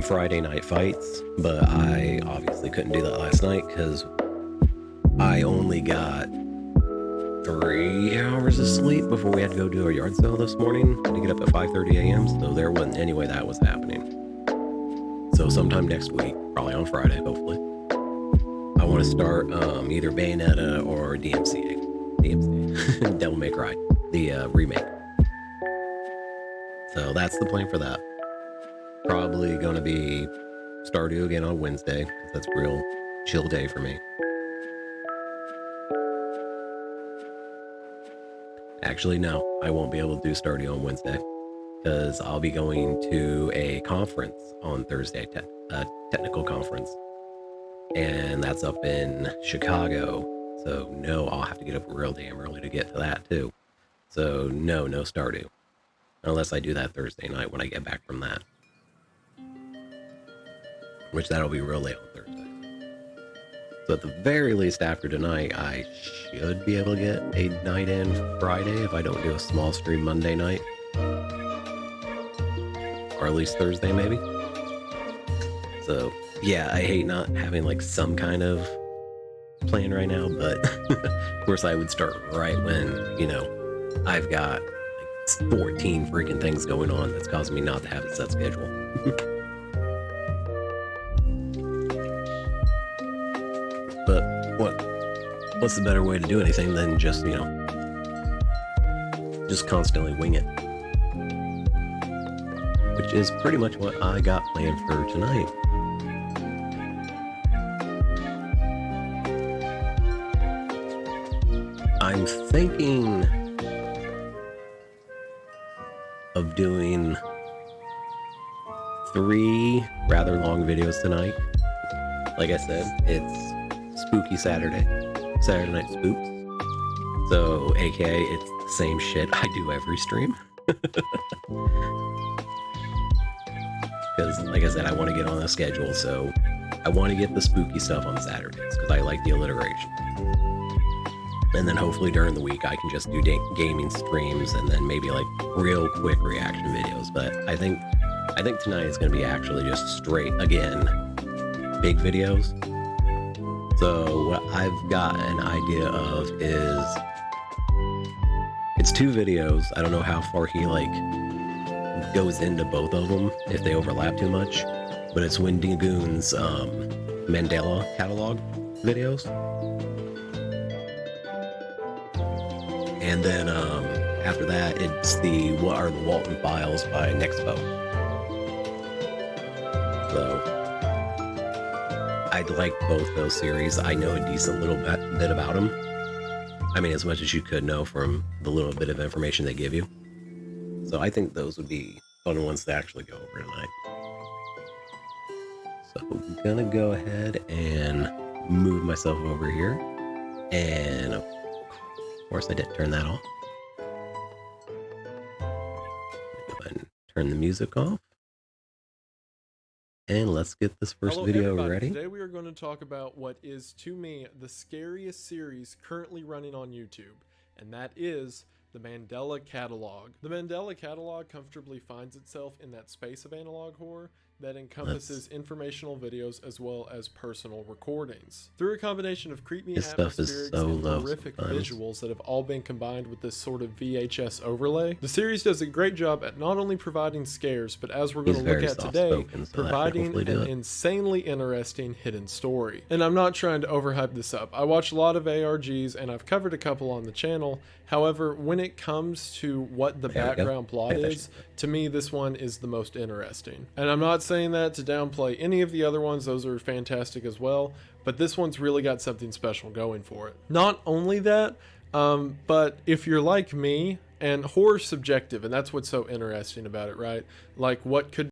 Friday night fights, but I obviously couldn't do that last night because I only got 3 hours of sleep before we had to go do a yard sale this morning. I had to get up at 5:30 a.m. So there wasn't any way that was happening. So sometime next week, probably on Friday, hopefully, I want to start either Bayonetta or DMCA, Devil May Cry, the remake. So that's the plan for that. Probably going to be Stardew again on Wednesday, because that's a real chill day for me. Actually, no, I won't be able to do Stardew on Wednesday, because I'll be going to a conference on Thursday, technical conference. And that's up in Chicago. So no, I'll have to get up real damn early to get to that too. So no Stardew. Unless I do that Thursday night when I get back from that. Which that'll be real late on Thursday. So at the very least after tonight, I should be able to get a night in Friday if I don't do a small stream Monday night. Or at least Thursday maybe. So yeah, I hate not having like some kind of plan right now, but of course I would start right when, you know, I've got like 14 freaking things going on that's causing me not to have a set schedule. But what's the better way to do anything than just, you know, just constantly wing it? Which is pretty much what I got planned for tonight. I'm thinking of doing 3 rather long videos tonight. Like I said, it's Spooky Saturday Night Spooks. So, aka, it's the same shit I do every stream. Because, like I said, I want to get on the schedule, so I want to get the spooky stuff on Saturdays, because I like the alliteration. And then hopefully during the week I can just do gaming streams and then maybe like real quick reaction videos. But I think tonight is going to be actually just straight, again, big videos. So what I've got an idea of is, it's 2 videos. I don't know how far he like goes into both of them, if they overlap too much, but it's Wendigoon's Mandela Catalog videos. And then after that, it's the What Are the Walton Files by Nexpo. So I'd like both those series. I know a decent little bit about them. I mean, as much as you could know from the little bit of information they give you. So I think those would be fun ones to actually go over tonight. So I'm gonna go ahead and move myself over here. And of course I didn't turn that off. Go ahead and turn the music off. And let's get this first video everybody. ready. Today we are going to talk about what is, to me, the scariest series currently running on YouTube, and that is the Mandela Catalog. The Mandela Catalog comfortably finds itself in that space of analog horror that encompasses informational videos as well as personal recordings. Through a combination of creepy atmospherics and horrific visuals that have all been combined with this sort of VHS overlay, the series does a great job at not only providing scares, but as we're going to look at today, providing an insanely interesting hidden story. And I'm not trying to overhype this up. I watch a lot of ARGs and I've covered a couple on the channel. However, when it comes to what the background plot is, to me this one is the most interesting. And I'm not saying that to downplay any of the other ones, those are fantastic as well, but this one's really got something special going for it. Not only that, but if you're like me, and horror's subjective, and that's what's so interesting about it, right? Like what could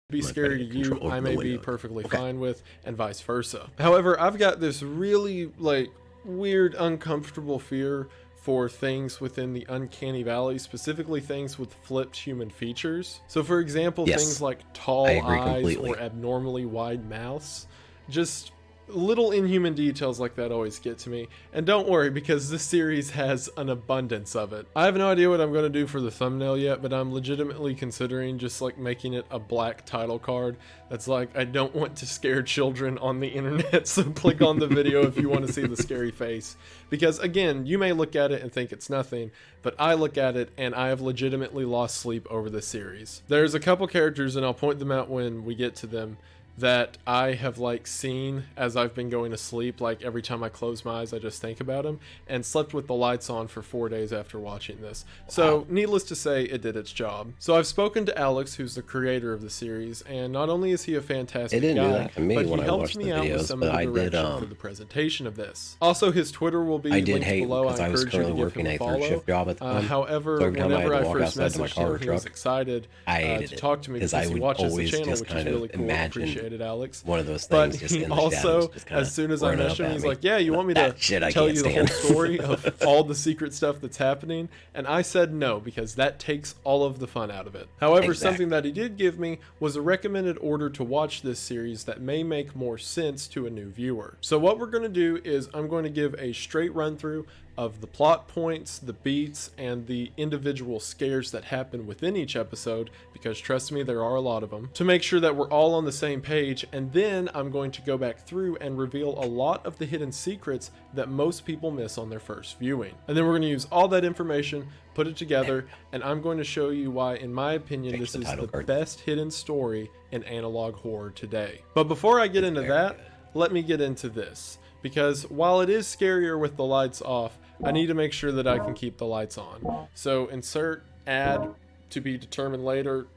be scary to you, I may be perfectly fine with, and vice versa. However, I've got this really like weird, uncomfortable fear for things within the uncanny valley, specifically things with flipped human features. So for example, things like tall eyes or abnormally wide mouths. Just Little inhuman details like that always get to me. And don't worry, because this series has an abundance of it. I have no idea what I'm going to do for the thumbnail yet, but I'm legitimately considering just like making it a black title card that's like, I don't want to scare children on the internet, so click on the video if you want to see the scary face. Because again, you may look at it and think it's nothing, but I look at it and I have legitimately lost sleep over this series. There's a couple characters, and I'll point them out when we get to them, that I have like seen as I've been going to sleep. Like every time I close my eyes, I just think about him, and slept with the lights on for 4 days after watching this. So needless to say, it did its job. So I've spoken to Alex, who's the creator of the series, and not only is he a fantastic guy, but he helped me out with some of the direction for the presentation of this. Also, his Twitter will be linked below. I encourage you to give him a follow. However, whenever I first messaged him, he was excited to talk to me because he watches the channel, which is really cool. I appreciate it, Alex. One of those But things. But he also, as soon as I messaged him, he's like, yeah, you want me to tell you the whole story of all the secret stuff that's happening? And I said no, because that takes all of the fun out of it. However, something that he did give me was a recommended order to watch this series that may make more sense to a new viewer. So what we're going to do is I'm going to give a straight run through of the plot points, the beats, and the individual scares that happen within each episode, because trust me, there are a lot of them, to make sure that we're all on the same page. And then I'm going to go back through and reveal a lot of the hidden secrets that most people miss on their first viewing. And then we're going to use all that information, put it together, and I'm going to show you why, in my opinion, this is the best hidden story in analog horror today. But before I get into that, let me get into this. Because while it is scarier with the lights off, I need to make sure that I can keep the lights on. So insert ad to be determined later.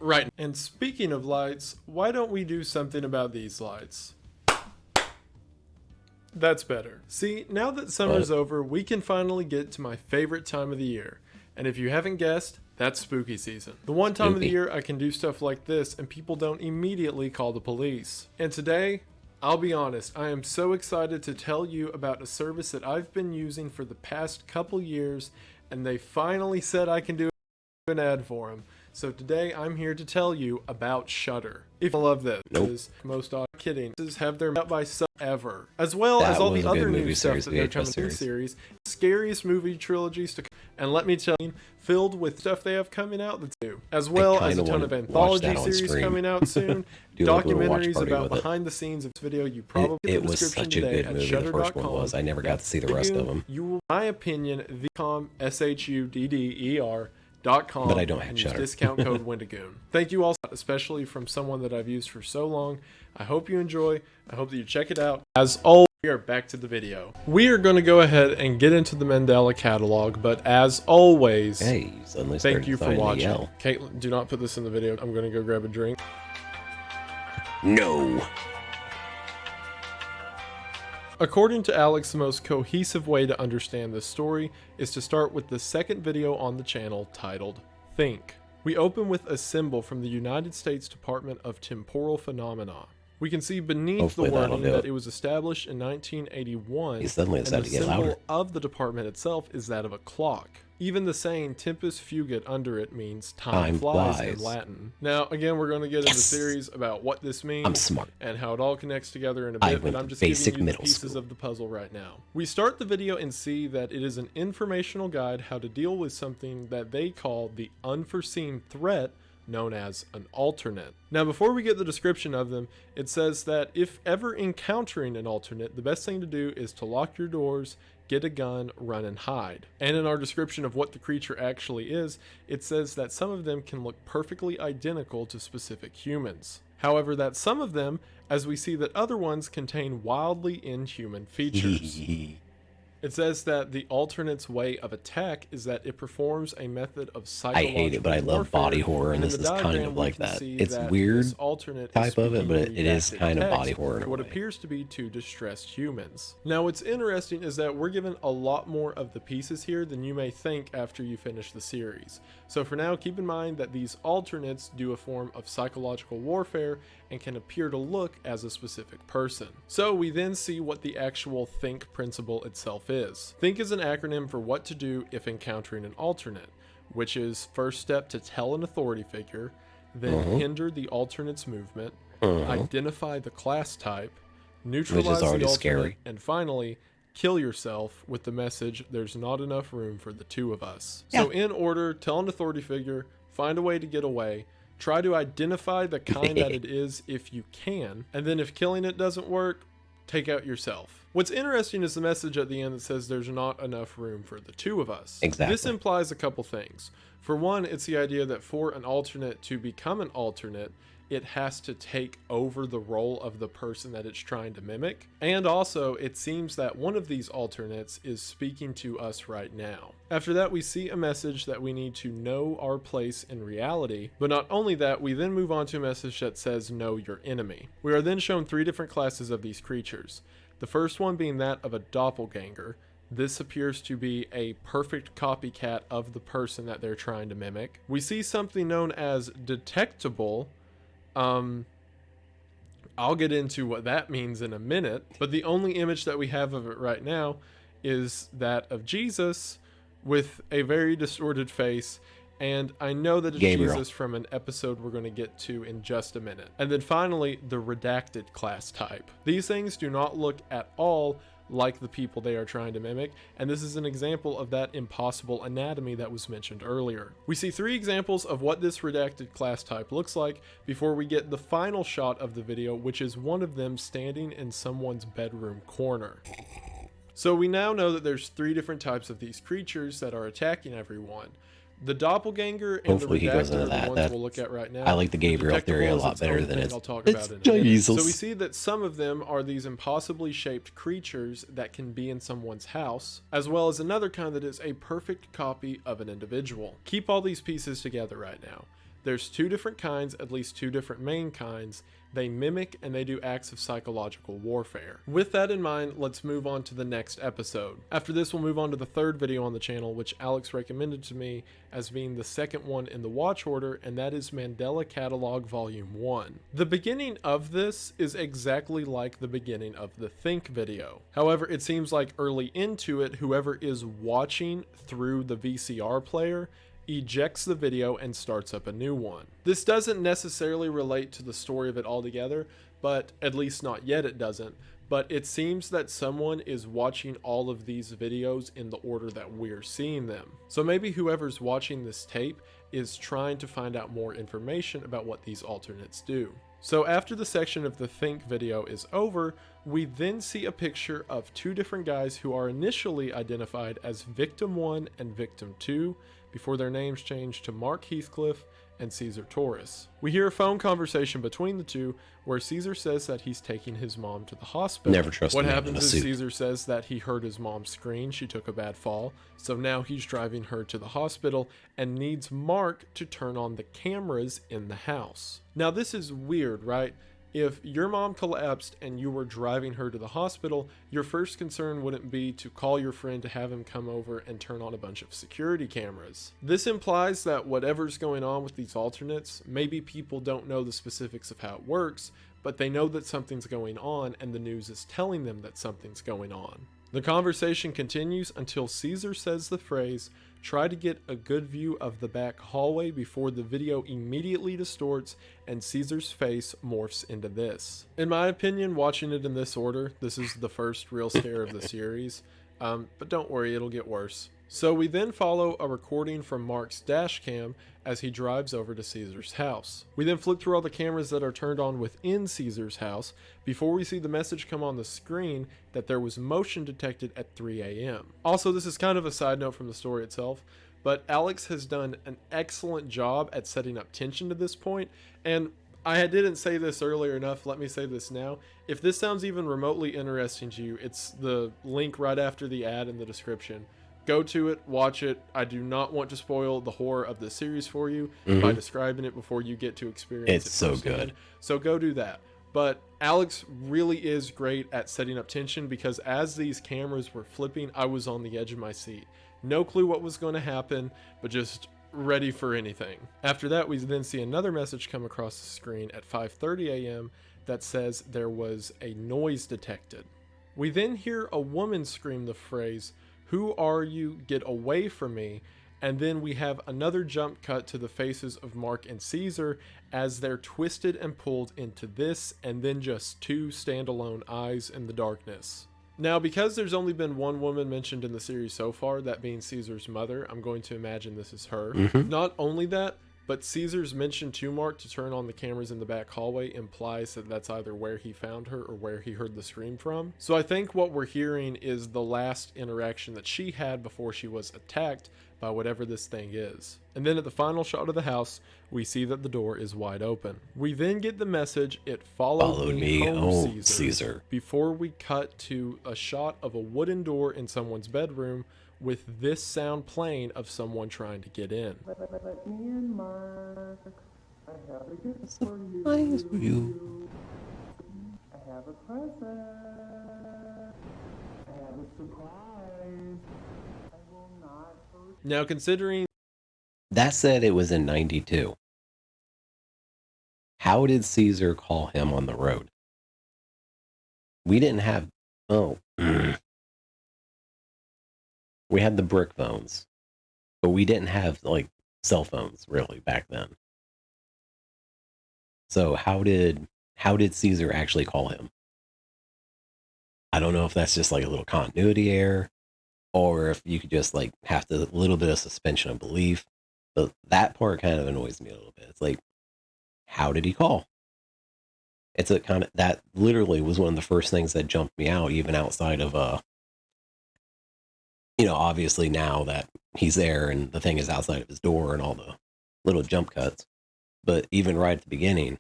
Right. And speaking of lights, why don't we do something about these lights? That's better. See, now that summer's over, we can finally get to my favorite time of the year. And if you haven't guessed, that's spooky season. The one time of the year I can do stuff like this and people don't immediately call the police. And today, I'll be honest, I am so excited to tell you about a service that I've been using for the past couple years, and they finally said I can do an ad for them. So today I'm here to tell you about Shudder. If you love this, because most kidding have their up by some ever, as well as all the other new stuff that they're coming to the series, scariest movie trilogies to come. And let me tell you, filled with stuff they have coming out that's new, as well as a ton of anthology series coming out soon, documentaries about behind the scenes of this video. You probably get the description today at shudder.com. I never got to see the rest of them. You will, in my opinion, shudder.com, but I don't have Shudder. Discount code Wendigoon. Thank you all, especially from someone that I've used for so long. I hope you enjoy. I hope that you check it out. As always, we are back to the video. We are going to go ahead and get into the Mandela Catalog, but as always, thank you for watching. Caitlin, do not put this in the video. I'm going to go grab a drink. No. According to Alex, the most cohesive way to understand this story is to start with the second video on the channel titled Think. We open with a symbol from the United States Department of Temporal Phenomena. We can see beneath the wording that it was established in 1981, and the symbol of the department itself is that of a clock. Even the saying tempus fugit under it means time flies in Latin. Now, again, we're going to get into the series about what this means and how it all connects together in a bit, but I'm just giving you the pieces of the puzzle right now. We start the video and see that it is an informational guide how to deal with something that they call the unforeseen threat known as an alternate. Now, before we get the description of them, it says that if ever encountering an alternate, the best thing to do is to lock your doors, get a gun, run and hide. And in our description of what the creature actually is, it says that some of them can look perfectly identical to specific humans. However, that some of them, as we see that other ones contain wildly inhuman features. It says that the alternate's way of attack is that it performs a method of psychological warfare. I hate it, but I love body horror, and this is kind of like that. It's weird type of it, but it is kind of body horror in a way. What appears to be two distressed humans. Now, what's interesting is that we're given a lot more of the pieces here than you may think after you finish the series. So for now, keep in mind that these alternates do a form of psychological warfare and can appear to look as a specific person. So we then see what the actual think principle itself is. Think is an acronym for what to do if encountering an alternate, which is first step to tell an authority figure, then hinder the alternate's movement, identify the class type, neutralize the already alternate, scary. and finally, kill yourself with the message, "There's not enough room for the two of us." Yeah. So in order, tell an authority figure, find a way to get away, try to identify the kind that it is if you can, and then if killing it doesn't work, take out yourself. What's interesting is the message at the end that says there's not enough room for the two of us. Exactly. This implies a couple things. For one, it's the idea that for an alternate to become an alternate, it has to take over the role of the person that it's trying to mimic. And also, it seems that one of these alternates is speaking to us right now. After that, we see a message that we need to know our place in reality. But not only that, we then move on to a message that says know your enemy. We are then shown 3 different classes of these creatures. The first one being that of a doppelganger. This appears to be a perfect copycat of the person that they're trying to mimic. We see something known as detectable. I'll get into what that means in a minute, but the only image that we have of it right now is that of Jesus with a very distorted face, and I know that it's Gabriel. Jesus from an episode we're going to get to in just a minute. And then finally, the redacted class type. These things do not look at all like the people they are trying to mimic, and this is an example of that impossible anatomy that was mentioned earlier. We see 3 examples of what this redacted class type looks like before we get the final shot of the video, which is one of them standing in someone's bedroom corner. So we now know that there's 3 different types of these creatures that are attacking everyone. The doppelganger and Hopefully he the goes redactor into are the that. ones we'll look at right now. I like the Gabriel Detectable theory a is lot its better own than thing it's. I'll talk It's about in a minute. Jesus. So we see that some of them are these impossibly shaped creatures that can be in someone's house, as well as another kind that is a perfect copy of an individual. Keep all these pieces together right now. There's 2 different kinds, at least 2 different main kinds. They mimic and they do acts of psychological warfare. With that in mind, let's move on to the next episode. After this, we'll move on to the 3rd video on the channel, which Alex recommended to me as being the 2nd one in the watch order, and that is Mandela Catalog Volume 1. The beginning of this is exactly like the beginning of the Think video. However, it seems like early into it, whoever is watching through the VCR player ejects the video and starts up a new one. This doesn't necessarily relate to the story of it altogether, but at least not yet it doesn't. But it seems that someone is watching all of these videos in the order that we're seeing them. So maybe whoever's watching this tape is trying to find out more information about what these alternates do. So after the section of the Think video is over, we then see a picture of 2 different guys who are initially identified as Victim 1 and Victim 2, before their names change to Mark Heathcliff and Caesar Torres. We hear a phone conversation between the 2 where Caesar says that he's taking his mom to the hospital. Never trust a What man in happens a is suit. Caesar says that he heard his mom scream, she took a bad fall, so now he's driving her to the hospital and needs Mark to turn on the cameras in the house. Now this is weird, right? If your mom collapsed and you were driving her to the hospital, your first concern wouldn't be to call your friend to have him come over and turn on a bunch of security cameras. This implies that whatever's going on with these alternates, maybe people don't know the specifics of how it works, but they know that something's going on and the news is telling them that something's going on. The conversation continues until Caesar says the phrase, "Try to get a good view of the back hallway," before the video immediately distorts and Caesar's face morphs into this. In my opinion, watching it in this order, this is the first real scare of the series, but don't worry, it'll get worse. So we then follow a recording from Mark's dash cam as he drives over to Caesar's house. We then flip through all the cameras that are turned on within Caesar's house before we see the message come on the screen that there was motion detected at 3 a.m. Also, this is kind of a side note from the story itself, but Alex has done an excellent job at setting up tension to this point, and I didn't say this earlier enough, let me say this now. If this sounds even remotely interesting to you, it's the link right after the ad in the description. Go to it, watch it. I do not want to spoil the horror of the series for you by describing it before you get to experience it. It's so firsthand. good. So go do that. But Alex really is great at setting up tension, because as these cameras were flipping, I was on the edge of my seat. No clue what was going to happen, but just ready for anything. After that, we then see another message come across the screen at 5:30 a.m. that says there was a noise detected. We then hear a woman scream the phrase, "Who are you? Get away from me." And then we have another jump cut to the faces of Mark and Caesar as they're twisted and pulled into this, and then just two standalone eyes in the darkness. Now, because there's only been one woman mentioned in the series so far, that being Caesar's mother, I'm going to imagine this is her. Not only that, but Caesar's mention to Mark to turn on the cameras in the back hallway implies that that's either where he found her or where he heard the scream from. So I think what we're hearing is the last interaction that she had before she was attacked by whatever this thing is. And then at the final shot of the house, we see that the door is wide open. We then get the message, "It followed me home, Caesar," before we cut to a shot of a wooden door in someone's bedroom with this sound playing of someone trying to get in. Let me in, Mark. I have a gift for you. I have a present. I have a surprise. I will not hurt you. Now, considering That said, it was in 92. How did Caesar call him on the road? We didn't have... Oh. We had the brick phones, but we didn't have, like, cell phones, really, back then. So how did Caesar actually call him? I don't know if that's just, like, a little continuity error, or if you could just, like, have a little bit of suspension of belief. But that part kind of annoys me a little bit. It's like, how did he call? It's a kind of... That literally was one of the first things that jumped me out, even outside of... obviously now that he's there and the thing is outside of his door and all the little jump cuts. But even right at the beginning,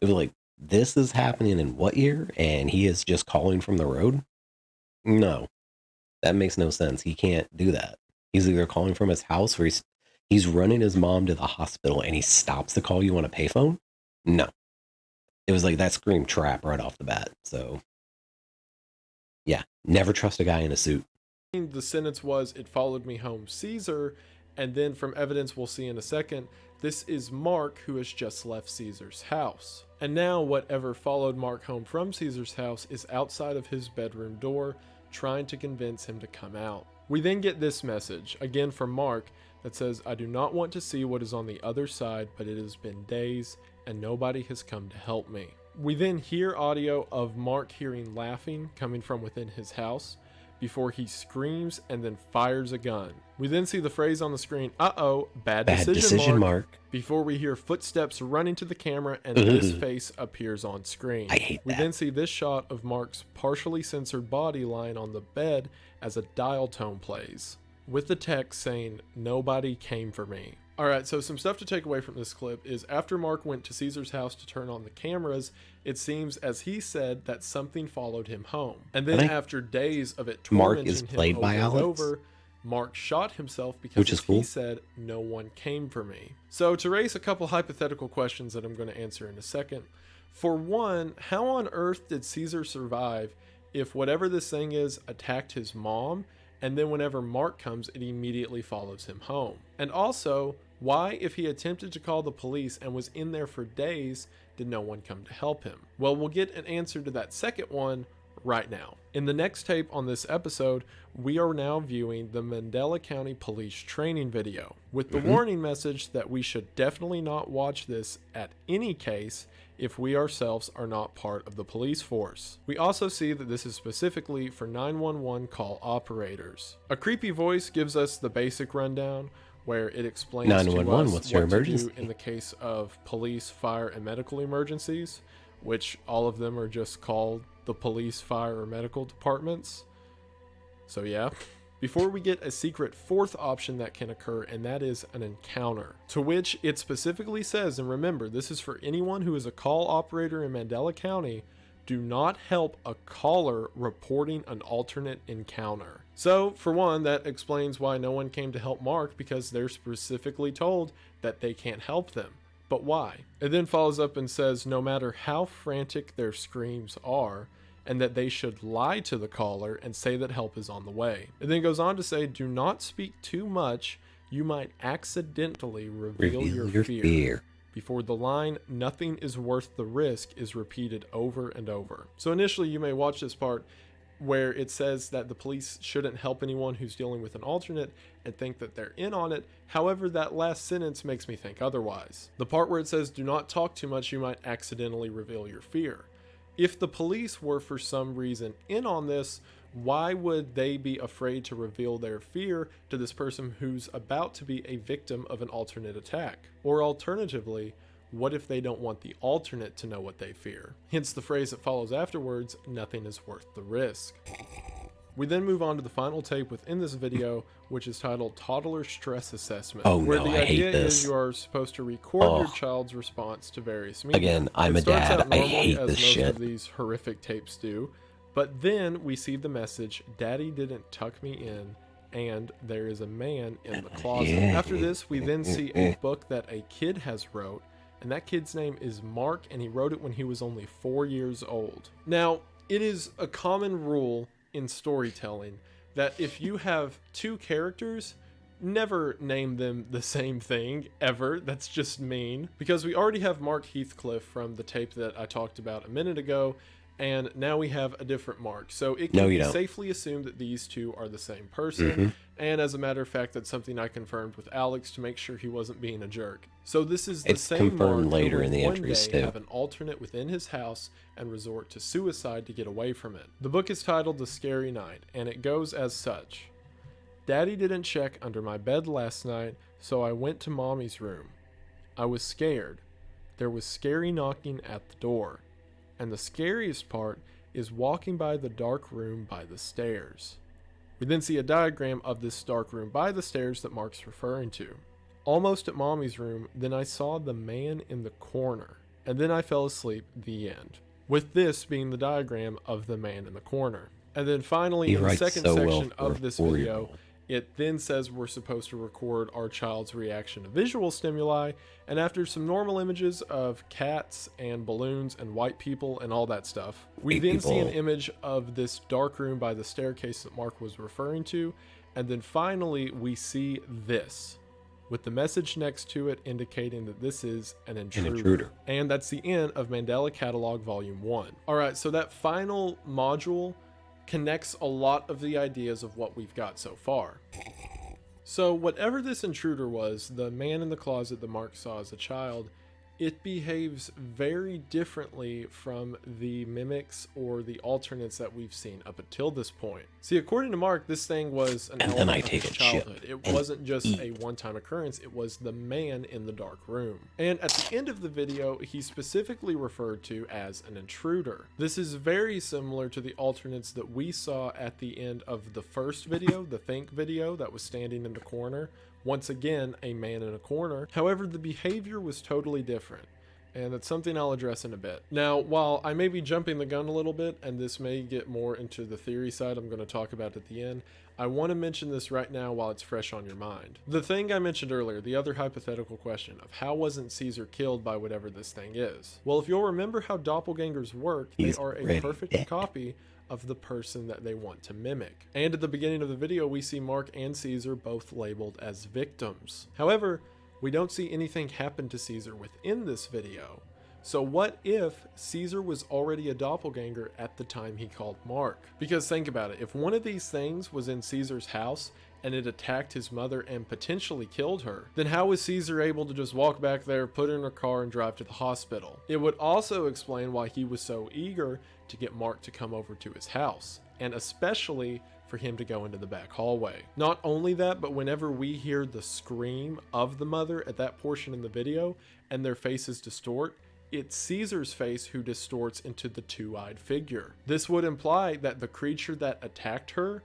it was like, this is happening in what year? And he is just calling from the road? No, that makes no sense. He can't do that. He's either calling from his house or he's running his mom to the hospital and he stops to call you on a payphone? No. It was like that scream trap right off the bat. So, yeah, never trust a guy in a suit. the sentence was, "It followed me home, Caesar," and then from evidence we'll see in a second, this is Mark who has just left Caesar's house. And now whatever followed Mark home from Caesar's house is outside of his bedroom door, trying to convince him to come out. We then get this message, again from Mark, that says, "I do not want to see what is on the other side, but it has been days and nobody has come to help me." We then hear audio of Mark hearing laughing coming from within his house before he screams and then fires a gun. We then see the phrase on the screen, "Uh-oh, bad decision, Mark," before we hear footsteps running to the camera and this face appears on screen. I hate that. We then see this shot of Mark's partially censored body lying on the bed as a dial tone plays, with the text saying, "Nobody came for me." Alright, so some stuff to take away from this clip is after Mark went to Caesar's house to turn on the cameras, it seems, as he said, that something followed him home. And then after days of it tormenting Mark is played him by over and Alex? over, Mark shot himself because, Which is as cool. he said, "No one came for me." So to raise a couple hypothetical questions that I'm going to answer in a second. For one, how on earth did Caesar survive if whatever this thing is attacked his mom, and then whenever Mark comes, it immediately follows him home? And also, why, if he attempted to call the police and was in there for days, did no one come to help him? Well, we'll get an answer to that second one right now. In the next tape on this episode, we are now viewing the Mandela County Police training video, with the warning message that we should definitely not watch this at any case if we ourselves are not part of the police force. We also see that this is specifically for 911 call operators. A creepy voice gives us the basic rundown, where it explains 911, to us what's your what to emergency? do in the case of police, fire, and medical emergencies, which all of them are just called the police, fire, or medical departments. So yeah. Before we get a secret fourth option that can occur, and that is an encounter, to which it specifically says, and remember, this is for anyone who is a call operator in Mandela County, do not help a caller reporting an alternate encounter. So, for one, that explains why no one came to help Mark, because they're specifically told that they can't help them. But why? It then follows up and says no matter how frantic their screams are, and that they should lie to the caller and say that help is on the way. It then goes on to say, do not speak too much, you might accidentally reveal your fear. Before the line, "Nothing is worth the risk," is repeated over and over. So initially you may watch this part where it says that the police shouldn't help anyone who's dealing with an alternate and think that they're in on it. However, that last sentence makes me think otherwise. The part where it says, do not talk too much, you might accidentally reveal your fear. If the police were for some reason in on this, why would they be afraid to reveal their fear to this person who's about to be a victim of an alternate attack? Or alternatively, what if they don't want the alternate to know what they fear? Hence the phrase that follows afterwards, nothing is worth the risk. We then move on to the final tape within this video, which is titled Toddler Stress Assessment, where the idea is you are supposed to record your child's response to various media. Again, I'm a dad. I hate this shit. Most of these horrific tapes do. But then we see the message, Daddy didn't tuck me in, and there is a man in the closet. After this, we then see a book that a kid has wrote, and that kid's name is Mark, and he wrote it when he was only 4 years old. Now, it is a common rule in storytelling that if you have two characters, never name them the same thing, ever. That's just mean. Because we already have Mark Heathcliff from the tape that I talked about a minute ago, and now we have a different Mark. So it can be safely assumed that these two are the same person. And as a matter of fact, that's something I confirmed with Alex to make sure he wasn't being a jerk. So this is the same Mark later in the one entries day too. have an alternate within his house and resort to suicide to get away from it. The book is titled The Scary Night, and it goes as such. Daddy didn't check under my bed last night, so I went to Mommy's room. I was scared. There was scary knocking at the door. And the scariest part is walking by the dark room by the stairs. We then see a diagram of this dark room by the stairs that Mark's referring to. Almost at Mommy's room, then I saw the man in the corner, and then I fell asleep, the end. With this being the diagram of the man in the corner. And then finally, in the second section of this video, it then says we're supposed to record our child's reaction to visual stimuli, and after some normal images of cats and balloons and white people and all that stuff, we then see an image of this dark room by the staircase that Mark was referring to, and then finally we see this, with the message next to it indicating that this is an intruder. And that's the end of Mandela Catalog Volume 1. Alright, so that final module connects a lot of the ideas of what we've got so far. So whatever this intruder was, the man in the closet that Mark saw as a child, it behaves very differently from the mimics or the alternates that we've seen up until this point. See, according to Mark, this thing was an element of his childhood. It wasn't just a one-time occurrence, it was the man in the dark room. And at the end of the video, he's specifically referred to as an intruder. This is very similar to the alternates that we saw at the end of the first video, the Think video that was standing in the corner. Once again, a man in a corner. However, the behavior was totally different, and that's something I'll address in a bit. Now, while I may be jumping the gun a little bit, and this may get more into the theory side I'm going to talk about at the end, I want to mention this right now while it's fresh on your mind. The thing I mentioned earlier, the other hypothetical question of how wasn't Caesar killed by whatever this thing is? Well, if you'll remember how doppelgangers work, they are a perfect copy of the person that they want to mimic. And at the beginning of the video, we see Mark and Caesar both labeled as victims. However, we don't see anything happen to Caesar within this video. So what if Caesar was already a doppelganger at the time he called Mark? Because think about it, if one of these things was in Caesar's house and it attacked his mother and potentially killed her, then how was Caesar able to just walk back there, put her in her car, and drive to the hospital? It would also explain why he was so eager to get Mark to come over to his house, and especially for him to go into the back hallway. Not only that, but whenever we hear the scream of the mother at that portion in the video and their faces distort, it's Caesar's face who distorts into the two-eyed figure. This would imply that the creature that attacked her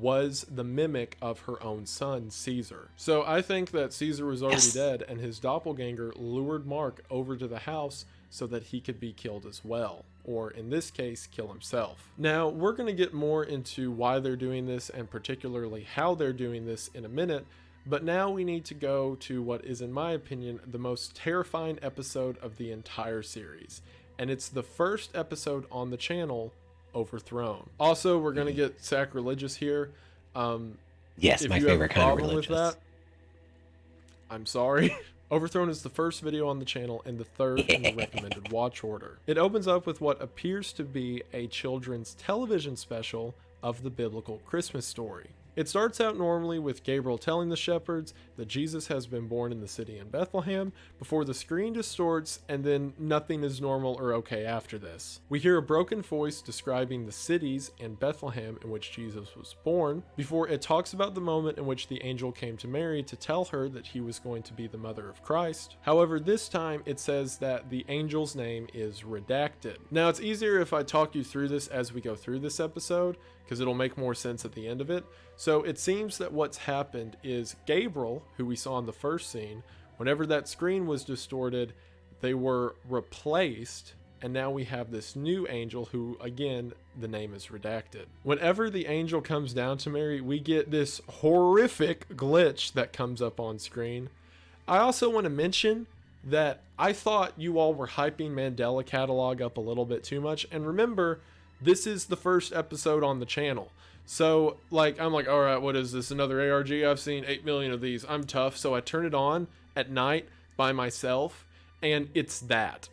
was the mimic of her own son, Caesar. So I think that Caesar was already dead, and his doppelganger lured Mark over to the house so that he could be killed as well, or in this case, kill himself. Now, we're going to get more into why they're doing this and particularly how they're doing this in a minute, but now we need to go to what is, in my opinion, the most terrifying episode of the entire series, and it's the first episode on the channel, Overthrown. Also, we're going to get sacrilegious here. Yes, my favorite kind of religious. With that, I'm sorry. Overthrown is the first video on the channel and the third in the recommended watch order. It opens up with what appears to be a children's television special of the biblical Christmas story. It starts out normally with Gabriel telling the shepherds that Jesus has been born in the city in Bethlehem before the screen distorts, and then nothing is normal or okay after this. We hear a broken voice describing the cities and Bethlehem in which Jesus was born before it talks about the moment in which the angel came to Mary to tell her that he was going to be the mother of Christ. However, this time it says that the angel's name is redacted. Now, it's easier if I talk you through this as we go through this episode, because it'll make more sense at the end of it. So it seems that what's happened is Gabriel, who we saw in the first scene, whenever that screen was distorted, they were replaced, and now we have this new angel who, again, the name is redacted. Whenever the angel comes down to Mary, we get this horrific glitch that comes up on screen. I also want to mention that I thought you all were hyping Mandela Catalog up a little bit too much, and remember, this is the first episode on the channel. So, I'm like, all right, what is this? Another ARG? I've seen 8 million of these. I'm tough. So I turn it on at night by myself, and it's that.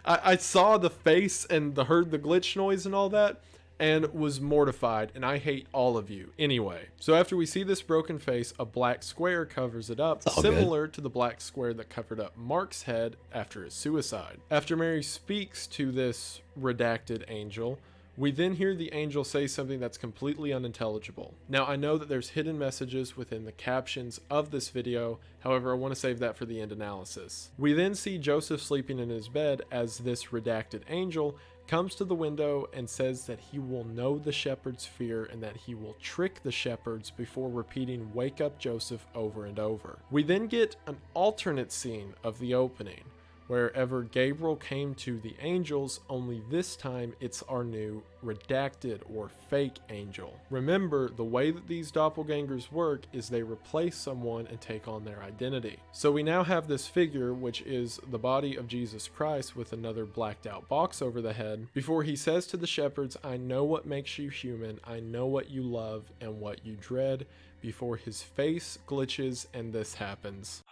I saw the face and heard the glitch noise and all that, and was mortified, and I hate all of you. Anyway, so after we see this broken face, a black square covers it up, similar to the black square that covered up Mark's head after his suicide. After Mary speaks to this redacted angel, we then hear the angel say something that's completely unintelligible. Now, I know that there's hidden messages within the captions of this video, however, I want to save that for the end analysis. We then see Joseph sleeping in his bed as this redacted angel comes to the window and says that he will know the shepherd's fear and that he will trick the shepherds before repeating "wake up Joseph" over and over. We then get an alternate scene of the opening, wherever Gabriel came to the angels, only this time it's our new redacted or fake angel. Remember, the way that these doppelgangers work is they replace someone and take on their identity. So we now have this figure, which is the body of Jesus Christ with another blacked out box over the head, before he says to the shepherds, "I know what makes you human, I know what you love and what you dread," before his face glitches and this happens.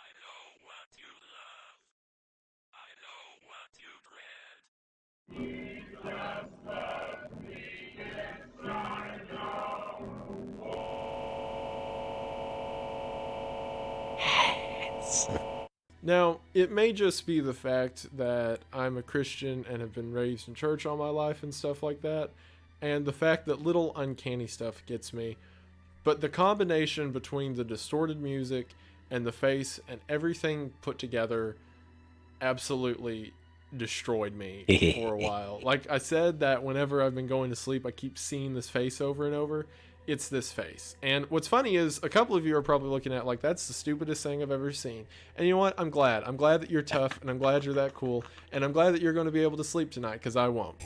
Now, it may just be the fact that I'm a Christian and have been raised in church all my life and stuff like that, and the fact that little uncanny stuff gets me, but the combination between the distorted music and the face and everything put together absolutely destroyed me for a while. Like I said, that whenever I've been going to sleep, I keep seeing this face over and over. It's this face. And what's funny is a couple of you are probably looking at like, that's the stupidest thing I've ever seen. And you know what? I'm glad that you're tough, and I'm glad you're that cool, and I'm glad that you're going to be able to sleep tonight, because I won't.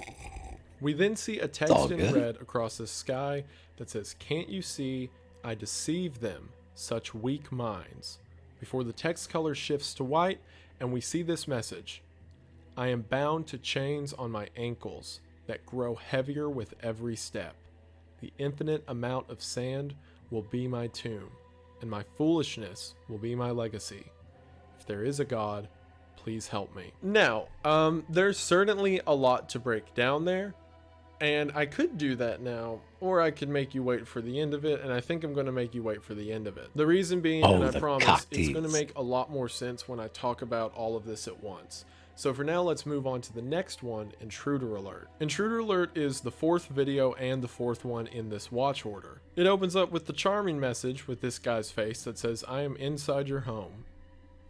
We then see a text in red across the sky that says, "Can't you see I deceive them, such weak minds?" Before the text color shifts to white, and we see this message: "I am bound to chains on my ankles that grow heavier with every step. The infinite amount of sand will be my tomb, and my foolishness will be my legacy. If there is a God, please help me." Now, there's certainly a lot to break down there, and I could do that now, or I could make you wait for the end of it, and I think I'm going to make you wait for the end of it. The reason being, and I promise, it's going to make a lot more sense when I talk about all of this at once. So for now, let's move on to the next one, Intruder Alert. Intruder Alert is the fourth video and the fourth one in this watch order. It opens up with the charming message with this guy's face that says, "I am inside your home."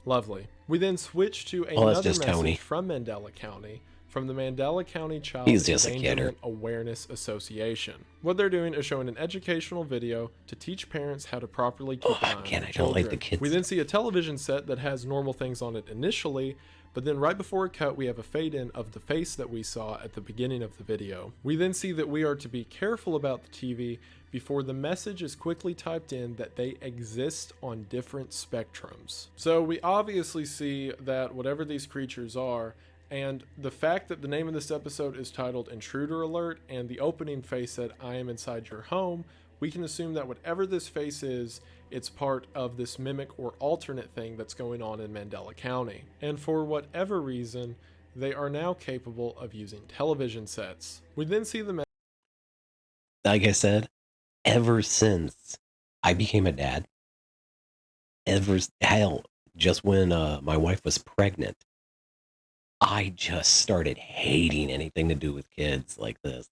Lovely. We then switch to another message Tony from Mandela County, from the Mandela County Child Endangerment Awareness Association. What they're doing is showing an educational video to teach parents how to properly keep an eye on their children. We then see a television set that has normal things on it initially, but then right before a cut, we have a fade in of the face that we saw at the beginning of the video. We then see that we are to be careful about the TV before the message is quickly typed in that they exist on different spectrums. So we obviously see that whatever these creatures are, and the fact that the name of this episode is titled Intruder Alert and the opening face said, "I am inside your home," we can assume that whatever this face is It's part of this mimic or alternate thing that's going on in Mandela County. And for whatever reason, they are now capable of using television sets. We then see the Like I said, ever since I became a dad, just when my wife was pregnant, I just started hating anything to do with kids like this.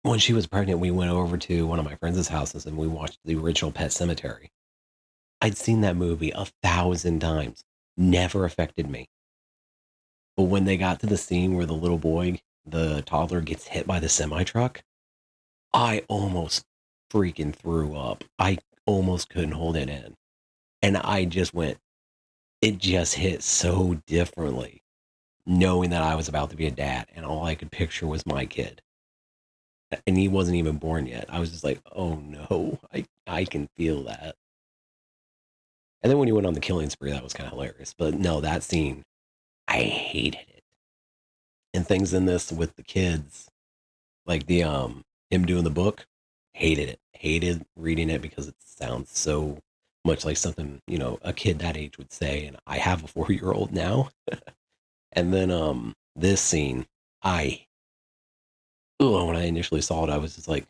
When she was pregnant, we went over to one of my friends' houses and we watched the original Pet Sematary. I'd seen that movie 1,000 times. Never affected me. But when they got to the scene where the little boy, the toddler, gets hit by the semi-truck, I almost freaking threw up. I almost couldn't hold it in. And I just went, it just hit so differently, knowing that I was about to be a dad and all I could picture was my kid. And he wasn't even born yet. I was just like, oh no, I can feel that. And then when he went on the killing spree, that was kind of hilarious. But no, that scene, I hated it. And things in this with the kids, like the him doing the book, hated it. Hated reading it because it sounds so much like something, you know, a kid that age would say. And I have a 4-year-old now. And then this scene, when I initially saw it, I was just like,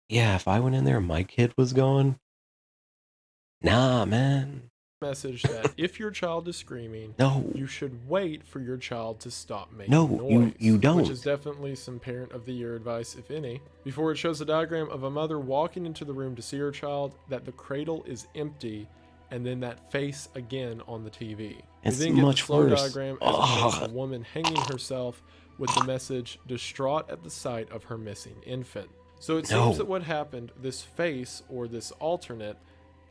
yeah, if I went in there and my kid was gone, nah, man. message that if your child is screaming, No. you should wait for your child to stop making No, noise. you don't. Which is definitely some parent of the year advice, if any. Before it shows a diagram of a mother walking into the room to see her child, that the cradle is empty, and then that face again on the TV. It's we then get much the slow worse. diagram as it shows a woman hanging herself with the message, distraught at the sight of her missing infant. So it seems that what happened, this face, or this alternate,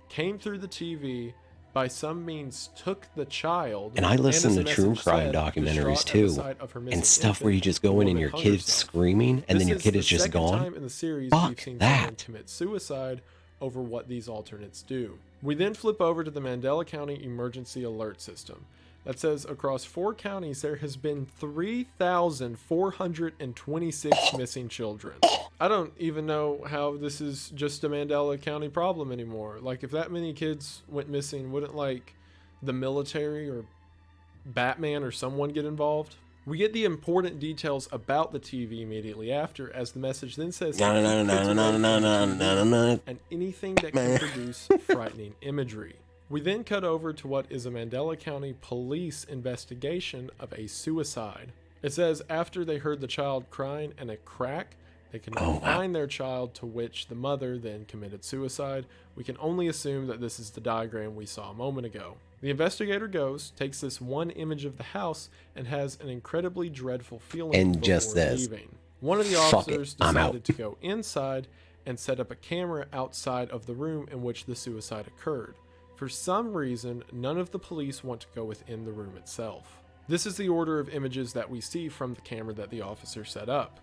came through the TV, by some means took the child. And I listen to as the true message crime said, documentaries distraught at the too, sight of her missing and stuff where infant, you just the go in and woman your hung kid's herself. screaming, and then your This kid is the just second gone. time in the series Fuck we've seen that. someone commit suicide over what these alternates do. We then flip over to the Mandela County Emergency Alert System. That says across 4 counties there has been 3,426 missing children. I don't even know how this is just a Mandela County problem anymore. Like, if that many kids went missing, wouldn't like the military or Batman or someone get involved? We get the important details about the TV immediately after, as the message then says to keep kids away from the TV and anything that can produce frightening imagery. We then cut over to what is a Mandela County police investigation of a suicide. It says after they heard the child crying and a crack, they could not find their child, to which the mother then committed suicide. We can only assume that this is the diagram we saw a moment ago. The investigator goes, takes this one image of the house, and has an incredibly dreadful feeling And before just says, leaving. One of the "Fuck officers it, I'm out." decided to go inside and set up a camera outside of the room in which the suicide occurred. For some reason, none of the police want to go within the room itself. This is the order of images that we see from the camera that the officer set up.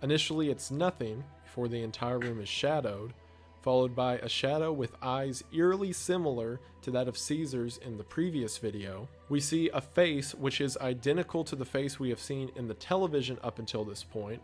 Initially, it's nothing before the entire room is shadowed, followed by a shadow with eyes eerily similar to that of Caesar's in the previous video. We see a face which is identical to the face we have seen in the television up until this point,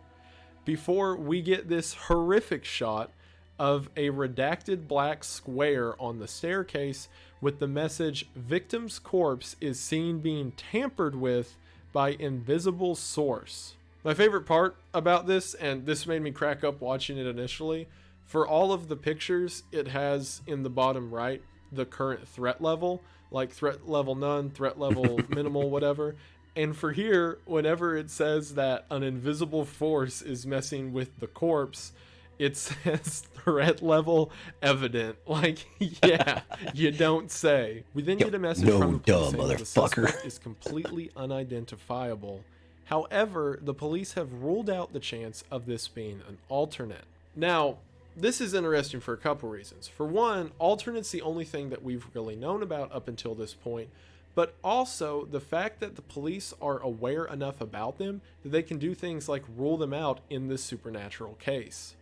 before we get this horrific shot of a redacted black square on the staircase with the message, "Victim's corpse is seen being tampered with by invisible source." My favorite part about this, and this made me crack up watching it initially, for all of the pictures, it has in the bottom right the current threat level, like threat level none, threat level minimal, whatever. And for here, whenever it says that an invisible force is messing with the corpse, it says threat level evident. Like, yeah, you don't say. We then get a message from the police saying that the suspect is completely unidentifiable. However, the police have ruled out the chance of this being an alternate. Now, this is interesting for a couple reasons. For one, alternate's the only thing that we've really known about up until this point, but also the fact that the police are aware enough about them that they can do things like rule them out in this supernatural case.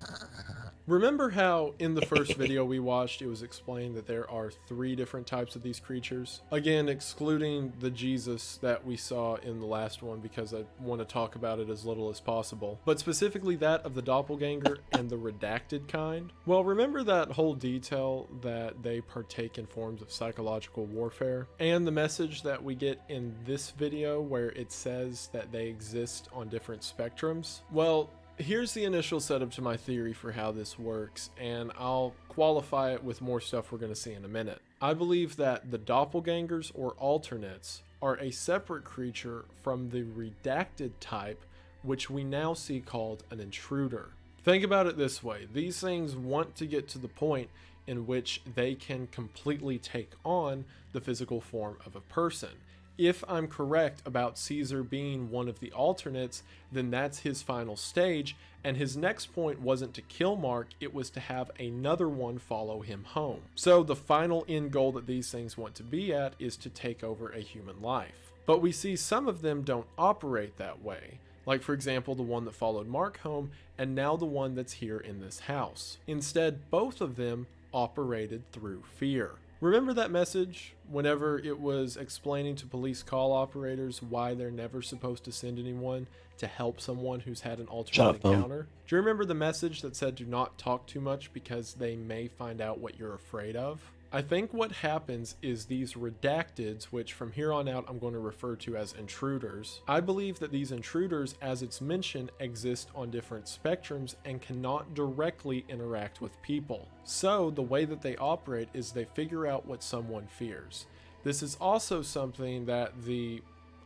Remember how in the first video we watched it was explained that there are 3 different types of these creatures? Again, excluding the Jesus that we saw in the last one because I want to talk about it as little as possible. But specifically that of the doppelganger and the redacted kind. Well, remember that whole detail that they partake in forms of psychological warfare? And the message that we get in this video where it says that they exist on different spectrums? Well, here's the initial setup to my theory for how this works, and I'll qualify it with more stuff we're going to see in a minute. I believe that the doppelgangers or alternates are a separate creature from the redacted type, which we now see called an intruder. Think about it this way. These things want to get to the point in which they can completely take on the physical form of a person. If I'm correct about Caesar being one of the alternates, then that's his final stage, and his next point wasn't to kill Mark, it was to have another one follow him home. So the final end goal that these things want to be at is to take over a human life. But we see some of them don't operate that way. Like for example, the one that followed Mark home, and now the one that's here in this house. Instead, both of them operated through fear. Remember that message whenever it was explaining to police call operators why they're never supposed to send anyone to help someone who's had an alternate encounter? Do you remember the message that said do not talk too much because they may find out what you're afraid of? I think what happens is these redacteds, which from here on out I'm going to refer to as intruders. I believe that these intruders, as it's mentioned, exist on different spectrums and cannot directly interact with people. So the way that they operate is they figure out what someone fears. This is also something that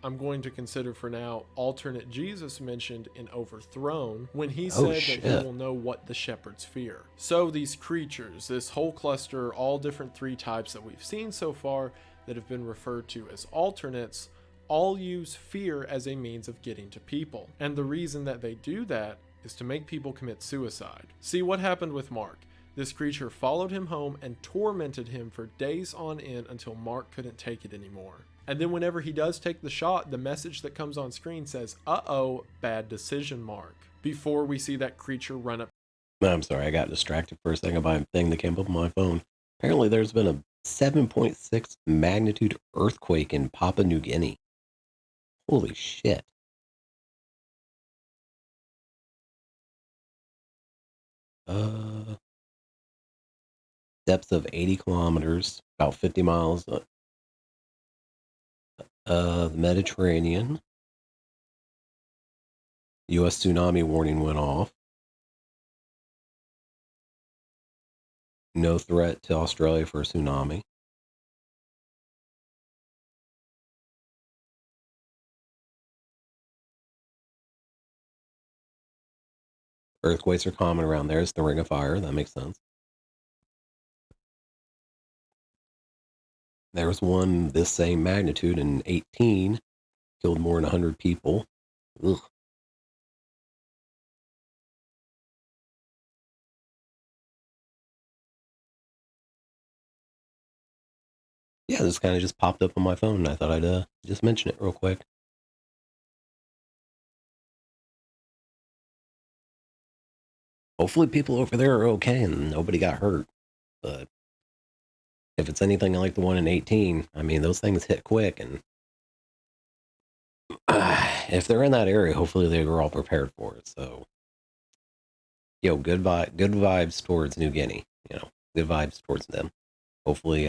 I'm going to consider for now alternate Jesus mentioned in Overthrown when he said that he will know what the shepherds fear. So these creatures, this whole cluster, all different 3 types that we've seen so far that have been referred to as alternates, all use fear as a means of getting to people. And the reason that they do that is to make people commit suicide. See what happened with Mark. This creature followed him home and tormented him for days on end until Mark couldn't take it anymore. And then whenever he does take the shot, the message that comes on screen says, "Uh-oh, bad decision, Mark," before we see that creature run up. I'm sorry, I got distracted for a second by a thing that came up on my phone. Apparently there's been a 7.6 magnitude earthquake in Papua New Guinea. Holy shit. Depths of 80 kilometers, about 50 miles. The Mediterranean. U.S. tsunami warning went off. No threat to Australia for a tsunami. Earthquakes are common around there. It's the Ring of Fire. That makes sense. There was one this same magnitude in 18. Killed more than 100 people. Ugh. Yeah, this kind of just popped up on my phone, and I thought I'd just mention it real quick. Hopefully people over there are okay and nobody got hurt. But if it's anything like the one in 18, I mean, those things hit quick, and if they're in that area, hopefully they were all prepared for it. So, good vibes towards New Guinea. Good vibes towards them. Hopefully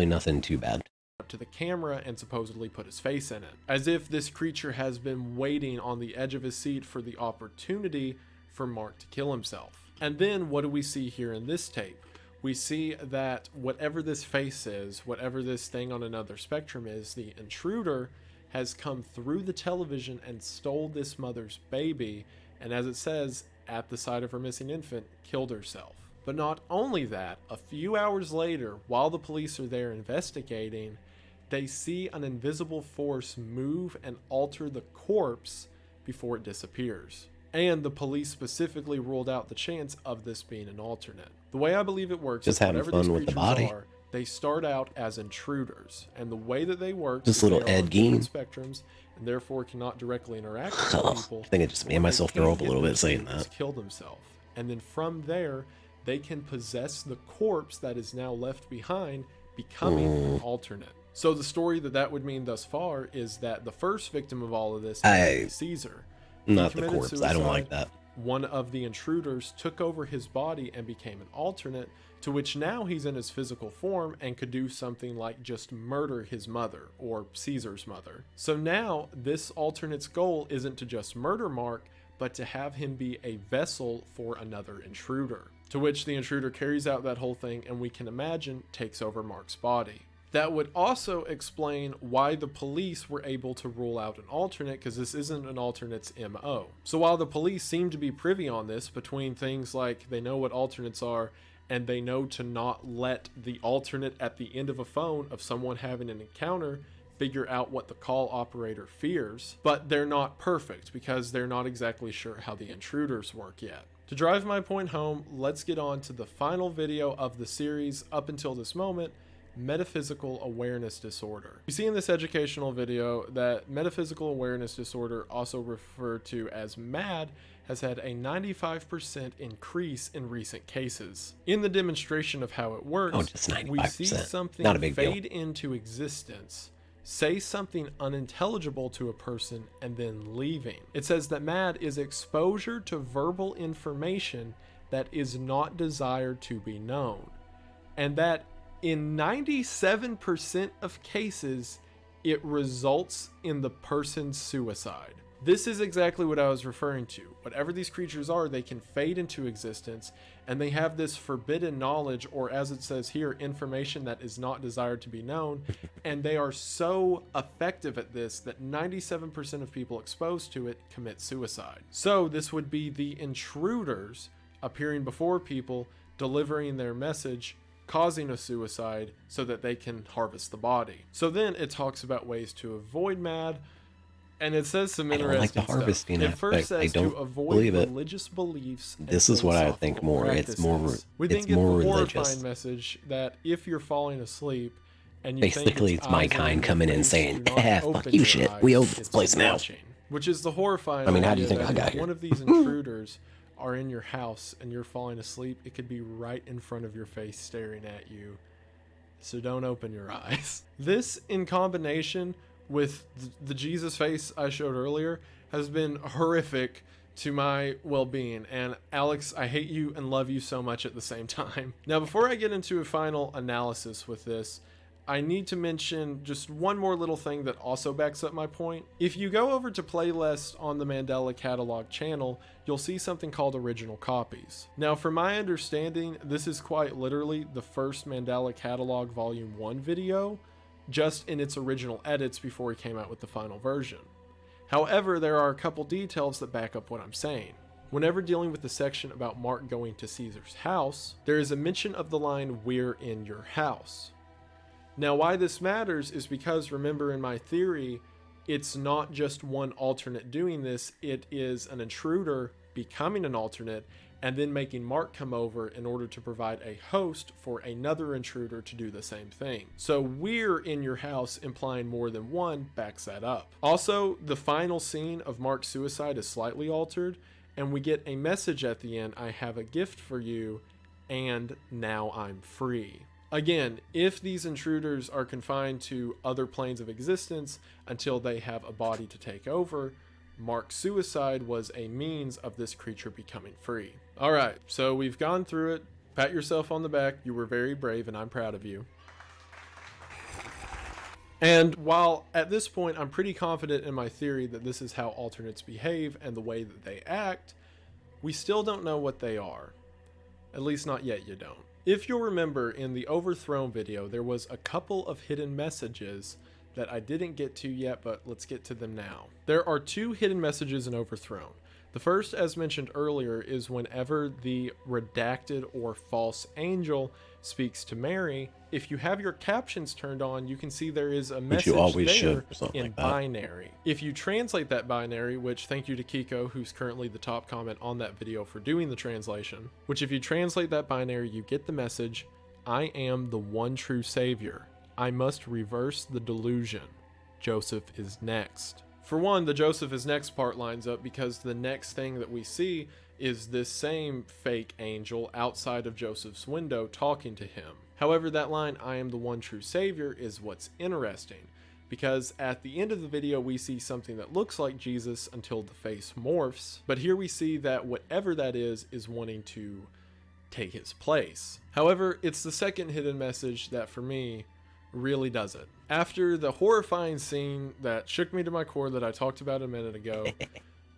nothing too bad. Up to the camera and supposedly put his face in it, as if this creature has been waiting on the edge of his seat for the opportunity for Mark to kill himself. And then what do we see here in this tape? We see that whatever this face is, whatever this thing on another spectrum is, the intruder has come through the television and stole this mother's baby, and as it says, at the sight of her missing infant, killed herself. But not only that, a few hours later, while the police are there investigating, they see an invisible force move and alter the corpse before it disappears. And the police specifically ruled out the chance of this being an alternate. The way I believe it works Just is having whatever fun these with the creatures body. are, they start out as intruders, and the way that they work This is little they are on Ed different Gein. spectrums and therefore cannot directly interact with Oh, people. I think I just made What they myself throw can up a get little them bit saying to is that. kill themselves, and then from there they can possess the corpse that is now left behind, becoming an alternate. So the story that would mean thus far is that the first victim of all of this is Caesar. He Not the committed corpse. I don't like suicide. that. One of the intruders took over his body and became an alternate, to which now he's in his physical form and could do something like just murder his mother, or Caesar's mother. So now this alternate's goal isn't to just murder Mark, but to have him be a vessel for another intruder, to which the intruder carries out that whole thing and we can imagine takes over Mark's body. That would also explain why the police were able to rule out an alternate, because this isn't an alternate's MO. So while the police seem to be privy on this, between things like they know what alternates are and they know to not let the alternate at the end of a phone of someone having an encounter figure out what the call operator fears, but they're not perfect because they're not exactly sure how the intruders work yet. To drive my point home, let's get on to the final video of the series up until this moment, Metaphysical Awareness Disorder. You see in this educational video that metaphysical awareness disorder, also referred to as MAD, has had a 95% increase in recent cases. In the demonstration of how it works, just 95%. we see something Not a big deal. fade into existence, say something unintelligible to a person, and then leaving. It says that MAD is exposure to verbal information that is not desired to be known, and that in 97% of cases, it results in the person's suicide. This is exactly what I was referring to. Whatever these creatures are, they can fade into existence, and they have this forbidden knowledge, or as it says here, information that is not desired to be known, and they are so effective at this that 97% of people exposed to it commit suicide. So this would be the intruders appearing before people, delivering their message, causing a suicide so that they can harvest the body. So then it talks about ways to avoid MAD, and it says some I don't interesting like the harvesting stuff. It first aspect. I says don't to avoid believe it. religious beliefs. And This is what I think philosophical more. It's more. practices. We It's then get more the religious. horrifying message that if you're falling asleep and you Basically, think it's my eyes are kind in your coming in face, saying, do not "Eh, fuck open you your shit. eyes, We own this it's place now." watching. Which is the horrifying. I mean, how do you idea think I that got if here? one of these intruders are in your house and you're falling asleep, it could be right in front of your face staring at you. So don't open your eyes. This, in combination with the Jesus face I showed earlier, has been horrific to my well-being. And Alex, I hate you and love you so much at the same time. Now, before I get into a final analysis with this, I need to mention just one more little thing that also backs up my point. If you go over to playlist on the Mandela Catalog channel, you'll see something called original copies. Now, from my understanding, this is quite literally the first Mandela Catalog Volume 1 video, just in its original edits before he came out with the final version. However, there are a couple details that back up what I'm saying. Whenever dealing with the section about Mark going to Caesar's house, there is a mention of the line, "We're in your house." Now, why this matters is because, remember in my theory, it's not just one alternate doing this, it is an intruder becoming an alternate and then making Mark come over in order to provide a host for another intruder to do the same thing. So "we're in your house" implying more than one backs that up. Also, the final scene of Mark's suicide is slightly altered, and we get a message at the end, "I have a gift for you, and now I'm free." Again, if these intruders are confined to other planes of existence until they have a body to take over, Mark's suicide was a means of this creature becoming free. Alright, so we've gone through it. Pat yourself on the back. You were very brave and I'm proud of you. And while at this point I'm pretty confident in my theory that this is how alternates behave and the way that they act, we still don't know what they are. At least not yet, you don't. If you'll remember, in the Overthrown video, there was a couple of hidden messages that I didn't get to yet, but let's get to them now. There are two hidden messages in Overthrown. The first, as mentioned earlier, is whenever the redacted or false angel speaks to Mary, if you have your captions turned on, you can see there is a message you always there should, or something in like that. binary. If you translate that binary, which thank you to Kiko, who's currently the top comment on that video for doing the translation, which if you translate that binary, you get the message, I am the one true Savior. I must reverse the delusion. Joseph is next. For one, the Joseph is next part lines up because the next thing that we see is this same fake angel outside of Joseph's window talking to him. However, that line, I am the one true Savior, is what's interesting, because at the end of the video we see something that looks like Jesus until the face morphs, but here we see that whatever that is wanting to take his place. However, it's the second hidden message that for me really does it. After the horrifying scene that shook me to my core that I talked about a minute ago,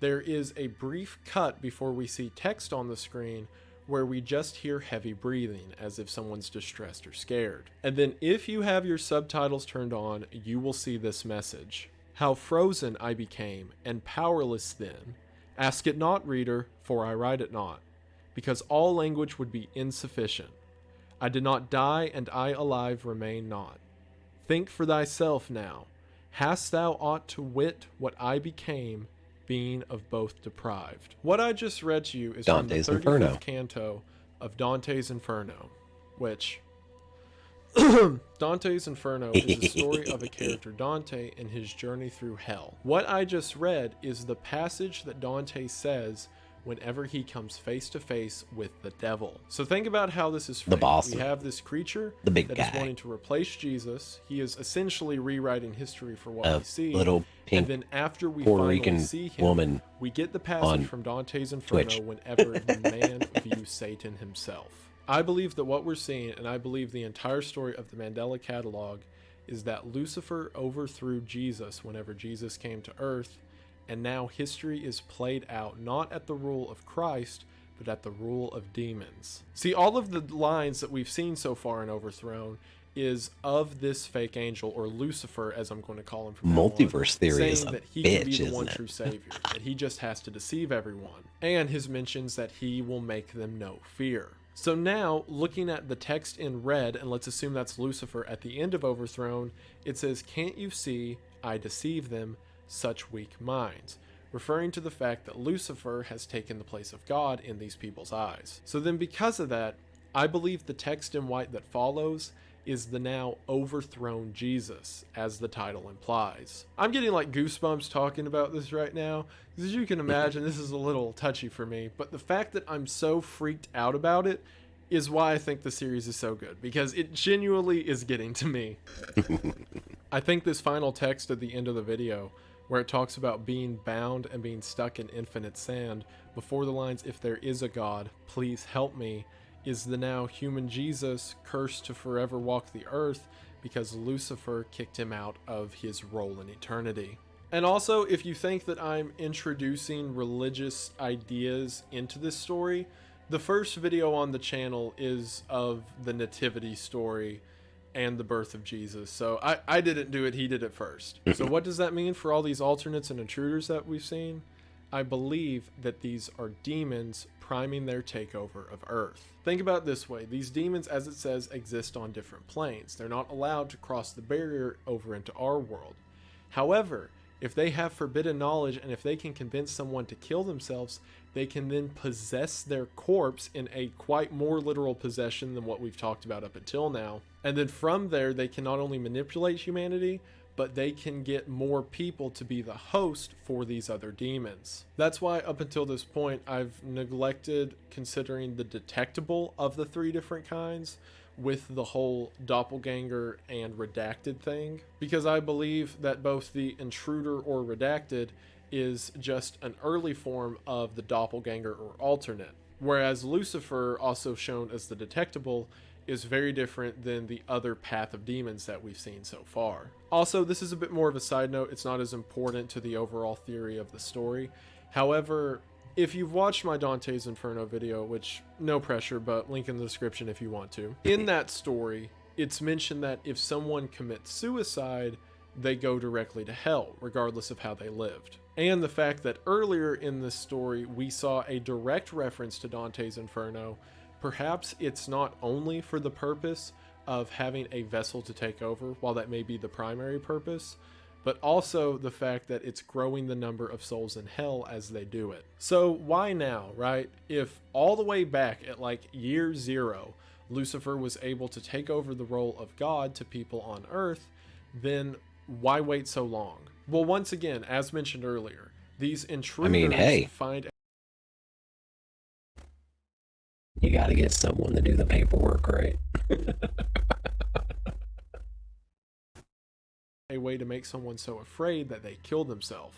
there is a brief cut before we see text on the screen where we just hear heavy breathing as if someone's distressed or scared. And then if you have your subtitles turned on, you will see this message. How frozen I became and powerless then. Ask it not, reader, for I write it not, because all language would be insufficient. I did not die, and I alive remain not. Think for thyself now. Hast thou aught to wit what I became, being of both deprived? What I just read to you is Dante's from the 35th Inferno. canto of Dante's Inferno, which Dante's Inferno is the story of a character Dante and his journey through hell. What I just read is the passage that Dante says whenever he comes face to face with the devil. So think about how this is framed. The boss. We have this creature The big that guy. is wanting to replace Jesus. He is essentially rewriting history for what A we see. little And pink then after we Puerto finally Rican see him, woman we get the on passage from Dante's Inferno Twitch. whenever the man views Satan himself. I believe that what we're seeing, and I believe the entire story of the Mandela Catalog, is that Lucifer overthrew Jesus whenever Jesus came to earth, and now history is played out not at the rule of Christ, but at the rule of demons. See, all of the lines that we've seen so far in Overthrown is of this fake angel, or Lucifer, as I'm going to call him from now on, Multiverse theory is saying a that he can be bitch, the one isn't it? true savior, that he just has to deceive everyone, and his mentions that he will make them know fear. So now, looking at the text in red, and let's assume that's Lucifer at the end of Overthrown, it says, "Can't you see, I deceive them, such weak minds," referring to the fact that Lucifer has taken the place of God in these people's eyes. So then because of that, I believe the text in white that follows is the now overthrown Jesus, as the title implies. I'm getting like goosebumps talking about this right now, because as you can imagine, this is a little touchy for me, but the fact that I'm so freaked out about it is why I think the series is so good, because it genuinely is getting to me. I think this final text at the end of the video, where it talks about being bound and being stuck in infinite sand, before the lines, "If there is a God, please help me," is the now human Jesus cursed to forever walk the earth because Lucifer kicked him out of his role in eternity. And also, if you think that I'm introducing religious ideas into this story, the first video on the channel is of the nativity story and the birth of Jesus. So I didn't do it, he did it first. So what does that mean for all these alternates and intruders that we've seen? I believe that these are demons priming their takeover of Earth. Think about it this way. These demons, as it says, exist on different planes. They're not allowed to cross the barrier over into our world. However, if they have forbidden knowledge and if they can convince someone to kill themselves, they can then possess their corpse in a quite more literal possession than what we've talked about up until now. And then from there, they can not only manipulate humanity, but they can get more people to be the host for these other demons. That's why up until this point, I've neglected considering the detectable of the three different kinds with the whole doppelganger and redacted thing, because I believe that both the intruder or redacted is just an early form of the doppelganger or alternate, whereas Lucifer, also shown as the detectable, is very different than the other path of demons that we've seen so far. Also, this is a bit more of a side note. It's not as important to the overall theory of the story. However, if you've watched my Dante's Inferno video, which no pressure, but link in the description if you want to, in that story, it's mentioned that if someone commits suicide, they go directly to hell, regardless of how they lived. And the fact that earlier in this story, we saw a direct reference to Dante's Inferno. Perhaps it's not only for the purpose of having a vessel to take over, while that may be the primary purpose, but also the fact that it's growing the number of souls in hell as they do it. So why now, right? If all the way back at like year 0, Lucifer was able to take over the role of God to people on Earth, then why wait so long? Well, once again, as mentioned earlier, these intruders hey, find you got to get someone to do the paperwork, right? a way to make someone so afraid that they kill themselves,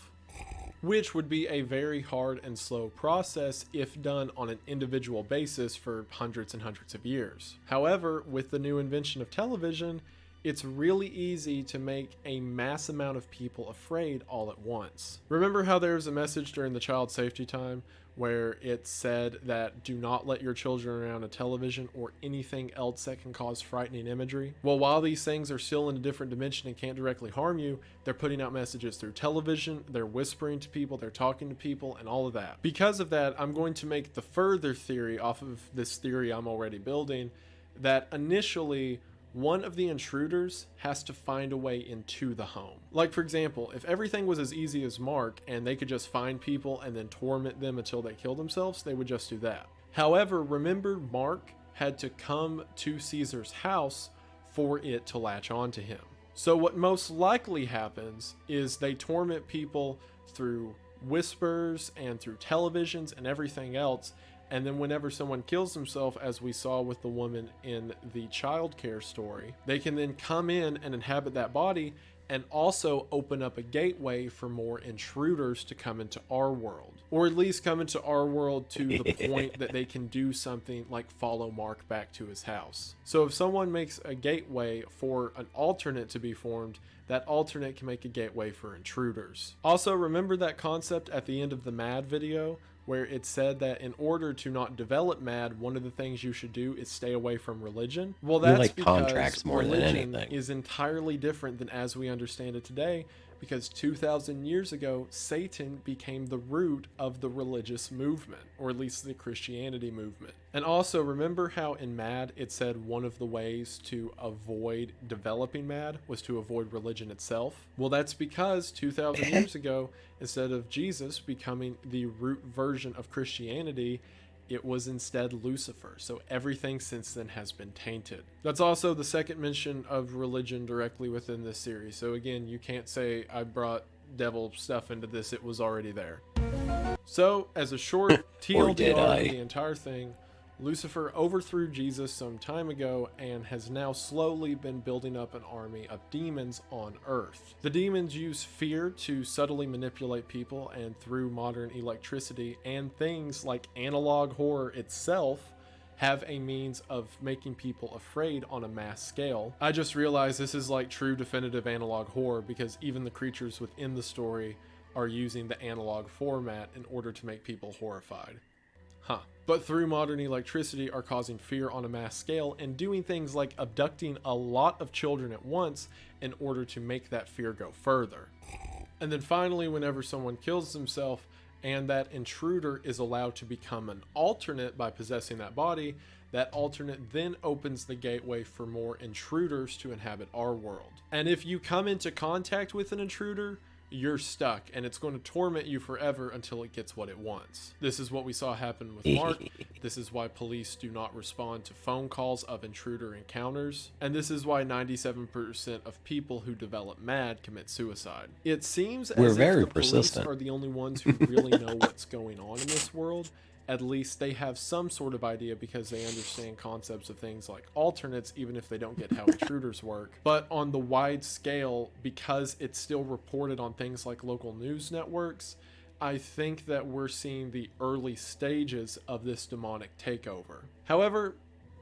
which would be a very hard and slow process if done on an individual basis for hundreds and hundreds of years. However, with the new invention of television, it's really easy to make a mass amount of people afraid all at once. Remember how there was a message during the child safety time where it said that do not let your children around a television or anything else that can cause frightening imagery? Well, while these things are still in a different dimension and can't directly harm you, they're putting out messages through television, they're whispering to people, they're talking to people, and all of that. Because of that, I'm going to make the further theory off of this theory I'm already building, that initially one of the intruders has to find a way into the home. Like, for example, if everything was as easy as Mark and they could just find people and then torment them until they kill themselves, they would just do that. However, remember, Mark had to come to Caesar's house for it to latch onto him. So what most likely happens is they torment people through whispers and through televisions and everything else. And then whenever someone kills himself, as we saw with the woman in the childcare story, they can then come in and inhabit that body and also open up a gateway for more intruders to come into our world. Or at least come into our world to the point that they can do something like follow Mark back to his house. So if someone makes a gateway for an alternate to be formed, that alternate can make a gateway for intruders. Also, remember that concept at the end of the Mad video, where it said that in order to not develop mad, one of the things you should do is stay away from religion? Well, that's like because contracts more than religion anything. is entirely different than as we understand it today, because 2,000 years ago, Satan became the root of the religious movement, or at least the Christianity movement. And also, remember how in Mad it said one of the ways to avoid developing mad was to avoid religion itself? Well, that's because 2,000 years ago, instead of Jesus becoming the root version of Christianity, it was instead Lucifer. So everything since then has been tainted. That's also the second mention of religion directly within this series. So again, you can't say I brought devil stuff into this, it was already there. So as a short TLDR of the entire thing, Lucifer overthrew Jesus some time ago and has now slowly been building up an army of demons on Earth. The demons use fear to subtly manipulate people, and through modern electricity and things like analog horror itself, have a means of making people afraid on a mass scale. I just realized this is like true definitive analog horror, because even the creatures within the story are using the analog format in order to make people horrified. But through modern electricity are causing fear on a mass scale and doing things like abducting a lot of children at once in order to make that fear go further. And then finally, whenever someone kills himself and that intruder is allowed to become an alternate by possessing that body, that alternate then opens the gateway for more intruders to inhabit our world. And if you come into contact with an intruder, you're stuck, and it's going to torment you forever until it gets what it wants. This is what we saw happen with Mark. This is why police do not respond to phone calls of intruder encounters. And this is why 97% of people who develop MAD commit suicide. It seems as if the police are the only ones who really know what's going on in this world. At least they have some sort of idea because they understand concepts of things like alternates, even if they don't get how intruders work. But on the wide scale, because it's still reported on things like local news networks, I think that we're seeing the early stages of this demonic takeover. However,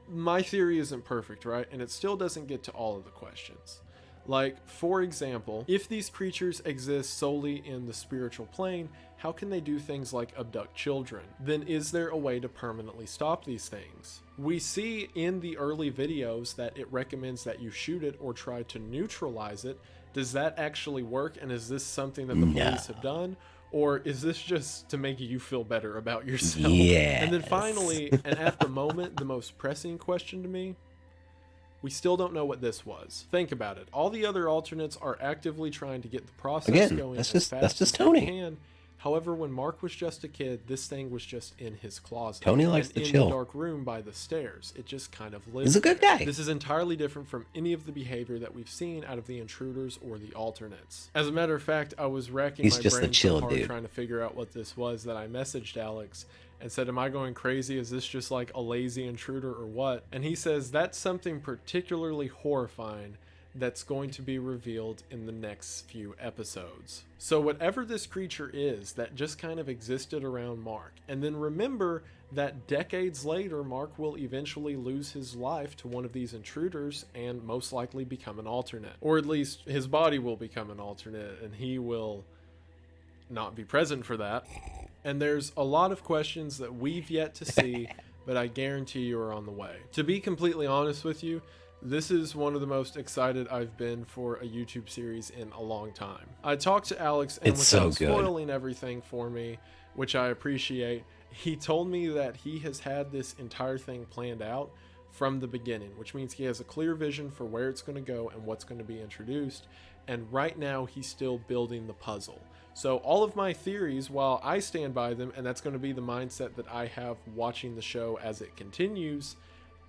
my theory isn't perfect, right? And it still doesn't get to all of the questions. Like, for example, if these creatures exist solely in the spiritual plane, how can they do things like abduct children? Then is there a way to permanently stop these things? We see in the early videos that it recommends that you shoot it or try to neutralize it. Does that actually work? And is this something that the police have done? Or is this just to make you feel better about yourself? Yes. And then finally, and at the moment, the most pressing question to me, we still don't know what this was. Think about it. All the other alternates are actively trying to get the process going as fast as they can. However, when Mark was just a kid, this thing was just in his closet. Tony likes and to in chill. the dark room by the stairs. It just kind of lives He's a good there. guy. This is entirely different from any of the behavior that we've seen out of the intruders or the alternates. As a matter of fact, I was racking He's my just a brain chill so hard dude. trying to figure out what this was that I messaged Alex and said, am I going crazy? Is this just like a lazy intruder or what? And he says that's something particularly horrifying that's going to be revealed in the next few episodes. So whatever this creature is that just kind of existed around Mark, and then remember that decades later Mark will eventually lose his life to one of these intruders and most likely become an alternate, or at least his body will become an alternate and he will not be present for that. And there's a lot of questions that we've yet to see, but I guarantee you are on the way. To be completely honest with you, this is one of the most excited I've been for a YouTube series in a long time. I talked to Alex, and It's so without good. spoiling everything for me, which I appreciate, he told me that he has had this entire thing planned out from the beginning, which means he has a clear vision for where it's going to go and what's going to be introduced. And right now he's still building the puzzle. So all of my theories, while I stand by them, and that's going to be the mindset that I have watching the show as it continues,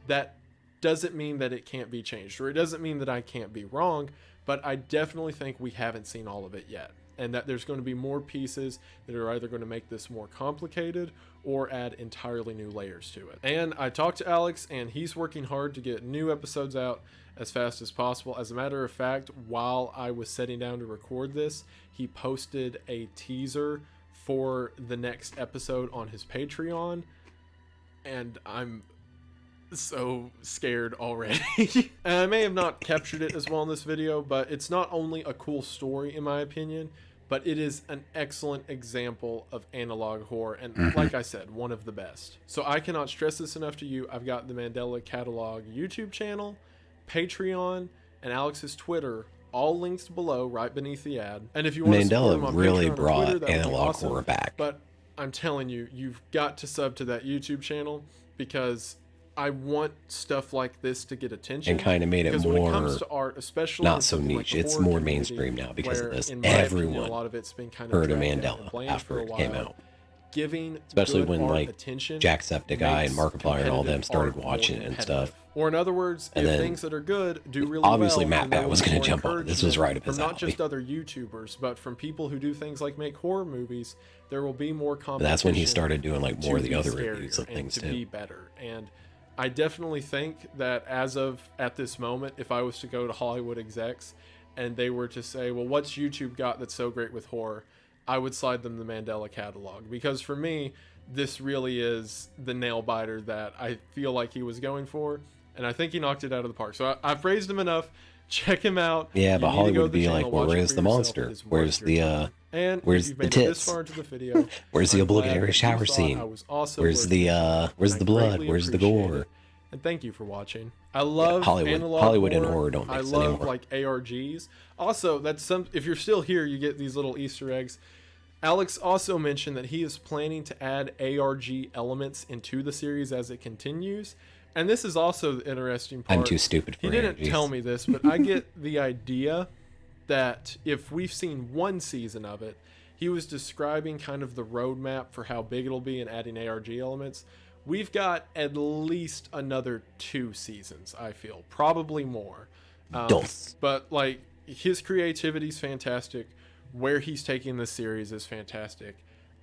that doesn't mean that it can't be changed, or it doesn't mean that I can't be wrong, but I definitely think we haven't seen all of it yet, and that there's going to be more pieces that are either going to make this more complicated or add entirely new layers to it. And I talked to Alex, and he's working hard to get new episodes out as fast as possible. As a matter of fact, while I was sitting down to record this, he posted a teaser for the next episode on his Patreon, and I'm so scared already. And I may have not captured it as well in this video, but it's not only a cool story in my opinion, but it is an excellent example of analog horror, and like I said, one of the best. So I cannot stress this enough to you. I've got the Mandela Catalog YouTube channel, Patreon, and Alex's Twitter, all linked below right beneath the ad. And if you want to support him Mandela on really Patreon or brought Twitter, that would be analog awesome. horror back. But I'm telling you, you've got to sub to that YouTube channel, because I want stuff like this to get attention, And kind of made it because when it more comes to art, especially not in so something niche. like the It's horror more community, mainstream now because of where, this. in my opinion, Everyone a lot of it's been kind heard of dragged out and Mandela bland after for a it came while. out. Giving Especially good when, art like, attention Jacksepticeye and makes Markiplier and all them competitive started art more watching it and competitive. stuff. Or in other words, And if then, things that are good do really obviously, well, Matt then there Pat was will be gonna more jump on it. This was encouragement right up his from not alley. just other YouTubers, but from people who do things like make horror movies. There will be more competition. But that's when he started doing like more to of the be other scarier reviews of and things to too. be better. And I definitely think that as of at this moment, if I was to go to Hollywood execs and they were to say, well, what's YouTube got that's so great with horror, I would slide them the Mandela Catalog, because for me, this really is the nail biter that I feel like he was going for, and I think he knocked it out of the park. So I've praised him enough. Check him out. Yeah, You but need to go Hollywood to would the be channel, like, well, watch it where's for the yourself. monster? It is worth Where's your the time. And where's if you've the made it this tits? far into the video, Where's the I'm glad obligatory that you shower thought scene? I was also Where's worth the your time, where's and the I blood? greatly Where's the appreciate gore? it. And thank you for watching. I love analog Hollywood and horror. horror don't I mix love anymore. like ARGs. Also, that's some. If you're still here, you get these little Easter eggs. Alex also mentioned that he is planning to add ARG elements into the series as it continues. And this is also the interesting part. I'm too stupid for He didn't ARGs. tell me this, but I get the idea that if we've seen one season of it, he was describing kind of the roadmap for how big it'll be and adding ARG elements. We've got at least another 2 seasons, I feel. Probably more. Dos. But, like, his creativity's fantastic. Where he's taking this series is fantastic.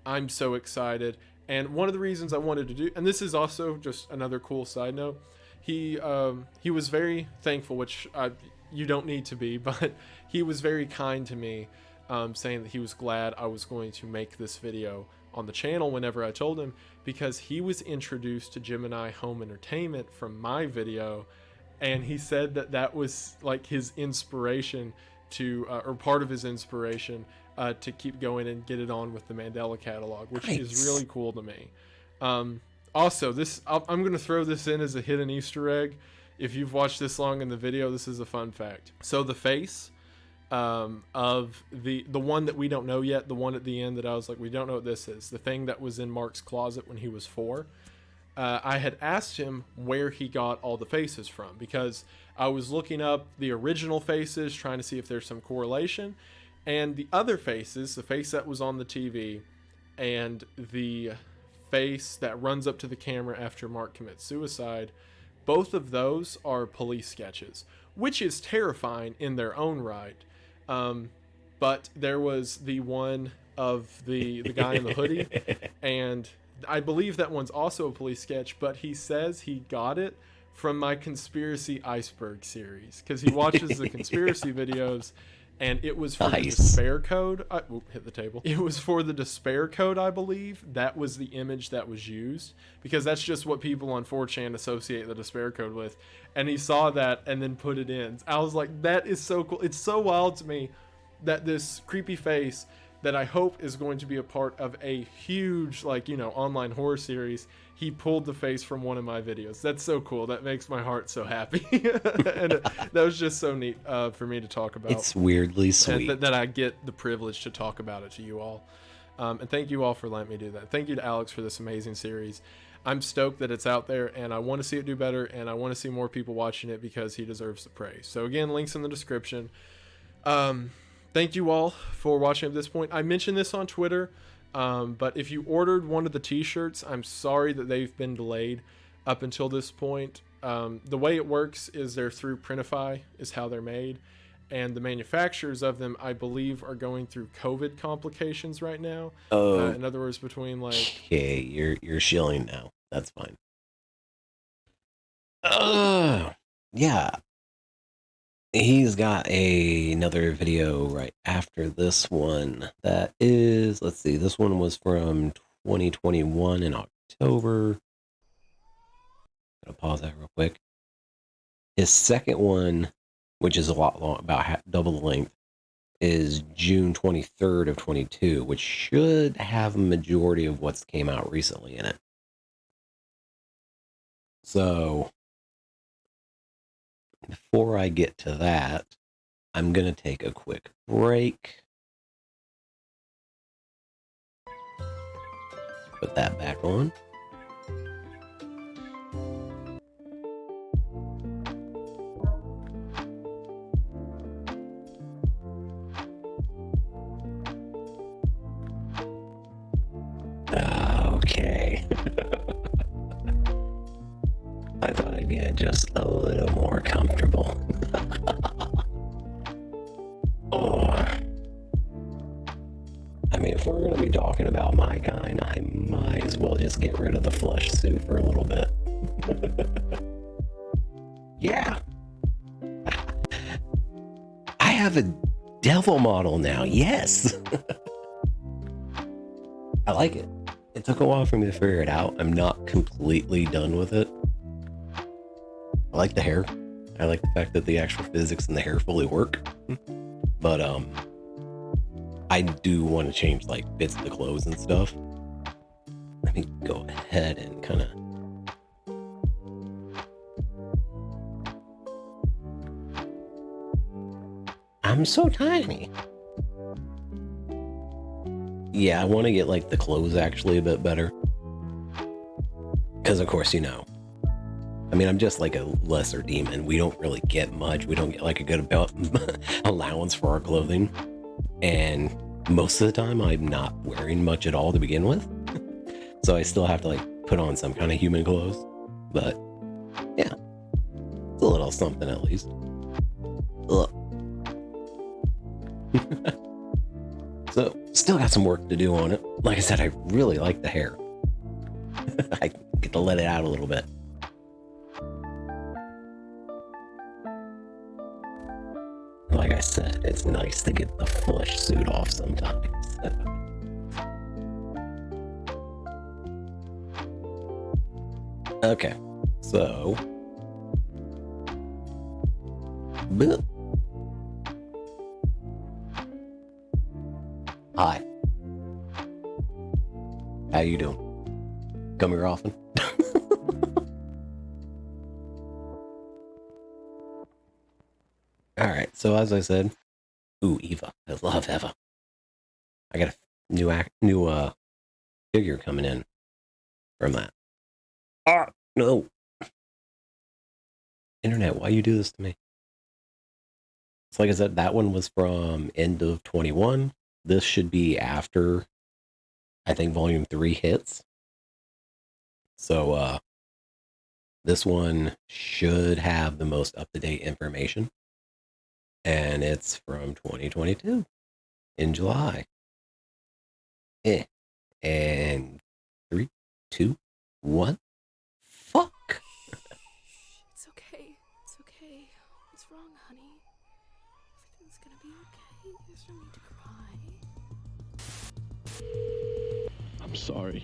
I'm so excited. And one of the reasons I wanted to do, and this is also just another cool side note, he was very thankful, which you don't need to be, but he was very kind to me, saying that he was glad I was going to make this video on the channel whenever I told him, because he was introduced to Gemini Home Entertainment from my video, and he said that that was like his inspiration to, or part of his inspiration to keep going and get it on with the Mandela Catalog, which is Nice. really cool to me. Also, this I'm going to throw this in as a hidden Easter egg. If you've watched this long in the video, this is a fun fact. So the face of the one that we don't know yet, the one at the end that I was like, we don't know what this is, the thing that was in Mark's closet when he was 4, I had asked him where he got all the faces from, because I was looking up the original faces, trying to see if there's some correlation, and the other faces, the face that was on the TV and the face that runs up to the camera after Mark commits suicide, both of those are police sketches, which is terrifying in their own right. But there was the one of the guy in the hoodie, and I believe that one's also a police sketch, but he says he got it from my conspiracy iceberg series, because he watches the conspiracy videos, and it was for the despair code. Hit the table. It was for the despair code, I believe. That was the image that was used, because that's just what people on 4chan associate the despair code with. And he saw that and then put it in. I was like, that is so cool. It's so wild to me that this creepy face that I hope is going to be a part of a huge, like, you know, online horror series, he pulled the face from one of my videos. That's so cool. That makes my heart so happy. And that was just so neat for me to talk about. It's weirdly sweet. That I get the privilege to talk about it to you all. And thank you all for letting me do that. Thank you to Alex for this amazing series. I'm stoked that it's out there, and I want to see it do better, and I want to see more people watching it because he deserves the praise. So again, links in the description. Thank you all for watching at this point. I mentioned this on Twitter, but if you ordered one of the t-shirts, I'm sorry that they've been delayed up until this point. The way it works is they're through Printify is how they're made, and the manufacturers of them, I believe, are going through COVID complications right now. Oh, in other words, between like... Okay, you're shilling now. That's fine. Yeah. He's got another video right after this one. That is, let's see, this one was from 2021 in October. Gonna pause that real quick. His second one, which is a lot long, about double the length, is June 23rd of 22, which should have a majority of what's came out recently in it. So before I get to that, I'm going to take a quick break. Put that back on. Okay. I thought I'd get just a little more comfortable. I mean, if we're going to be talking about my kind, I might as well just get rid of the flesh suit for a little bit. Yeah. I have a devil model now, yes. I like it. It took a while for me to figure it out. I'm not completely done with it. I like the hair. I like the fact that the actual physics and the hair fully work. But I do want to change like bits of the clothes and stuff. Let me go ahead and kind of... I'm so tiny. Yeah, I want to get like the clothes actually a bit better. Because of course, you know, I mean, I'm just like a lesser demon. We don't really get much. We don't get like a good allowance for our clothing. And most of the time I'm not wearing much at all to begin with. So I still have to like put on some kind of human clothes. But yeah, it's a little something at least. Ugh. So still got some work to do on it. Like I said, I really like the hair. I get to let it out a little bit. Like I said, it's nice to get the flesh suit off sometimes. Okay, so... Boop. Hi. How you doing? Come here often? Alright, so as I said... Ooh, Eva. I love Eva. I got a new figure coming in from that. Ah, no! Internet, why you do this to me? So like I said, that one was from end of 21. This should be after I think volume 3 hits. So this one should have the most up-to-date information. And it's from 2022 in July. And 3, 2, 1. Fuck. It's okay. It's okay. What's wrong, honey? Everything's gonna be okay. There's no need to cry. I'm sorry.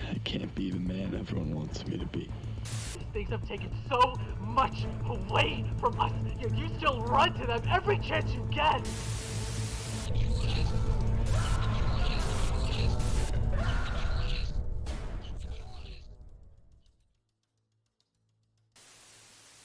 I can't be the man everyone wants me to be. These things have taken so much away from us, yet you still run to them every chance you get!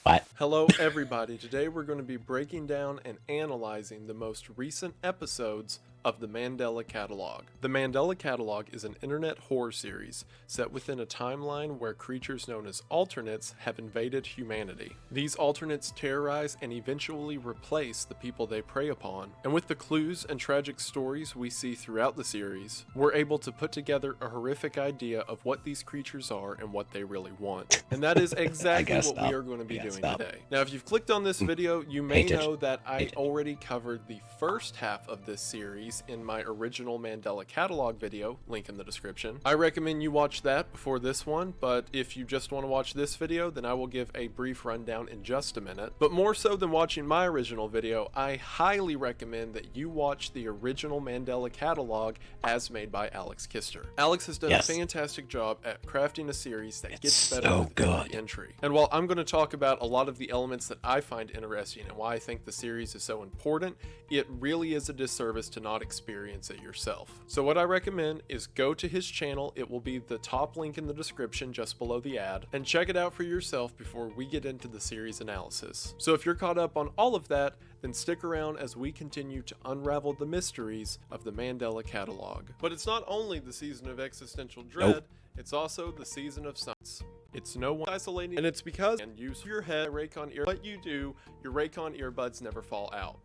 What? Hello, everybody. Today we're going to be breaking down and analyzing the most recent episodes of the Mandela Catalog. The Mandela Catalog is an internet horror series set within a timeline where creatures known as alternates have invaded humanity. These alternates terrorize and eventually replace the people they prey upon, and with the clues and tragic stories we see throughout the series, we're able to put together a horrific idea of what these creatures are and what they really want. And that is exactly what we are going to be doing today. Now, if you've clicked on this video, you may know that I already covered the first half of this series in my original Mandela Catalog video, link in the description. I recommend you watch that before this one, but if you just want to watch this video, then I will give a brief rundown in just a minute. But more so than watching my original video, I highly recommend that you watch the original Mandela Catalog as made by Alex Kister. Alex has done a fantastic job at crafting a series that gets better with every entry. And while I'm going to talk about a lot of the elements that I find interesting and why I think the series is so important, it really is a disservice to not experience it yourself. So what I recommend is go to his channel. It will be the top link in the description just below the ad, and check it out for yourself before we get into the series analysis. So if you're caught up on all of that, then stick around as we continue to unravel the mysteries of the Mandela Catalog. But it's not only the season of existential dread, it's also the season of science. It's no one isolating, and it's because you use your head, Raycon ear. What you do, your Raycon earbuds never fall out.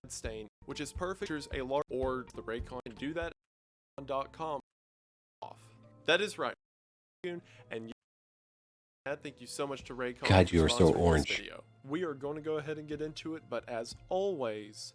Stain, which is perfect. Here's a large or the Raycon do that on.com off. That is right. And thank you so much to Raycon. God, you are so orange. Video. We are going to go ahead and get into it, but as always,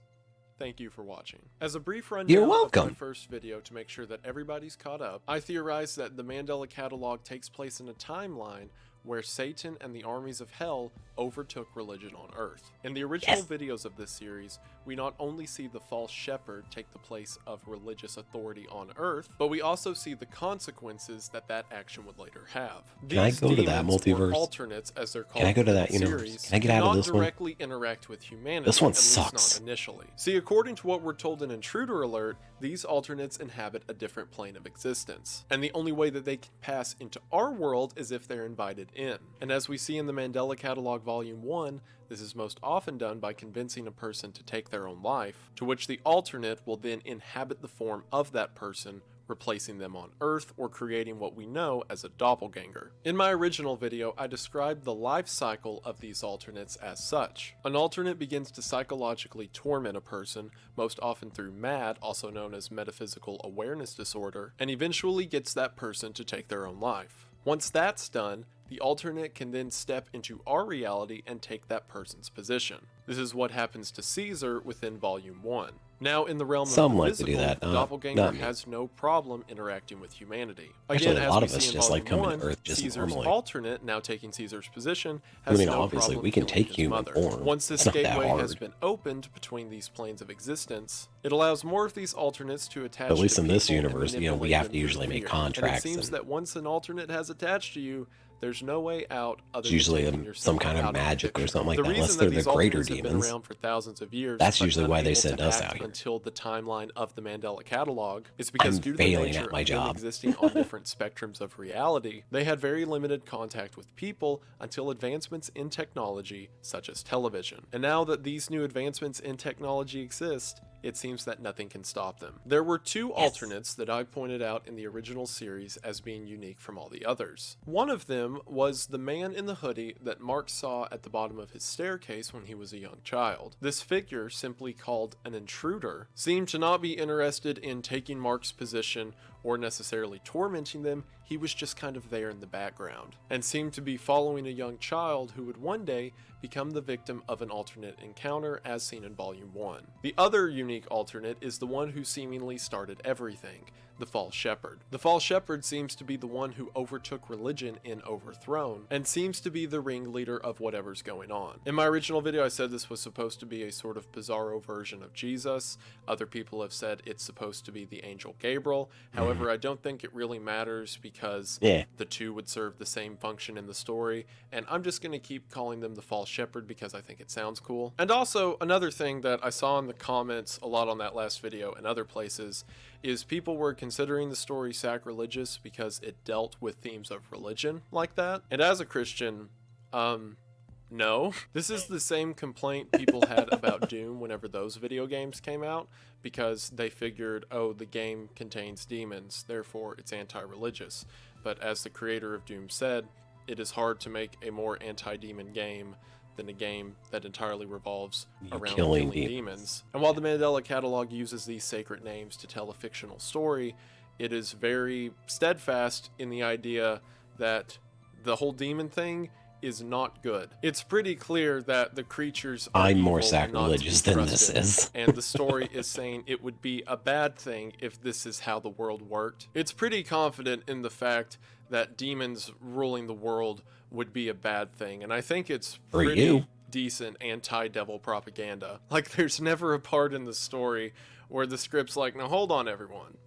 thank you for watching. As a brief rundown of my first video to make sure that everybody's caught up, I theorize that the Mandela Catalog takes place in a timeline where Satan and the armies of hell overtook religion on Earth. In the original videos of this series, we not only see the false shepherd take the place of religious authority on Earth, but we also see the consequences that that action would later have. Can I go to that multiverse? Alternates, as they're called. Can I go to that universe? Can I get out of this one? Directly interact with humanity. This one at least sucks. Not initially. See, according to what we're told in Intruder Alert, these alternates inhabit a different plane of existence, and the only way that they can pass into our world is if they're invited in. And as we see in the Mandela Catalog Volume 1, this is most often done by convincing a person to take their own life, to which the alternate will then inhabit the form of that person, replacing them on Earth or creating what we know as a doppelganger. In my original video, I described the life cycle of these alternates as such. An alternate begins to psychologically torment a person, most often through MAD, also known as Metaphysical Awareness Disorder, and eventually gets that person to take their own life. Once that's done, the alternate can then step into our reality and take that person's position. This is what happens to Caesar within Volume 1. Now, in the realm of the physical, the doppelganger has no problem interacting with humanity. Again, actually, a lot of us just like coming to Earth just Caesar's normally. alternate, now taking Caesar's position, has no obviously problem we can killing take his human mother. form. Once this It's not that gateway has hard. been opened between these planes of existence, it allows more of these alternates to attach At least to in this people and universe, we manipulate have them to usually through make fear. contracts. And it seems that once an alternate has attached to you, there's no way out other It's than usually taking yourself some kind out of the magic or picture. something like The that, unless reason they're that the these greater alternates have been demons. around for thousands of years, That's but usually why they unable send to us act out here. until the timeline of the Mandela Catalog is because I'm due to the failing nature at my of them job. existing on different spectrums of reality, they had very limited contact with people until advancements in technology such as television. And now that these new advancements in technology exist, it seems that nothing can stop them. There were two alternates that I pointed out in the original series as being unique from all the others. One of them was the man in the hoodie that Mark saw at the bottom of his staircase when he was a young child. This figure, simply called an intruder, seemed to not be interested in taking Mark's position or necessarily tormenting them. He was just kind of there in the background, and seemed to be following a young child who would one day become the victim of an alternate encounter as seen in Volume 1. The other unique alternate is the one who seemingly started everything, the false shepherd. The false shepherd seems to be the one who overtook religion in Overthrown, and seems to be the ringleader of whatever's going on. In my original video I said this was supposed to be a sort of bizarro version of Jesus. Other people have said it's supposed to be the angel Gabriel. However, I don't think it really matters because the two would serve the same function in the story, and I'm just going to keep calling them the false shepherd because I think it sounds cool. And also, another thing that I saw in the comments a lot on that last video and other places is people were considering the story sacrilegious because it dealt with themes of religion like that. And as a Christian, no. This is the same complaint people had about Doom whenever those video games came out, because they figured, oh, the game contains demons, therefore it's anti-religious. But as the creator of Doom said, it is hard to make a more anti-demon game than a game that entirely revolves around killing demons. And while the Mandela Catalog uses these sacred names to tell a fictional story, it is very steadfast in the idea that the whole demon thing is not good. It's pretty clear that the creatures are I'm more evil sacrilegious and not than to be this trusted, is. and the story is saying it would be a bad thing if this is how the world worked. It's pretty confident in the fact that demons ruling the world would be a bad thing, and I think it's pretty decent anti-devil propaganda. Like, there's never a part in the story where the script's like, now hold on everyone,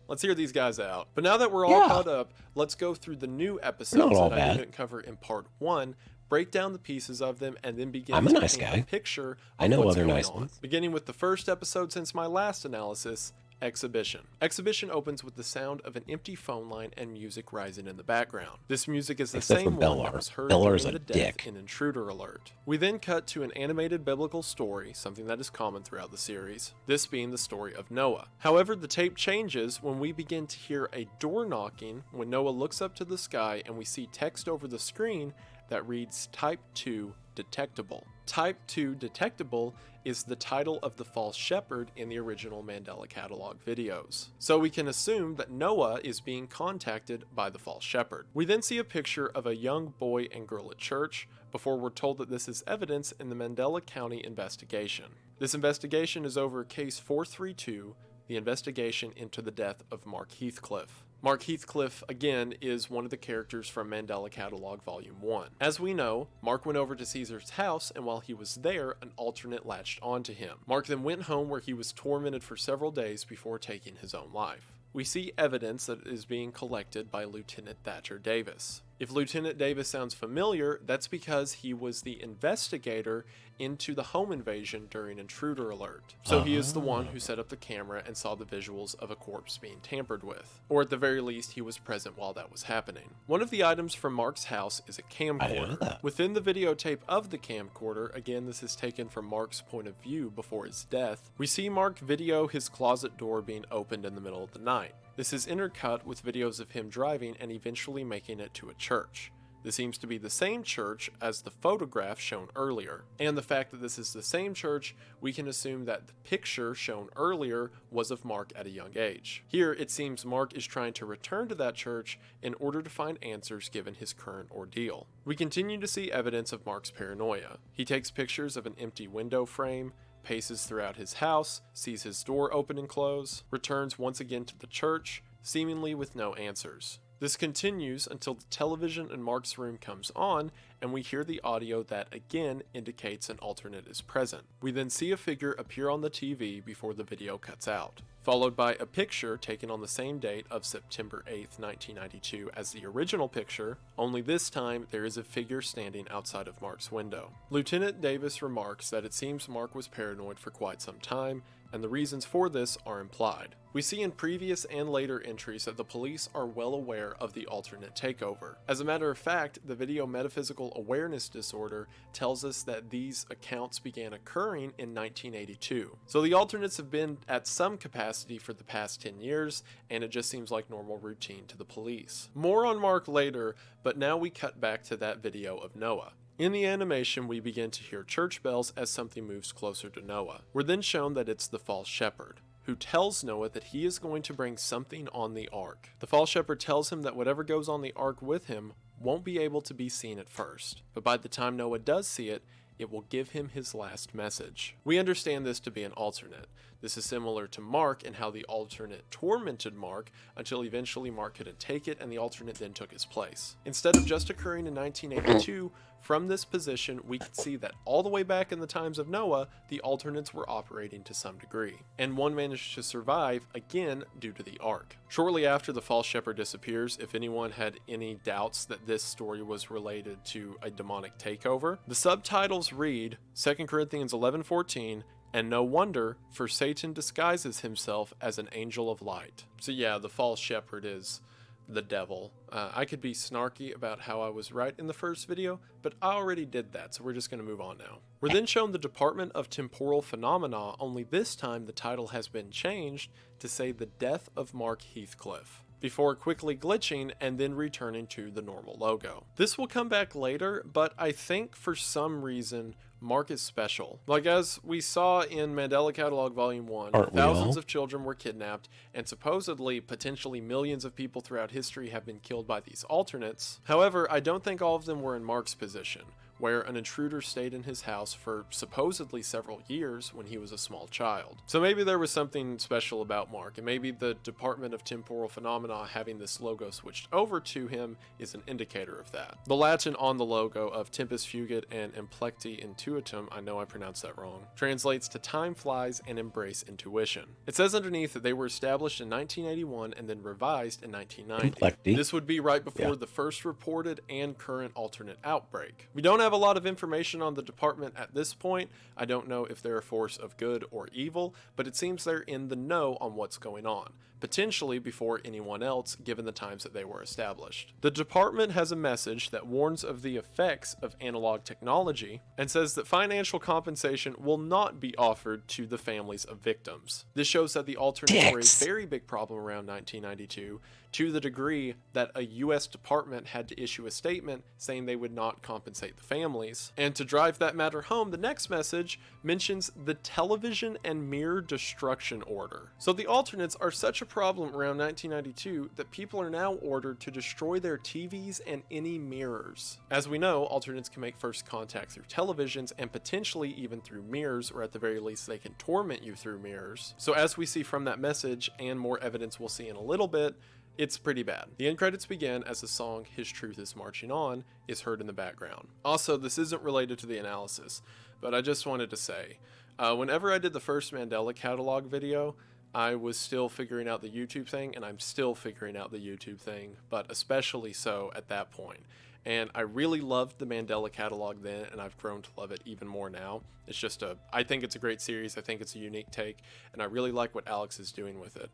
let's hear these guys out. But now that we're all caught up, let's go through the new episodes that I didn't cover in part 1, break down the pieces of them, and then begin to paint a picture of what's going on. Beginning with the first episode since my last analysis, Exhibition. Exhibition opens with the sound of an empty phone line and music rising in the background. This music is the same one that was heard during the death in Intruder Alert. We then cut to an animated biblical story, something that is common throughout the series, this being the story of Noah. However, the tape changes when we begin to hear a door knocking when Noah looks up to the sky and we see text over the screen that reads Type 2 Detectable. Type 2 Detectable is the title of the false shepherd in the original Mandela Catalog videos. So we can assume that Noah is being contacted by the false shepherd. We then see a picture of a young boy and girl at church before we're told that this is evidence in the Mandela County investigation. This investigation is over case 432, the investigation into the death of Mark Heathcliff. Mark Heathcliff, again, is one of the characters from Mandela Catalog Volume 1. As we know, Mark went over to Caesar's house, and while he was there, an alternate latched onto him. Mark then went home where he was tormented for several days before taking his own life. We see evidence that is being collected by Lieutenant Thatcher Davis. If Lieutenant Davis sounds familiar, that's because he was the investigator into the home invasion during Intruder Alert. So he is the one who set up the camera and saw the visuals of a corpse being tampered with. Or at the very least, he was present while that was happening. One of the items from Mark's house is a camcorder. Within the videotape of the camcorder, again this is taken from Mark's point of view before his death, we see Mark video his closet door being opened in the middle of the night. This is intercut with videos of him driving and eventually making it to a church. This seems to be the same church as the photograph shown earlier. And the fact that this is the same church, we can assume that the picture shown earlier was of Mark at a young age. Here, it seems Mark is trying to return to that church in order to find answers given his current ordeal. We continue to see evidence of Mark's paranoia. He takes pictures of an empty window frame, paces throughout his house, sees his door open and close, returns once again to the church, seemingly with no answers. This continues until the television in Mark's room comes on and we hear the audio that again indicates an alternate is present. We then see a figure appear on the TV before the video cuts out, followed by a picture taken on the same date of September 8th, 1992 as the original picture, only this time there is a figure standing outside of Mark's window. Lieutenant Davis remarks that it seems Mark was paranoid for quite some time, and the reasons for this are implied. We see in previous and later entries that the police are well aware of the alternate takeover. As a matter of fact, the video Metaphysical Awareness Disorder tells us that these accounts began occurring in 1982. So the alternates have been at some capacity for the past 10 years, and it just seems like normal routine to the police. More on Mark later, but now we cut back to that video of Noah. In the animation, we begin to hear church bells as something moves closer to Noah. We're then shown that it's the false shepherd, who tells Noah that he is going to bring something on the ark. The false shepherd tells him that whatever goes on the ark with him won't be able to be seen at first, but by the time Noah does see it, it will give him his last message. We understand this to be an alternate. This is similar to Mark and how the alternate tormented Mark until eventually Mark couldn't take it and the alternate then took his place. Instead of just occurring in 1982, from this position, we can see that all the way back in the times of Noah, the alternates were operating to some degree, and one managed to survive, again, due to the ark. Shortly after the false shepherd disappears, if anyone had any doubts that this story was related to a demonic takeover, the subtitles read 2 Corinthians 11:14, and no wonder, for Satan disguises himself as an angel of light. So yeah, the false shepherd is the devil. I could be snarky about how I was right in the first video, but I already did that, so we're just going to move on now. We're then shown the Department of Temporal Phenomena, only this time the title has been changed to say the death of Mark Heathcliff, before quickly glitching and then returning to the normal logo. This will come back later, but I think for some reason Mark is special. Like as we saw in Mandela Catalog Volume 1, thousands of children were kidnapped, and supposedly potentially millions of people throughout history have been killed by these alternates. However, I don't think all of them were in Mark's position, where an intruder stayed in his house for supposedly several years when he was a small child. So maybe there was something special about Mark, and maybe the Department of Temporal Phenomena having this logo switched over to him is an indicator of that. The Latin on the logo of Tempus Fugit and Implecti Intuitum, I know I pronounced that wrong, translates to time flies and embrace intuition. It says underneath that they were established in 1981 and then revised in 1990. Implecti. This would be right before the first reported and current alternate outbreak. We don't have a lot of information on the department at this point. I don't know if they're a force of good or evil, but it seems they're in the know on what's going on, potentially before anyone else given the times that they were established. The department has a message that warns of the effects of analog technology and says that financial compensation will not be offered to the families of victims. This shows that the alternates were a very big problem around 1992, to the degree that a US department had to issue a statement saying they would not compensate the families. And to drive that matter home, the next message mentions the television and mirror destruction order. So the alternates are such a problem around 1992 that people are now ordered to destroy their TVs and any mirrors. As we know, alternates can make first contact through televisions and potentially even through mirrors, or at the very least they can torment you through mirrors. So as we see from that message, and more evidence we'll see in a little bit, it's pretty bad. The end credits begin as the song His Truth is Marching On is heard in the background. Also, this isn't related to the analysis, but I just wanted to say, whenever I did the first Mandela Catalog video, I was still figuring out the YouTube thing, and I'm still figuring out the YouTube thing, but especially so at that point. And I really loved the Mandela Catalog then, and I've grown to love it even more now. It's just I think it's a great series, I think it's a unique take, and I really like what Alex is doing with it.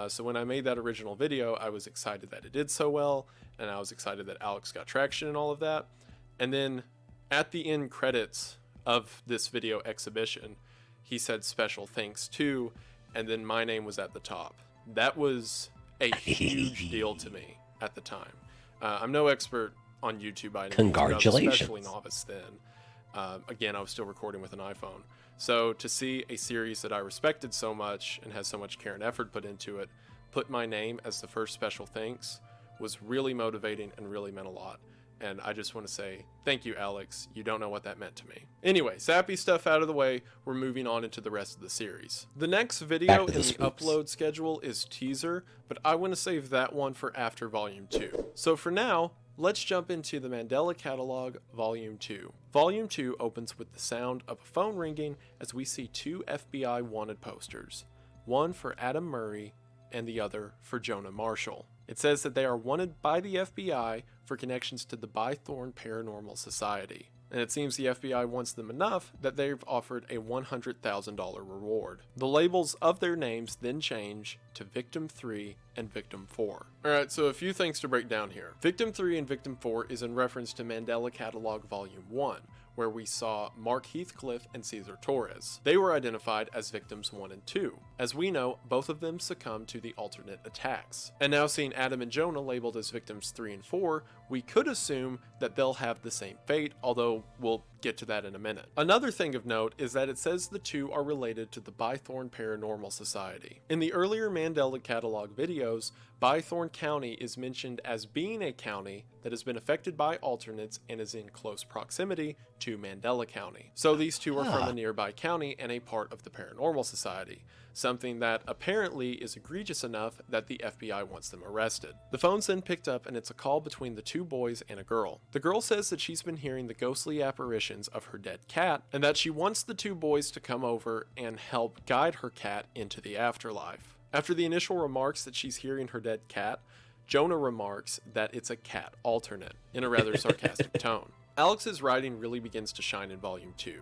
So when I made that original video, I was excited that it did so well, and I was excited that Alex got traction and all of that. And then at the end credits of this video exhibition, he said special thanks to, and then my name was at the top. That was a huge deal to me at the time. I'm no expert on YouTube by any means, but I was especially novice then. Again, I was still recording with an iPhone. So to see a series that I respected so much and has so much care and effort put into it, put my name as the first special thanks, was really motivating and really meant a lot. And I just want to say, thank you, Alex. You don't know what that meant to me. Anyway, sappy stuff out of the way, we're moving on into the rest of the series. The next video in the upload schedule is Teaser, but I want to save that one for after Volume 2. So for now, let's jump into the Mandela Catalog Volume 2. Volume 2 opens with the sound of a phone ringing as we see two FBI wanted posters, one for Adam Murray and the other for Jonah Marshall. It says that they are wanted by the FBI for connections to the Bythorn Paranormal Society. and it seems the FBI wants them enough that they've offered a $100,000 reward. The labels of their names then change to Victim 3 and Victim 4. Alright, so a few things to break down here. Victim 3 and Victim 4 is in reference to Mandela Catalog Volume 1, where we saw Mark Heathcliff and Cesar Torres. They were identified as victims 1 and 2. As we know, both of them succumbed to the alternate attacks. And now seeing Adam and Jonah labeled as victims 3 and 4, we could assume that they'll have the same fate, although we'll get to that in a minute. Another thing of note is that it says the two are related to the Bythorn Paranormal Society. In the earlier Mandela Catalog videos, Bythorn County is mentioned as being a county that has been affected by alternates and is in close proximity to Mandela County. So these two are from a nearby county and a part of the Paranormal Society, something that apparently is egregious enough that the FBI wants them arrested. The phone's then picked up and it's a call between the two boys and a girl. The girl says that she's been hearing the ghostly apparitions of her dead cat and that she wants the two boys to come over and help guide her cat into the afterlife. After the initial remarks that she's hearing her dead cat, Jonah remarks that it's a cat alternate in a rather sarcastic tone. Alex's writing really begins to shine in Volume 2,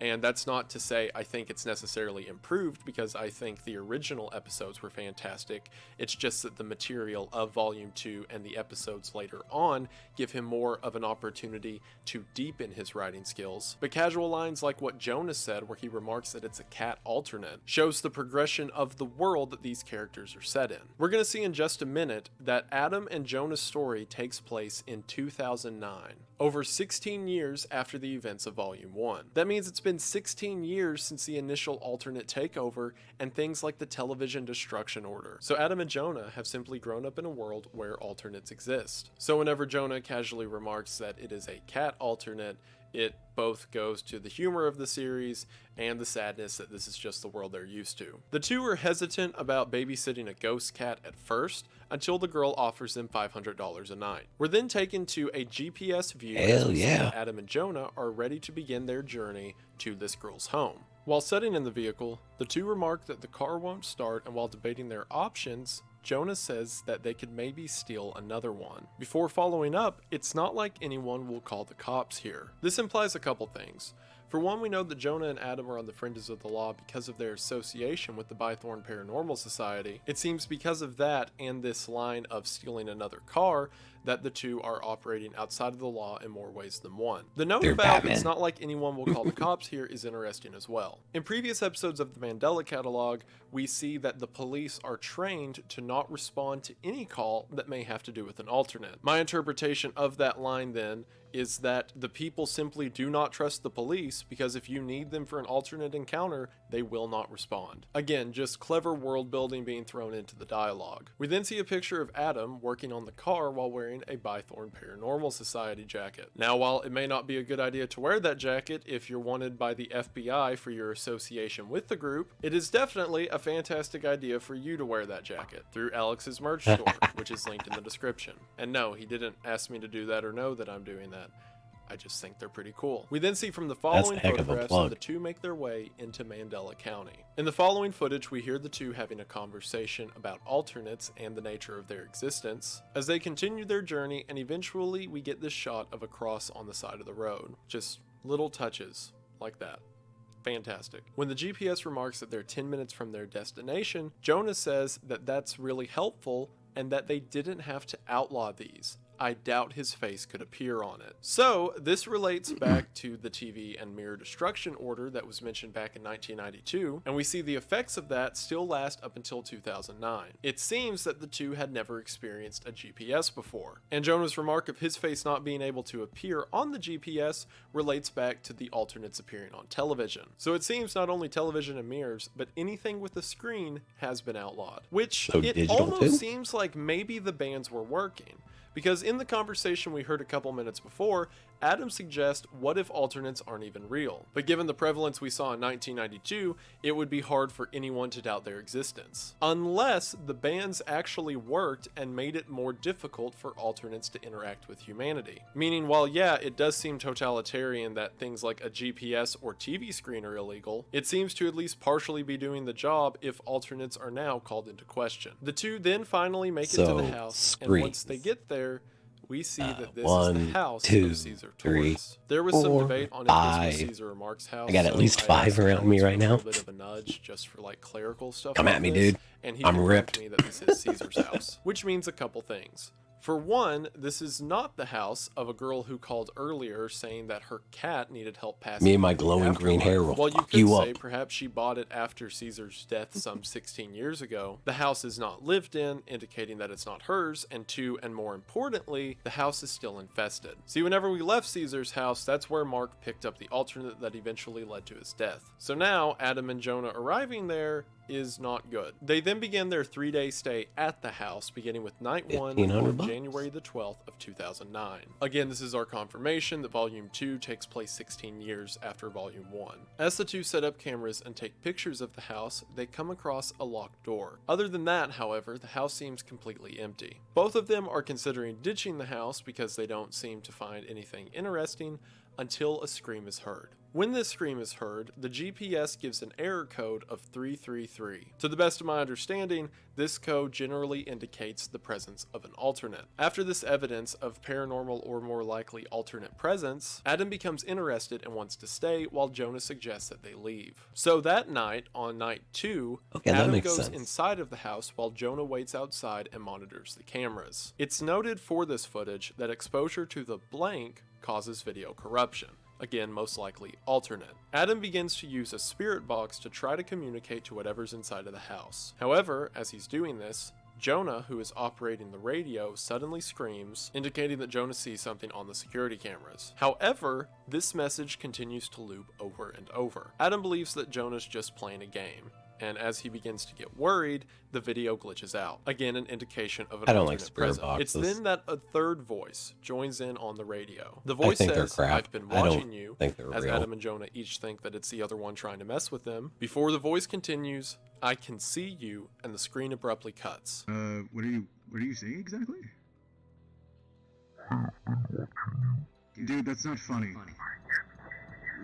and that's not to say I think it's necessarily improved, because I think the original episodes were fantastic. It's just that the material of Volume 2 and the episodes later on give him more of an opportunity to deepen his writing skills. But casual lines like what Jonas said, where he remarks that it's a cat alternate, shows the progression of the world that these characters are set in. We're going to see in just a minute that Adam and Jonah's story takes place in 2009, over 16 years after the events of Volume 1. That means it's been 16 years since the initial alternate takeover and things like the television destruction order. So Adam and Jonah have simply grown up in a world where alternates exist. So whenever Jonah casually remarks that it is a cat alternate, it both goes to the humor of the series and the sadness that this is just the world they're used to. The two are hesitant about babysitting a ghost cat at first, until the girl offers them $500 a night. We're then taken to a GPS view as we see that Adam and Jonah are ready to begin their journey to this girl's home. While sitting in the vehicle, the two remark that the car won't start, and while debating their options, Jonah says that they could maybe steal another one. Before following up, it's not like anyone will call the cops here. This implies a couple things. For one, we know that Jonah and Adam are on the fringes of the law because of their association with the Bythorn Paranormal Society. It seems because of that and this line of stealing another car that the two are operating outside of the law in more ways than one. The note about it's not like anyone will call the cops here is interesting as well. In previous episodes of the Mandela Catalog, we see that the police are trained to not respond to any call that may have to do with an alternate. My interpretation of that line then is that the people simply do not trust the police, because if you need them for an alternate encounter, they will not respond. Again, just clever world building being thrown into the dialogue. We then see a picture of Adam working on the car while wearing a Bythorn Paranormal Society jacket. Now, while it may not be a good idea to wear that jacket if you're wanted by the FBI for your association with the group, it is definitely a fantastic idea for you to wear that jacket through Alex's merch store, which is linked in the description. And no, he didn't ask me to do that or know that I'm doing that. I just think they're pretty cool. We then see from the following photographs that the two make their way into Mandela County. In the following footage, we hear the two having a conversation about alternates and the nature of their existence as they continue their journey, and eventually we get this shot of a cross on the side of the road. Just little touches like that. Fantastic. When the GPS remarks that they're 10 minutes from their destination, Jonah says that that's really helpful and that they didn't have to outlaw these. I doubt his face could appear on it. So this relates back to the TV and mirror destruction order that was mentioned back in 1992, and we see the effects of that still last up until 2009. It seems that the two had never experienced a GPS before, and Jonah's remark of his face not being able to appear on the GPS relates back to the alternates appearing on television. So it seems not only television and mirrors, but anything with a screen has been outlawed, which it almost seems like maybe the bans were working. Because in the conversation we heard a couple minutes before, Adam suggests, what if alternates aren't even real? But given the prevalence we saw in 1992, it would be hard for anyone to doubt their existence. Unless the bans actually worked and made it more difficult for alternates to interact with humanity. Meaning, while yeah, it does seem totalitarian that things like a GPS or TV screen are illegal, it seems to at least partially be doing the job if alternates are now called into question. The two then finally make it to the house, and once they get there, we see that this is 1, the house 2, of Caesar 3, Torres. There was some 4, debate on if 5. this was Caesar or Mark's house. I got at least I 5 asked around me Alex right for now. A little bit of a nudge just for like clerical stuff. Come like at me, this, dude. And he I'm confirmed ripped. to me that this is Caesar's house, which means a couple things. For one, this is not the house of a girl who called earlier saying that her cat needed help passing. Me and my through the glowing green hair will afterlife. While you fuck could you say up. perhaps she bought it after Caesar's death some 16 years ago, the house is not lived in, indicating that it's not hers, and two, and more importantly, the house is still infested. See, whenever we left Caesar's house, that's where Mark picked up the alternate that eventually led to his death. So now, Adam and Jonah arriving there is not good. They then begin their 3-day stay at the house, beginning with night 1 on $1,500 January the 12th of 2009. Again, this is our confirmation that Volume 2 takes place 16 years after Volume 1. As the two set up cameras and take pictures of the house, they come across a locked door. Other than that, however, the house seems completely empty. Both of them are considering ditching the house because they don't seem to find anything interesting until a scream is heard. When this scream is heard, the GPS gives an error code of 333. To the best of my understanding, this code generally indicates the presence of an alternate. After this evidence of paranormal or more likely alternate presence, Adam becomes interested and wants to stay while Jonah suggests that they leave. So that night, on night 2, Okay, that Adam makes goes sense. inside of the house while Jonah waits outside and monitors the cameras. It's noted for this footage that exposure to the blank causes video corruption. Again, most likely alternate. Adam begins to use a spirit box to try to communicate to whatever's inside of the house. However, as he's doing this, Jonah, who is operating the radio, suddenly screams, indicating that Jonah sees something on the security cameras. However, this message continues to loop over and over. Adam believes that Jonah's just playing a game, and as he begins to get worried, the video glitches out. Again, an indication of an I don't like alternate spirit presence. boxes. It's then that a third voice joins in on the radio. The I voice think they're says, crap. "I've been I watching don't you," think they're as real. Adam and Jonah each think that it's the other one trying to mess with them. Before the voice continues, "I can see you," and the screen abruptly cuts. What are you saying exactly? Dude, that's not funny.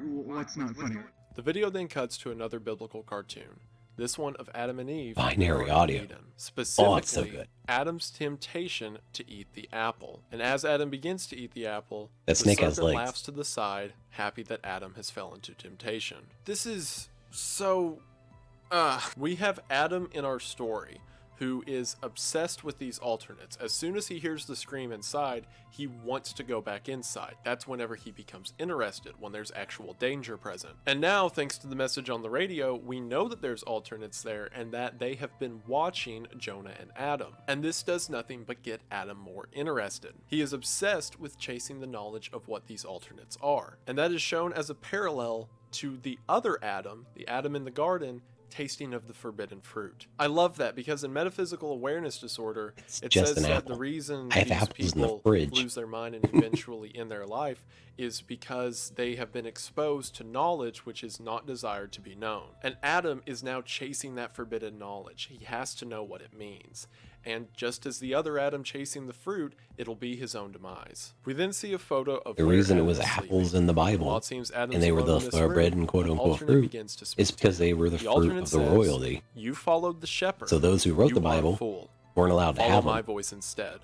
What's not funny? The video then cuts to another biblical cartoon, this one of Adam and Eve. Binary in audio. Eden. Oh, Specifically, it's so good. Adam's temptation to eat the apple. And as Adam begins to eat the apple, That the snake has serpent legs. laughs to the side, happy that Adam has fell into temptation. This is so... We have Adam in our story, who is obsessed with these alternates. As soon as he hears the scream inside, he wants to go back inside. That's whenever he becomes interested, when there's actual danger present. And now, thanks to the message on the radio, we know that there's alternates there and that they have been watching Jonah and Adam. And this does nothing but get Adam more interested. He is obsessed with chasing the knowledge of what these alternates are. And that is shown as a parallel to the other Adam, the Adam in the garden, tasting of the forbidden fruit. I love that because in metaphysical awareness disorder, it just says an that apple. the reason I have these apples in the people fridge. lose their mind and eventually end their life is because they have been exposed to knowledge which is not desired to be known. And Adam is now chasing that forbidden knowledge. He has to know what it means. And just as the other Adam chasing the fruit, it'll be his own demise. We then see a photo of The where reason it Adam was is apples sleeping. in the While Bible, it seems Adam's and they were alone the in this thoroughbred room, and quote an unquote alternate fruit, begins to speak it's to because him. they were the The fruit alternate of the says, royalty. "You followed the shepherd. So those who wrote the You are a Bible fool. weren't allowed to Follow have my them. voice instead.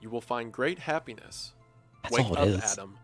You will find great happiness. That's Wake all up, it is. Adam.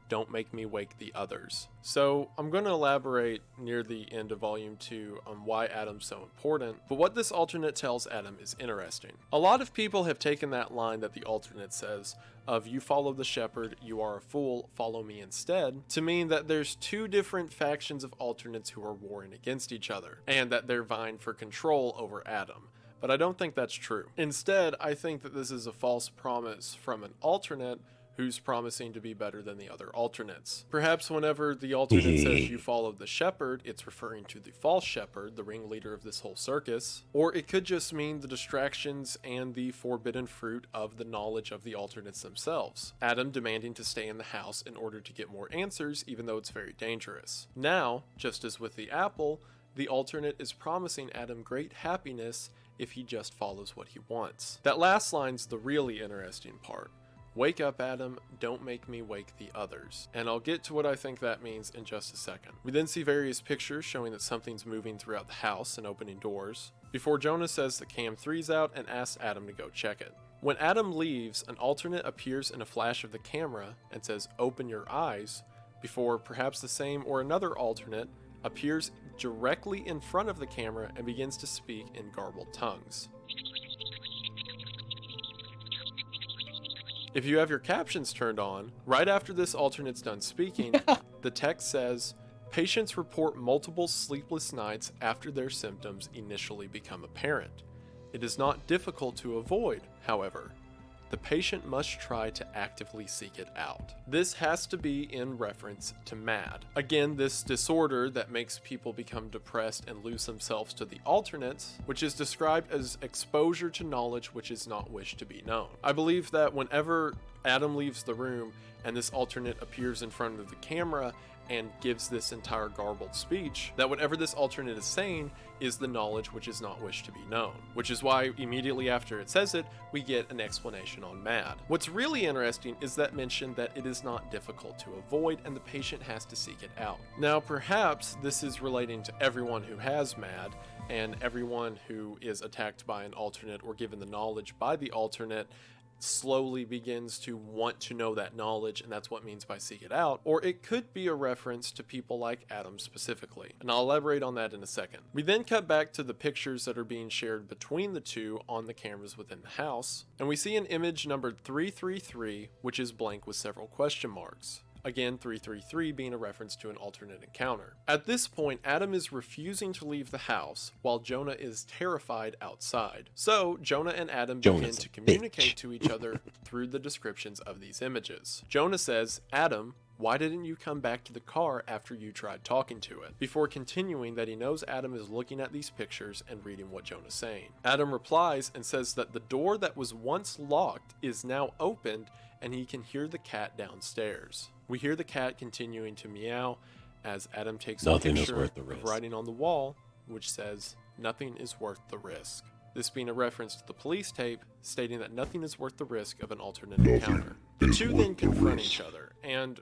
Don't make me wake the others." So I'm going to elaborate near the end of Volume 2 on why Adam's so important, but what this alternate tells Adam is interesting. A lot of people have taken that line that the alternate says of "you follow the shepherd, you are a fool, follow me instead," to mean that there's two different factions of alternates who are warring against each other, and that they're vying for control over Adam. But I don't think that's true. Instead, I think that this is a false promise from an alternate who's promising to be better than the other alternates. Perhaps whenever the alternate says "you followed the shepherd," it's referring to the false shepherd, the ringleader of this whole circus. Or it could just mean the distractions and the forbidden fruit of the knowledge of the alternates themselves. Adam demanding to stay in the house in order to get more answers, even though it's very dangerous. Now, just as with the apple, the alternate is promising Adam great happiness if he just follows what he wants. That last line's the really interesting part. "Wake up, Adam, don't make me wake the others." And I'll get to what I think that means in just a second. We then see various pictures showing that something's moving throughout the house and opening doors, before Jonah says that Cam 3's out and asks Adam to go check it. When Adam leaves, an alternate appears in a flash of the camera and says, "Open your eyes," before perhaps the same or another alternate appears directly in front of the camera and begins to speak in garbled tongues. If you have your captions turned on, right after this alternate's done speaking, the text says, "Patients report multiple sleepless nights after their symptoms initially become apparent. It is not difficult to avoid, however. The patient must try to actively seek it out." This has to be in reference to MAD. Again, this disorder that makes people become depressed and lose themselves to the alternates, which is described as exposure to knowledge which is not wished to be known. I believe that whenever Adam leaves the room and this alternate appears in front of the camera and gives this entire garbled speech, that whatever this alternate is saying is the knowledge which is not wished to be known, which is why immediately after it says it, we get an explanation on MAD. What's really interesting is that mention that it is not difficult to avoid and the patient has to seek it out. Now, perhaps this is relating to everyone who has MAD, and everyone who is attacked by an alternate or given the knowledge by the alternate slowly begins to want to know that knowledge, and that's what it means by seek it out. Or it could be a reference to people like Adam specifically, and I'll elaborate on that in a second. We then cut back to the pictures that are being shared between the two on the cameras within the house, and we see an image numbered 333, which is blank with several question marks. Again, 333 being a reference to an alternate encounter. At this point, Adam is refusing to leave the house, while Jonah is terrified outside. So, Jonah and Adam begin to communicate to each other through the descriptions of these images. Jonah says, "Adam, why didn't you come back to the car after you tried talking to it?" Before continuing that he knows Adam is looking at these pictures and reading what Jonah's saying. Adam replies and says that the door that was once locked is now opened and he can hear the cat downstairs. We hear the cat continuing to meow as Adam takes a picture of writing on the wall, which says, "Nothing is worth the risk." This being a reference to the police tape stating that nothing is worth the risk of an alternate encounter. The two then confront each other, and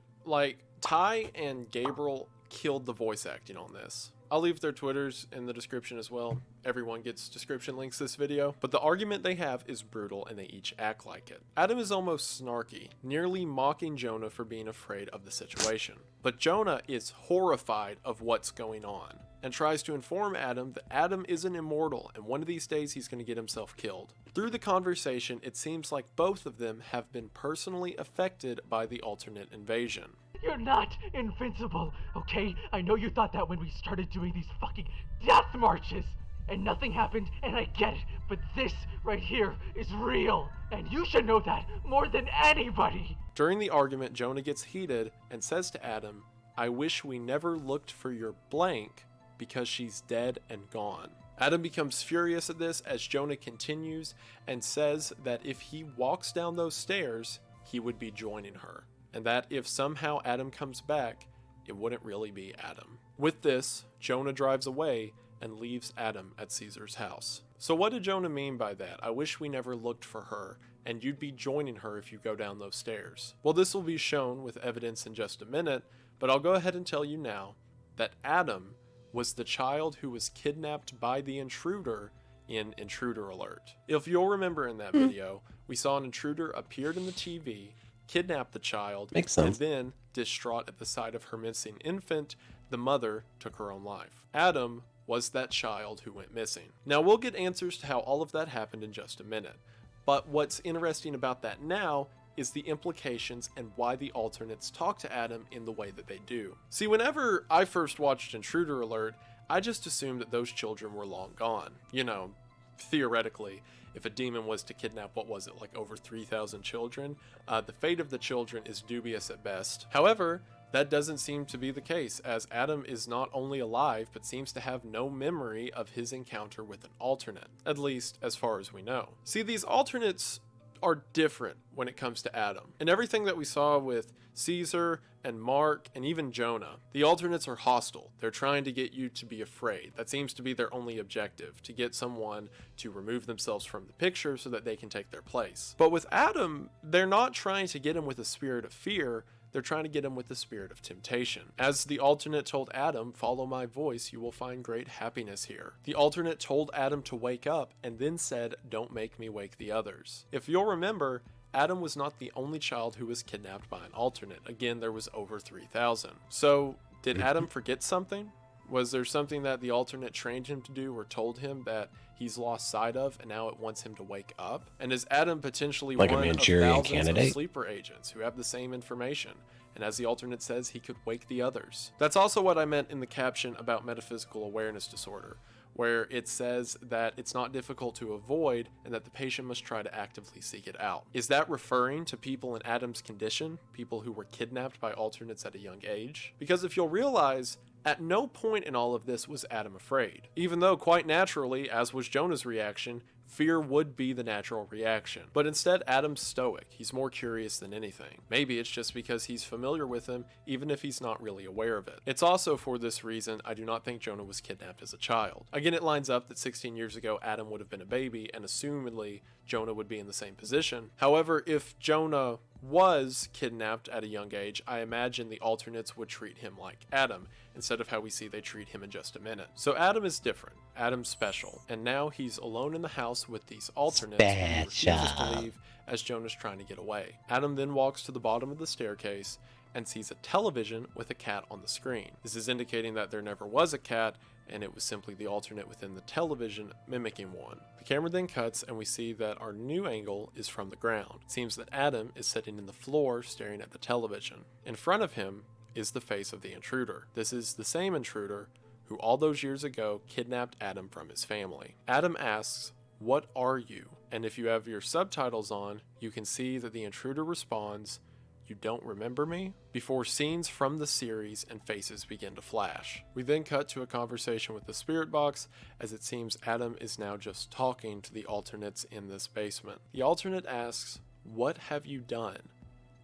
Ty and Gabriel killed the voice acting on this. I'll leave their Twitters in the description as well. Everyone gets description links this video. But the argument they have is brutal and they each act like it. Adam is almost snarky, nearly mocking Jonah for being afraid of the situation. But Jonah is horrified of what's going on and tries to inform Adam that Adam isn't immortal and one of these days he's going to get himself killed. Through the conversation, it seems like both of them have been personally affected by the alternate invasion. You're not invincible, okay? I know you thought that when we started doing these fucking death marches, and nothing happened, and I get it, but this right here is real, and you should know that more than anybody. During the argument, Jonah gets heated and says to Adam, "I wish we never looked for your blank because she's dead and gone." Adam becomes furious at this as Jonah continues and says that if he walks down those stairs, he would be joining her, and that if somehow Adam comes back, it wouldn't really be Adam. With this, Jonah drives away and leaves Adam at Caesar's house. So what did Jonah mean by that? "I wish we never looked for her, and you'd be joining her if you go down those stairs." Well, this will be shown with evidence in just a minute, but I'll go ahead and tell you now that Adam was the child who was kidnapped by the intruder in Intruder Alert. If you'll remember in that video, we saw an intruder appeared in the TV, kidnapped the child, and then, distraught at the sight of her missing infant, the mother took her own life. Adam was that child who went missing. Now, we'll get answers to how all of that happened in just a minute, but what's interesting about that now is the implications and why the alternates talk to Adam in the way that they do. See, whenever I first watched Intruder Alert, I just assumed that those children were long gone. You know, theoretically, if a demon was to kidnap, what was it, like over 3,000 children? The fate of the children is dubious at best. However, that doesn't seem to be the case, as Adam is not only alive, but seems to have no memory of his encounter with an alternate, at least as far as we know. See, these alternates are different when it comes to Adam. And everything that we saw with Caesar and Mark and even Jonah, the alternates are hostile. They're trying to get you to be afraid. That seems to be their only objective, to get someone to remove themselves from the picture so that they can take their place. But with Adam, they're not trying to get him with a spirit of fear. they're trying to get him with the spirit of temptation. As the alternate told Adam, "Follow my voice, you will find great happiness here." The alternate told Adam to wake up and then said, "Don't make me wake the others." If you'll remember, Adam was not the only child who was kidnapped by an alternate. Again, there was over 3,000. So, did Adam forget something? Was there something that the alternate trained him to do or told him that he's lost sight of and now it wants him to wake up? And is Adam potentially Like a one of Manchurian thousands candidate? of sleeper agents who have the same information? And as the alternate says, he could wake the others. That's also what I meant in the caption about metaphysical awareness disorder, where it says that it's not difficult to avoid and that the patient must try to actively seek it out. Is that referring to people in Adam's condition, people who were kidnapped by alternates at a young age? Because if you'll realize, at no point in all of this was Adam afraid, even though quite naturally, as was Jonah's reaction, fear would be the natural reaction. But instead, Adam's stoic. He's more curious than anything. Maybe it's just because he's familiar with him, even if he's not really aware of it. It's also for this reason I do not think Jonah was kidnapped as a child. Again, it lines up that 16 years ago, Adam would have been a baby, and assumedly, Jonah would be in the same position. However, if Jonah was kidnapped at a young age, I imagine the alternates would treat him like Adam, instead of how we see they treat him in just a minute. So Adam is different. Adam's special. And now he's alone in the house with these alternates who he refuses to leave as Jonah's trying to get away. Adam then walks to the bottom of the staircase and sees a television with a cat on the screen. This is indicating that there never was a cat, and it was simply the alternate within the television mimicking one. The camera then cuts and we see that our new angle is from the ground. It seems that Adam is sitting in the floor staring at the television. In front of him is the face of the intruder. This is the same intruder who all those years ago kidnapped Adam from his family. Adam asks, "What are you?" And if you have your subtitles on, you can see that the intruder responds, "You don't remember me?" before scenes from the series and faces begin to flash. We then cut to a conversation with the spirit box, as it seems Adam is now just talking to the alternates in this basement. The alternate asks, "What have you done?"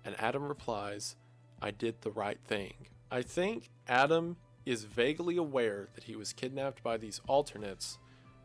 And Adam replies, "I did the right thing." I think Adam is vaguely aware that he was kidnapped by these alternates,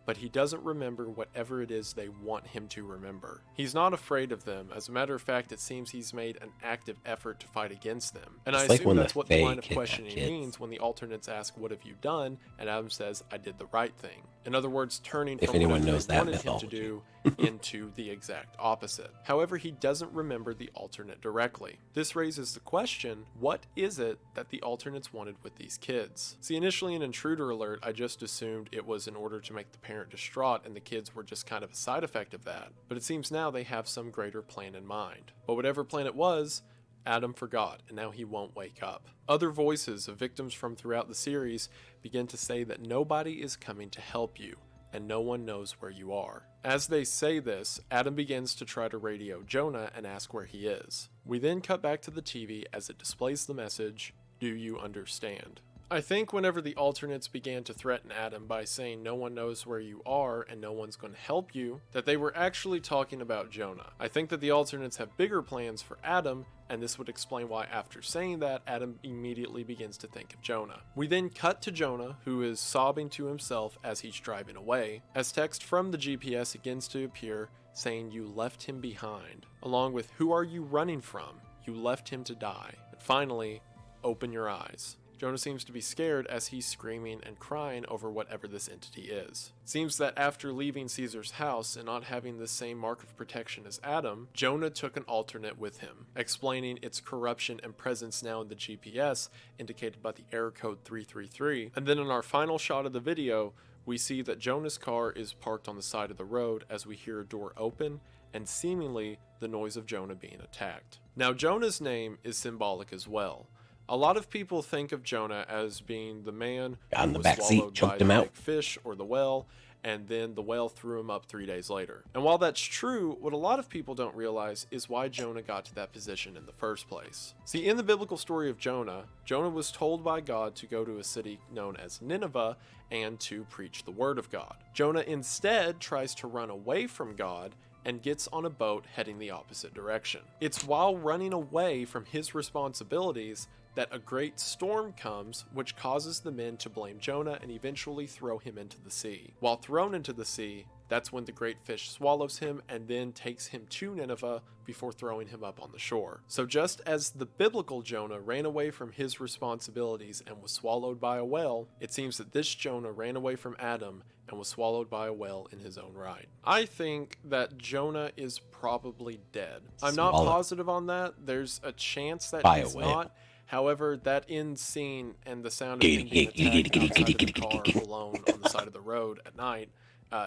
but he doesn't remember whatever it is they want him to remember. He's not afraid of them. As a matter of fact, it seems he's made an active effort to fight against them. And I It's like assume when that's the what the Fae line of kidnap questioning kids. means when the alternates ask, "What have you done?" and Adam says, "I did the right thing." In other words, turning If from anyone whatever knows they that wanted him to do into the exact opposite. However, he doesn't remember the alternate directly. This raises the question, what is it that the alternates wanted with these kids? See, initially in Intruder Alert, I just assumed it was in order to make the parent distraught and the kids were just kind of a side effect of that. But it seems now they have some greater plan in mind. But whatever plan it was, Adam forgot, and now he won't wake up. Other voices of victims from throughout the series begin to say that nobody is coming to help you, and no one knows where you are. As they say this, Adam begins to try to radio Jonah and ask where he is. We then cut back to the TV as it displays the message, "Do you understand?" I think whenever the alternates began to threaten Adam by saying no one knows where you are and no one's going to help you, that they were actually talking about Jonah. I think that the alternates have bigger plans for Adam, and this would explain why after saying that, Adam immediately begins to think of Jonah. We then cut to Jonah, who is sobbing to himself as he's driving away, as text from the GPS begins to appear saying you left him behind, along with who are you running from? You left him to die. And finally, open your eyes. Jonah seems to be scared as he's screaming and crying over whatever this entity is. It seems that after leaving Caesar's house and not having the same mark of protection as Adam, Jonah took an alternate with him, explaining its corruption and presence now in the GPS, indicated by the error code 333. And then in our final shot of the video, we see that Jonah's car is parked on the side of the road as we hear a door open and seemingly the noise of Jonah being attacked. Now Jonah's name is symbolic as well. A lot of people think of Jonah as being the man Got in who the was back seat, swallowed choked by him the out. big fish or the whale, and then the whale threw him up 3 days later. And while that's true, what a lot of people don't realize is why Jonah got to that position in the first place. See, in the biblical story of Jonah, Jonah was told by God to go to a city known as Nineveh and to preach the word of God. Jonah instead tries to run away from God and gets on a boat heading the opposite direction. It's while running away from his responsibilities that a great storm comes, which causes the men to blame Jonah and eventually throw him into the sea. While thrown into the sea, that's when the great fish swallows him and then takes him to Nineveh before throwing him up on the shore. So just as the biblical Jonah ran away from his responsibilities and was swallowed by a whale, it seems that this Jonah ran away from Adam and was swallowed by a whale in his own right. I think that Jonah is probably dead. I'm not Swallowed. positive on that. There's a chance that By a he's whale. not. However, that end scene and the sound of him being attacked outside of the car alone on the side of the road at night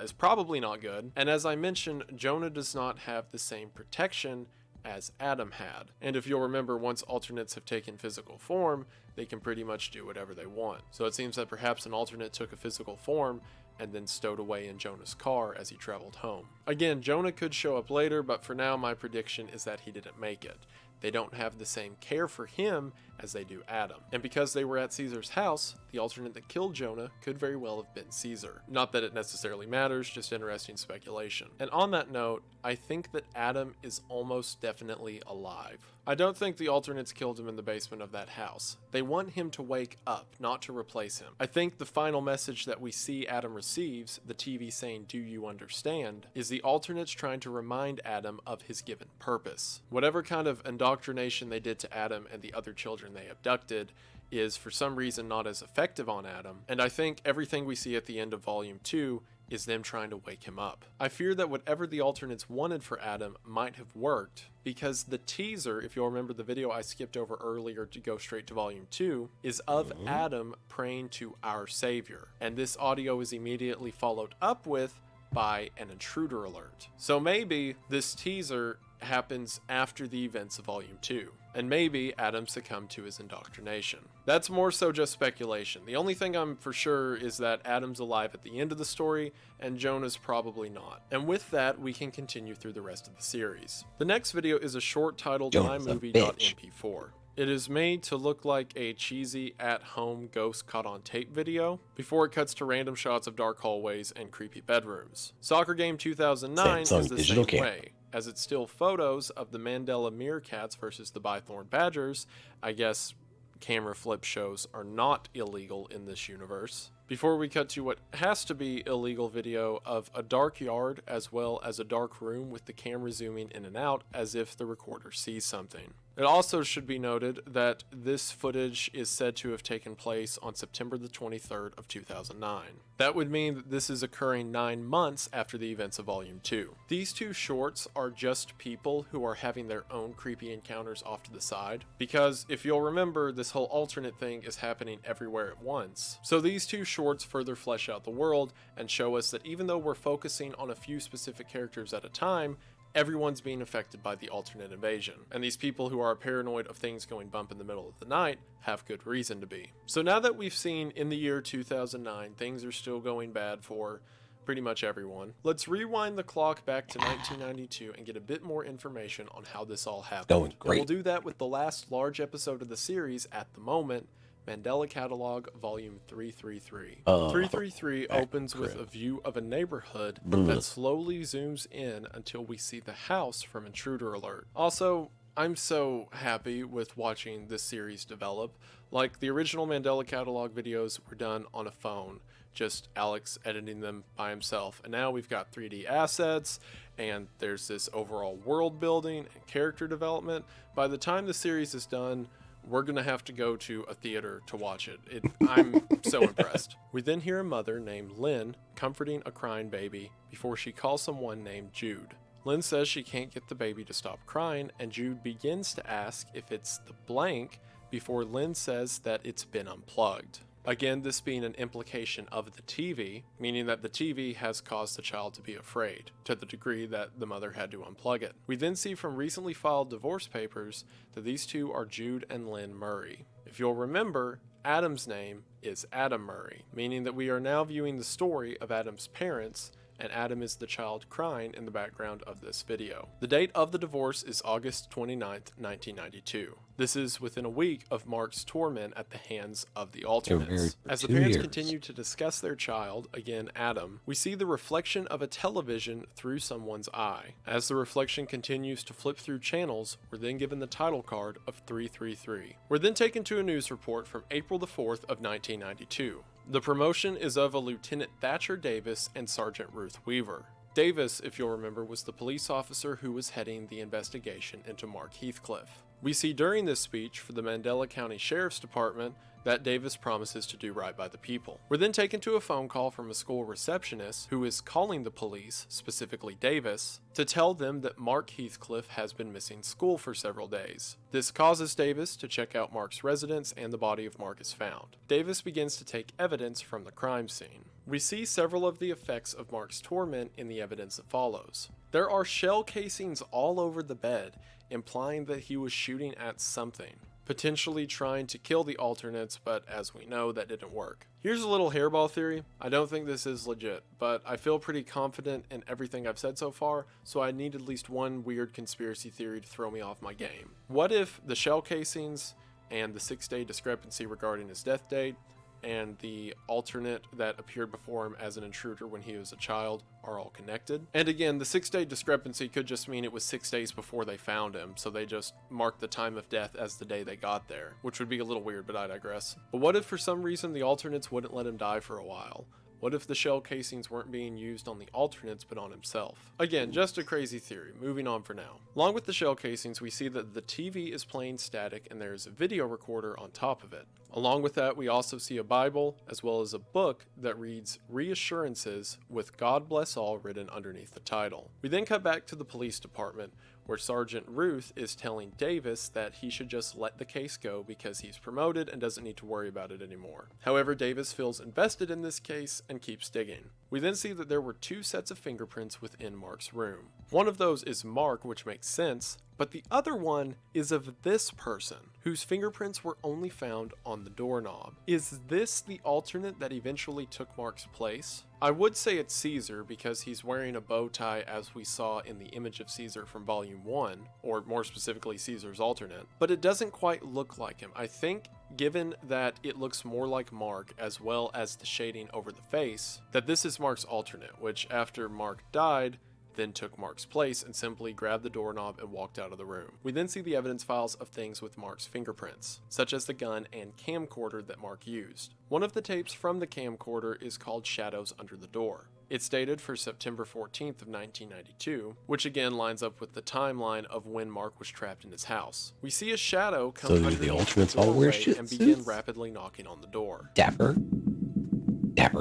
is probably not good. And as I mentioned, Jonah does not have the same protection as Adam had. And if you'll remember, once alternates have taken physical form, they can pretty much do whatever they want. So it seems that perhaps an alternate took a physical form and then stowed away in Jonah's car as he traveled home. Again, Jonah could show up later, but for now my prediction is that he didn't make it. They don't have the same care for him as they do Adam. And because they were at Caesar's house, the alternate that killed Jonah could very well have been Caesar. Not that it necessarily matters, just interesting speculation. And on that note, I think that Adam is almost definitely alive. I don't think the alternates killed him in the basement of that house. They want him to wake up, not to replace him. I think the final message that we see Adam receives, the TV saying, "Do you understand?" is the alternates trying to remind Adam of his given purpose. Whatever kind of indoctrination they did to Adam and the other children they abducted is for some reason not as effective on Adam, and I think everything we see at the end of Volume 2 is them trying to wake him up. I fear that whatever the alternates wanted for Adam might have worked, because the teaser, if you'll remember the video I skipped over earlier to go straight to Volume 2, is of Adam praying to our Savior, and this audio is immediately followed up with by an intruder alert. So maybe this teaser happens after the events of Volume 2, and maybe Adam succumbed to his indoctrination. That's more so just speculation. The only thing I'm for sure is that Adam's alive at the end of the story, and Jonah's probably not. And with that, we can continue through the rest of the series. The next video is a short titled Jonah's a mymovie.mp4. It is made to look like a cheesy at-home ghost caught on tape video, before it cuts to random shots of dark hallways and creepy bedrooms. Soccer Game 2009 is Samsung the digital same camera. way, as it's still photos of the Mandela Meerkats versus the Bythorn Badgers. I guess camera flip shows are not illegal in this universe. Before we cut to what has to be illegal video of a dark yard as well as a dark room with the camera zooming in and out as if the recorder sees something. It also should be noted that this footage is said to have taken place on September the 23rd of 2009. That would mean that this is occurring 9 months after the events of Volume 2. These two shorts are just people who are having their own creepy encounters off to the side, because if you'll remember, this whole alternate thing is happening everywhere at once. So these two shorts further flesh out the world and show us that even though we're focusing on a few specific characters at a time, everyone's being affected by the alternate invasion, and these people who are paranoid of things going bump in the middle of the night have good reason to be. So now that we've seen in the year 2009 things are still going bad for pretty much everyone, let's rewind the clock back to 1992 and get a bit more information on how this all happened. Going great. And we'll do that with the last large episode of the series at the moment, Mandela Catalog Volume 333. 333 opens with a view of a neighborhood that slowly zooms in until we see the house from Intruder Alert. Also, I'm so happy with watching this series develop. Like, the original Mandela Catalog videos were done on a phone, just Alex editing them by himself. And now we've got 3D assets, and there's this overall world building and character development. By the time the series is done, we're going to have to go to a theater to watch it. I'm so impressed. We then hear a mother named Lynn comforting a crying baby before she calls someone named Jude. Lynn says she can't get the baby to stop crying, and Jude begins to ask if it's the blank before Lynn says that it's been unplugged. Again, this being an implication of the TV, meaning that the TV has caused the child to be afraid, to the degree that the mother had to unplug it. We then see from recently filed divorce papers that these two are Jude and Lynn Murray. If you'll remember, Adam's name is Adam Murray, meaning that we are now viewing the story of Adam's parents and Adam is the child crying in the background of this video. The date of the divorce is August 29th, 1992. This is within a week of Mark's torment at the hands of the alternates. As the parents continue to discuss their child, again Adam, we see the reflection of a television through someone's eye. As the reflection continues to flip through channels, we're then given the title card of 333. We're then taken to a news report from April the 4th of 1992. The promotion is of a Lieutenant Thatcher Davis and Sergeant Ruth Weaver. Davis, if you'll remember, was the police officer who was heading the investigation into Mark Heathcliff. We see during this speech for the Mandela County Sheriff's Department that Davis promises to do right by the people. We're then taken to a phone call from a school receptionist who is calling the police, specifically Davis, to tell them that Mark Heathcliff has been missing school for several days. This causes Davis to check out Mark's residence, and the body of Mark is found. Davis begins to take evidence from the crime scene. We see several of the effects of Mark's torment in the evidence that follows. There are shell casings all over the bed, implying that he was shooting at something, potentially trying to kill the alternates, but as we know, that didn't work. Here's a little hairball theory. I don't think this is legit, but I feel pretty confident in everything I've said so far, so I need at least one weird conspiracy theory to throw me off my game. What if the shell casings and the 6-day discrepancy regarding his death date and the alternate that appeared before him as an intruder when he was a child are all connected? And again, the 6-day discrepancy could just mean it was 6 days before they found him, so they just marked the time of death as the day they got there, which would be a little weird, but I digress. But what if for some reason the alternates wouldn't let him die for a while? What if the shell casings weren't being used on the alternates but on himself? Again, just a crazy theory. Moving on for now. Along with the shell casings, we see that the TV is playing static and there is a video recorder on top of it. Along with that, we also see a Bible as well as a book that reads Reassurances with God Bless All written underneath the title. We then cut back to the police department where Sergeant Ruth is telling Davis that he should just let the case go because he's promoted and doesn't need to worry about it anymore. However, Davis feels invested in this case and keeps digging. We then see that there were 2 sets of fingerprints within Mark's room. One of those is Mark, which makes sense, but the other one is of this person, whose fingerprints were only found on the doorknob. Is this the alternate that eventually took Mark's place? I would say it's Caesar because he's wearing a bow tie as we saw in the image of Caesar from Volume 1, or more specifically Caesar's alternate, but it doesn't quite look like him. I think, given that it looks more like Mark as well as the shading over the face, that this is Mark's alternate, which after Mark died, then took Mark's place and simply grabbed the doorknob and walked out of the room. We then see the evidence files of things with Mark's fingerprints, such as the gun and camcorder that Mark used. One of the tapes from the camcorder is called Shadows Under the Door. It's dated for September 14th of 1992, which again lines up with the timeline of when Mark was trapped in his house. We see a shadow come So do underneath the alternates all wear shit and begin suits? rapidly knocking on the door. Dapper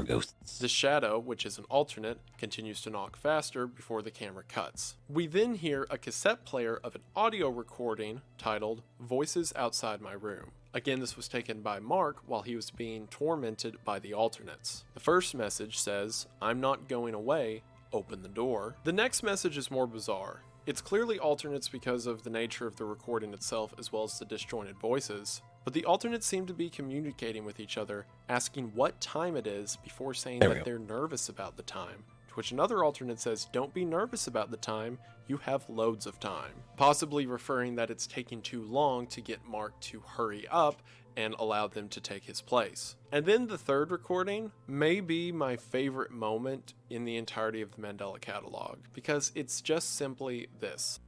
ghosts. The shadow, which is an alternate, continues to knock faster before the camera cuts. We then hear a cassette player of an audio recording titled Voices Outside My Room. Again, this was taken by Mark while he was being tormented by the alternates. The first message says, "I'm not going away, open the door." The next message is more bizarre. It's clearly alternates because of the nature of the recording itself as well as the disjointed voices, but the alternates seem to be communicating with each other, asking what time it is before saying that they're nervous about the time, to which another alternate says, "Don't be nervous about the time, you have loads of time," possibly referring that it's taking too long to get Mark to hurry up and allow them to take his place. And then the third recording may be my favorite moment in the entirety of the Mandela Catalog, because it's just simply this.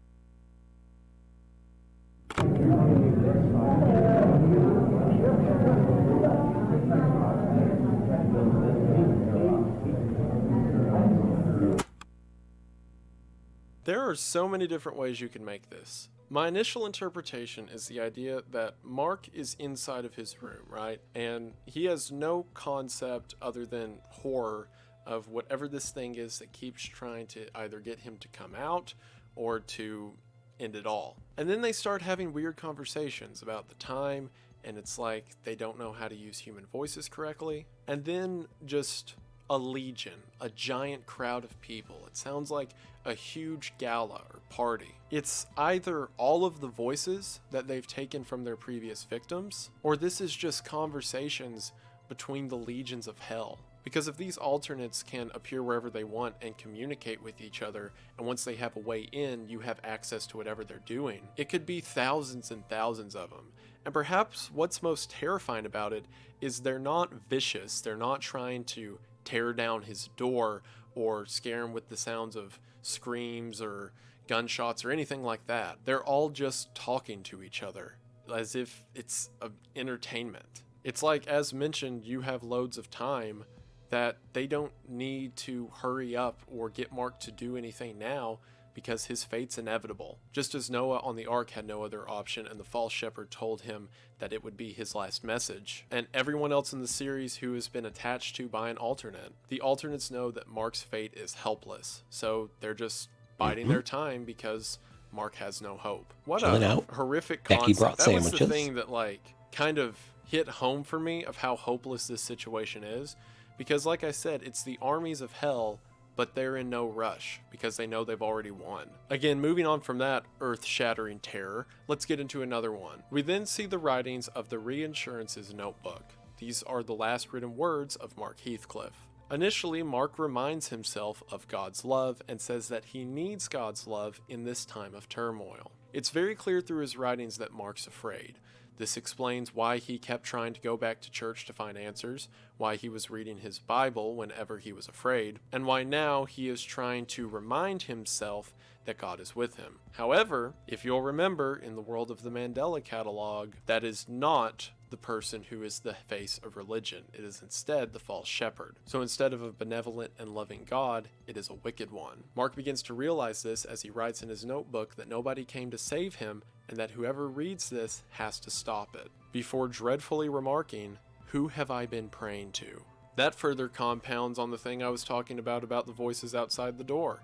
There are so many different ways you can make this. My initial interpretation is the idea that Mark is inside of his room, right? And he has no concept other than horror of whatever this thing is that keeps trying to either get him to come out or to end it all. And then they start having weird conversations about the time, and it's like they don't know how to use human voices correctly. And then just a legion, a giant crowd of people. It sounds like a huge gala or party. It's either all of the voices that they've taken from their previous victims, or this is just conversations between the legions of hell. Because if these alternates can appear wherever they want and communicate with each other, and once they have a way in, you have access to whatever they're doing, it could be thousands and thousands of them. And perhaps what's most terrifying about it is they're not vicious. They're not trying to tear down his door or scare him with the sounds of screams or gunshots or anything like that. They're all just talking to each other as if it's entertainment. It's like, as mentioned, you have loads of time that they don't need to hurry up or get Mark to do anything now because his fate's inevitable. Just as Noah on the ark had no other option and the false shepherd told him that it would be his last message. And everyone else in the series who has been attached to by an alternate, the alternates know that Mark's fate is helpless. So they're just biding their time because Mark has no hope. What Chilling a out. horrific Becky concept. brought That was the sandwiches. thing that kind of hit home for me of how hopeless this situation is. Because like I said, it's the armies of hell, but they're in no rush because they know they've already won. Again, moving on from that earth-shattering terror, let's get into another one. We then see the writings of the reinsurance's notebook. These are the last written words of Mark Heathcliff. Initially, Mark reminds himself of God's love and says that he needs God's love in this time of turmoil. It's very clear through his writings that Mark's afraid. This explains why he kept trying to go back to church to find answers, why he was reading his Bible whenever he was afraid, and why now he is trying to remind himself that God is with him. However, if you'll remember, in the world of the Mandela Catalog, that is not the person who is the face of religion. It is instead the false shepherd. So instead of a benevolent and loving God, it is a wicked one. Mark begins to realize this as he writes in his notebook that nobody came to save him and that whoever reads this has to stop it, before dreadfully remarking, "Who have I been praying to?" That further compounds on the thing I was talking about the voices outside the door.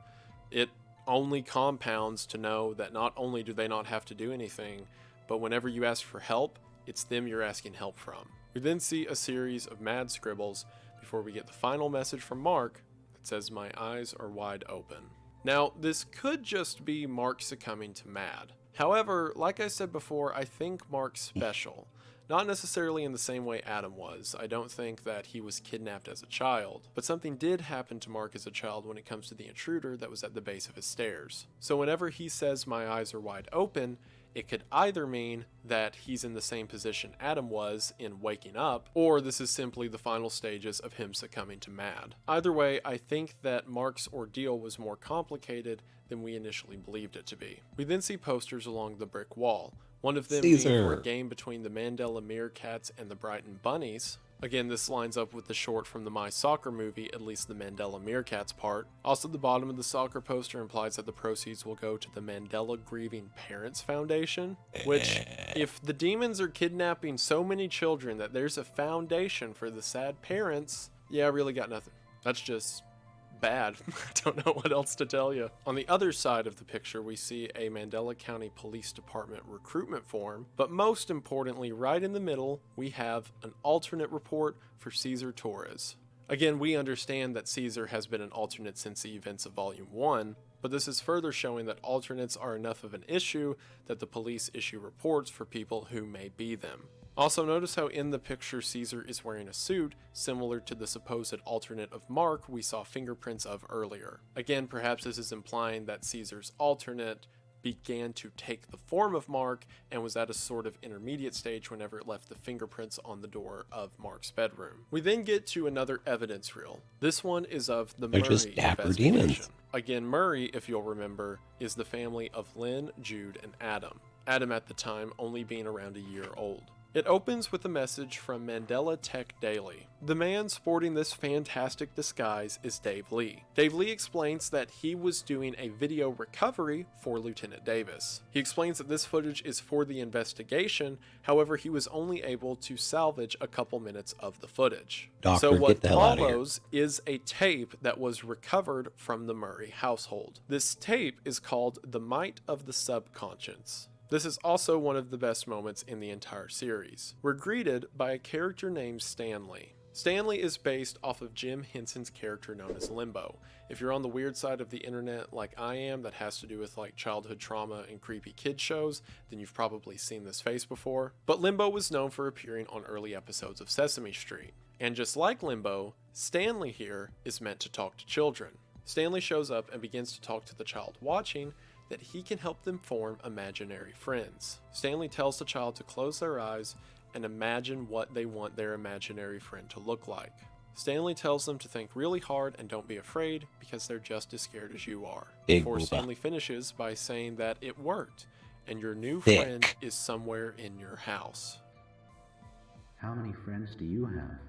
It only compounds to know that not only do they not have to do anything, but whenever you ask for help, it's them you're asking help from. We then see a series of mad scribbles before we get the final message from Mark that says, "My eyes are wide open." Now, this could just be Mark succumbing to mad. However, like I said before, I think Mark's special. Not necessarily in the same way Adam was. I don't think that he was kidnapped as a child, but something did happen to Mark as a child when it comes to the intruder that was at the base of his stairs. So whenever he says, "My eyes are wide open," it could either mean that he's in the same position Adam was in waking up, or this is simply the final stages of him succumbing to mad. Either way, I think that Mark's ordeal was more complicated than we initially believed it to be. We then see posters along the brick wall, one of them being for a game between the Mandela Meerkats and the Brighton Bunnies. Again, this lines up with the short from the My Soccer movie, at least the Mandela Meerkats part. Also, the bottom of the soccer poster implies that the proceeds will go to the Mandela Grieving Parents Foundation, which, if the demons are kidnapping so many children that there's a foundation for the sad parents, yeah, I really got nothing. That's just bad. I don't know what else to tell you. On the other side of the picture, we see a Mandela County Police Department recruitment form, but most importantly, right in the middle, we have an alternate report for Cesar Torres. Again, we understand that Caesar has been an alternate since the events of Volume 1, but this is further showing that alternates are enough of an issue that the police issue reports for people who may be them. Also, notice how in the picture Caesar is wearing a suit similar to the supposed alternate of Mark we saw fingerprints of earlier. Again, perhaps this is implying that Caesar's alternate began to take the form of Mark and was at a sort of intermediate stage whenever it left the fingerprints on the door of Mark's bedroom. We then get to another evidence reel. This one is of the They're Murray just dapper investigation. demons. Again, Murray, if you'll remember, is the family of Lynn, Jude, and Adam. Adam at the time only being around a year old. It opens with a message from Mandela Tech Daily. The man sporting this fantastic disguise is Dave Lee. Dave Lee explains that he was doing a video recovery for Lieutenant Davis. He explains that this footage is for the investigation, however he was only able to salvage a couple minutes of the footage. Doctor, So what get the hell out of here. follows is a tape that was recovered from the Murray household. This tape is called The Might of the Subconscious. This is also one of the best moments in the entire series. We're greeted by a character named Stanley. Stanley is based off of Jim Henson's character known as Limbo. If you're on the weird side of the internet like I am, that has to do with like childhood trauma and creepy kid shows, then you've probably seen this face before. But Limbo was known for appearing on early episodes of Sesame Street. And just like Limbo, Stanley here is meant to talk to children. Stanley shows up and begins to talk to the child watching that he can help them form imaginary friends. Stanley tells the child to close their eyes and imagine what they want their imaginary friend to look like. Stanley tells them to think really hard and don't be afraid because they're just as scared as you are. Big Before booba. Stanley finishes by saying that it worked and your new Thick. friend is somewhere in your house. How many friends do you have?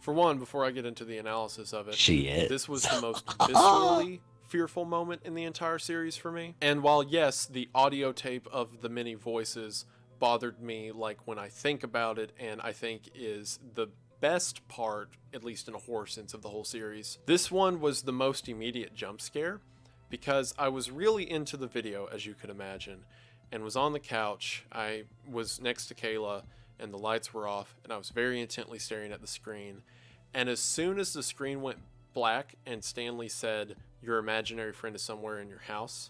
For one, before I get into the analysis of it, She is. this was the most viscerally fearful moment in the entire series for me. And while yes, the audio tape of the many voices bothered me like when I think about it, and I think is the best part, at least in a horror sense, of the whole series, this one was the most immediate jump scare because I was really into the video, as you could imagine, and was on the couch. I was next to Kayla and the lights were off and I was very intently staring at the screen. And as soon as the screen went black and Stanley said, "Your imaginary friend is somewhere in your house,"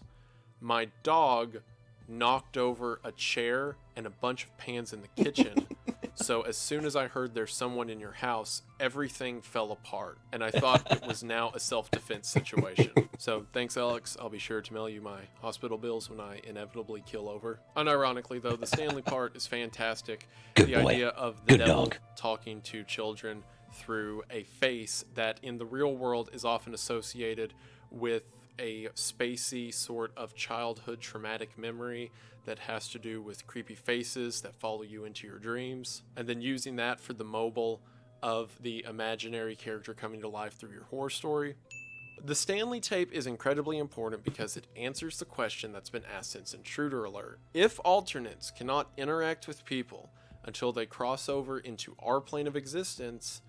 my dog knocked over a chair and a bunch of pans in the kitchen. So as soon as I heard "there's someone in your house," everything fell apart. And I thought it was now a self-defense situation. So thanks, Alex. I'll be sure to mail you my hospital bills when I inevitably kill over. Unironically, though, the Stanley part is fantastic. Good The boy. idea of the Good devil dog. talking to children through a face that in the real world is often associated with a spacey sort of childhood traumatic memory that has to do with creepy faces that follow you into your dreams, and then using that for the mobile of the imaginary character coming to life through your horror story. The Stanley tape is incredibly important because it answers the question that's been asked since Intruder Alert. If alternates cannot interact with people until they cross over into our plane of existence,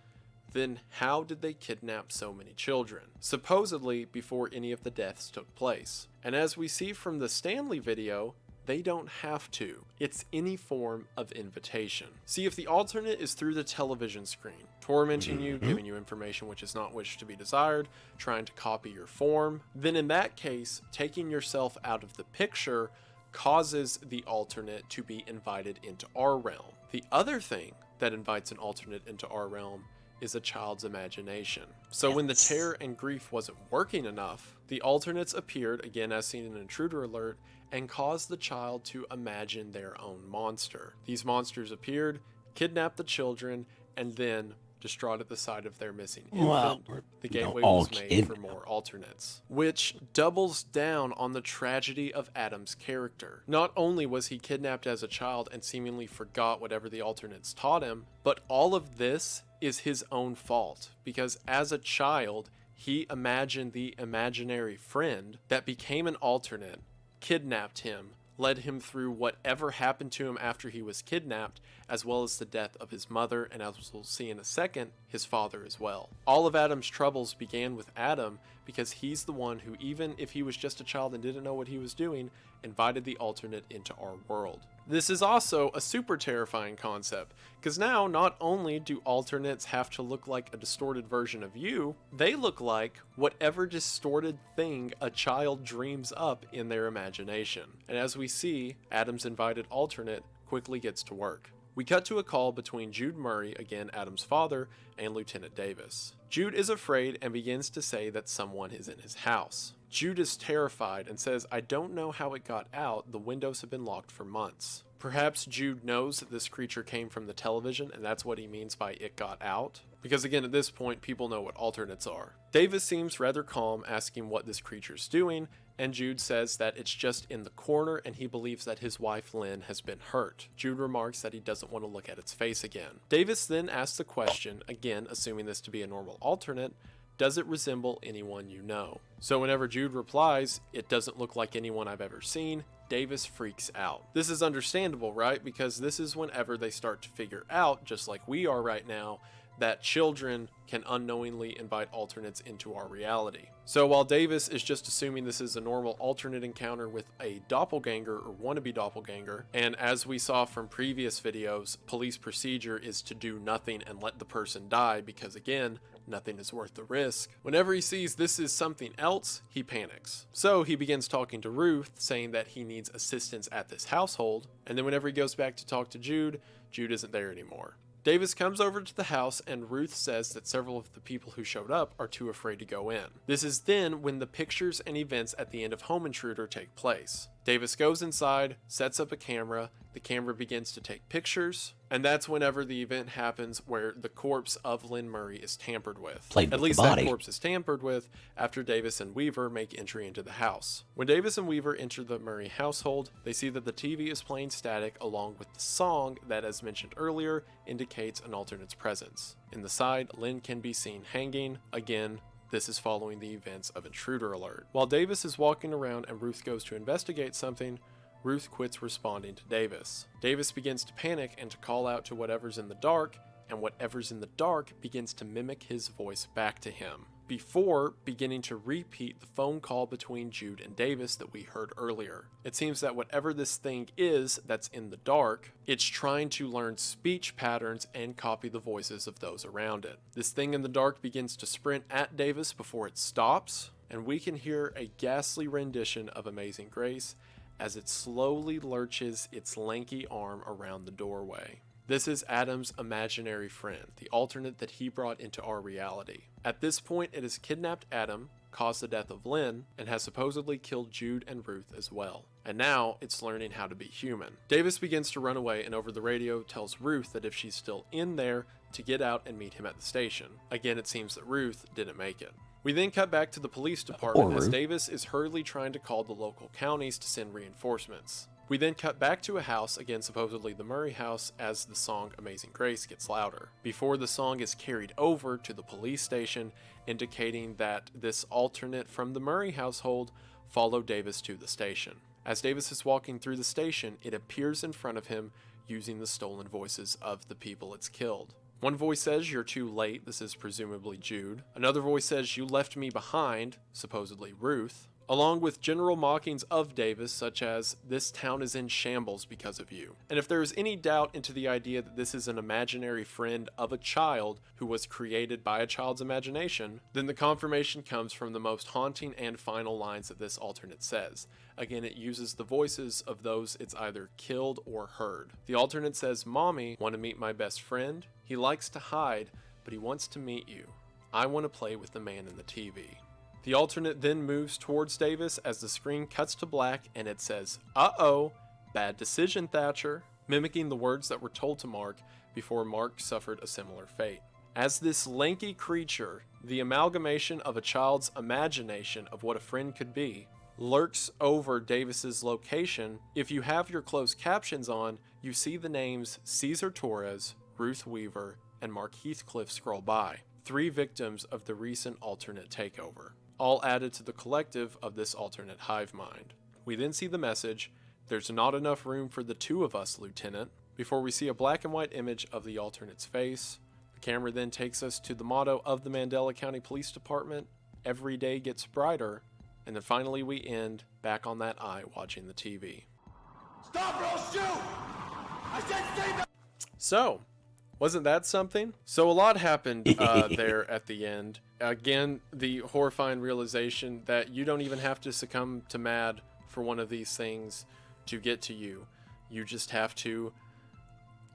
then how did they kidnap so many children? Supposedly before any of the deaths took place. And as we see from the Stanley video, they don't have to. It's any form of invitation. See, if the alternate is through the television screen, tormenting you, giving you information which is not wished to be desired, trying to copy your form, then in that case, taking yourself out of the picture causes the alternate to be invited into our realm. The other thing that invites an alternate into our realm is a child's imagination. So when the terror and grief wasn't working enough, the alternates appeared, again as seen in Intruder Alert, and caused the child to imagine their own monster. These monsters appeared, kidnapped the children, and then, distraught at the sight of their missing infant, the gateway was made for more alternates. Which doubles down on the tragedy of Adam's character. Not only was he kidnapped as a child and seemingly forgot whatever the alternates taught him, but all of this is his own fault, because as a child, he imagined the imaginary friend that became an alternate, kidnapped him, led him through whatever happened to him after he was kidnapped, as well as the death of his mother, and as we'll see in a second, his father as well. All of Adam's troubles began with Adam because he's the one who, even if he was just a child and didn't know what he was doing, invited the alternate into our world. This is also a super terrifying concept, because now not only do alternates have to look like a distorted version of you, they look like whatever distorted thing a child dreams up in their imagination. And as we see, Adam's invited alternate quickly gets to work. We cut to a call between Jude Murray, again Adam's father, and Lieutenant Davis. Jude is afraid and begins to say that someone is in his house. Jude is terrified and says, "I don't know how it got out, the windows have been locked for months." Perhaps Jude knows that this creature came from the television and that's what he means by "it got out." Because again, at this point, people know what alternates are. Davis seems rather calm, asking what this creature's doing, and Jude says that it's just in the corner and he believes that his wife Lynn has been hurt. Jude remarks that he doesn't want to look at its face again. Davis then asks the question, again assuming this to be a normal alternate, does it resemble anyone you know? So whenever Jude replies, "It doesn't look like anyone I've ever seen," Davis freaks out. This is understandable, right? Because this is whenever they start to figure out, just like we are right now, that children can unknowingly invite alternates into our reality. So while Davis is just assuming this is a normal alternate encounter with a doppelganger or wannabe doppelganger, and as we saw from previous videos, police procedure is to do nothing and let the person die because again, nothing is worth the risk. Whenever he sees this is something else, he panics. So he begins talking to Ruth, saying that he needs assistance at this household, and then whenever he goes back to talk to Jude, Jude isn't there anymore. Davis comes over to the house and Ruth says that several of the people who showed up are too afraid to go in. This is then when the pictures and events at the end of Home Intruder take place. Davis goes inside, sets up a camera, the camera begins to take pictures, and that's whenever the event happens where the corpse of Lynn Murray is tampered with. Played At with least the that body. corpse is tampered with after Davis and Weaver make entry into the house. When Davis and Weaver enter the Murray household, they see that the TV is playing static along with the song that, as mentioned earlier, indicates an alternate's presence. In the side, Lynn can be seen hanging. Again, this is following the events of Intruder Alert. While Davis is walking around and Ruth goes to investigate something, Ruth quits responding to Davis. Davis begins to panic and to call out to whatever's in the dark, and whatever's in the dark begins to mimic his voice back to him, before beginning to repeat the phone call between Jude and Davis that we heard earlier. It seems that whatever this thing is that's in the dark, it's trying to learn speech patterns and copy the voices of those around it. This thing in the dark begins to sprint at Davis before it stops, and we can hear a ghastly rendition of Amazing Grace as it slowly lurches its lanky arm around the doorway. This is Adam's imaginary friend, the alternate that he brought into our reality. At this point, it has kidnapped Adam, caused the death of Lynn, and has supposedly killed Jude and Ruth as well. And now, it's learning how to be human. Davis begins to run away and over the radio tells Ruth that if she's still in there, to get out and meet him at the station. Again, it seems that Ruth didn't make it. We then cut back to the police department as Davis is hurriedly trying to call the local counties to send reinforcements. We then cut back to a house, again supposedly the Murray house, as the song Amazing Grace gets louder, before the song is carried over to the police station, indicating that this alternate from the Murray household followed Davis to the station. As Davis is walking through the station, it appears in front of him using the stolen voices of the people it's killed. One voice says, "You're too late," this is presumably Jude. Another voice says, "You left me behind," supposedly Ruth, along with general mockings of Davis such as, "This town is in shambles because of you." And if there is any doubt into the idea that this is an imaginary friend of a child who was created by a child's imagination, then the confirmation comes from the most haunting and final lines that this alternate says. Again, it uses the voices of those it's either killed or heard. The alternate says, "Mommy, want to meet my best friend? He likes to hide, but he wants to meet you. I want to play with the man in the TV." The alternate then moves towards Davis as the screen cuts to black and it says, "Uh-oh, bad decision, Thatcher," mimicking the words that were told to Mark before Mark suffered a similar fate. As this lanky creature, the amalgamation of a child's imagination of what a friend could be, lurks over Davis's location, if you have your closed captions on, you see the names Cesar Torres, Ruth Weaver, and Mark Heathcliff scroll by, 3 victims of the recent alternate takeover, all added to the collective of this alternate hive mind. We then see the message, "There's not enough room for the 2 of us, Lieutenant," before we see a black and white image of the alternate's face. The camera then takes us to the motto of the Mandela County Police Department, "Every day gets brighter," and then finally we end back on that eye watching the TV. Stop or I'll shoot! I said stay back! So, wasn't that something? So a lot happened there at the end. Again, the horrifying realization that you don't even have to succumb to MAD for one of these things to get to you. You just have to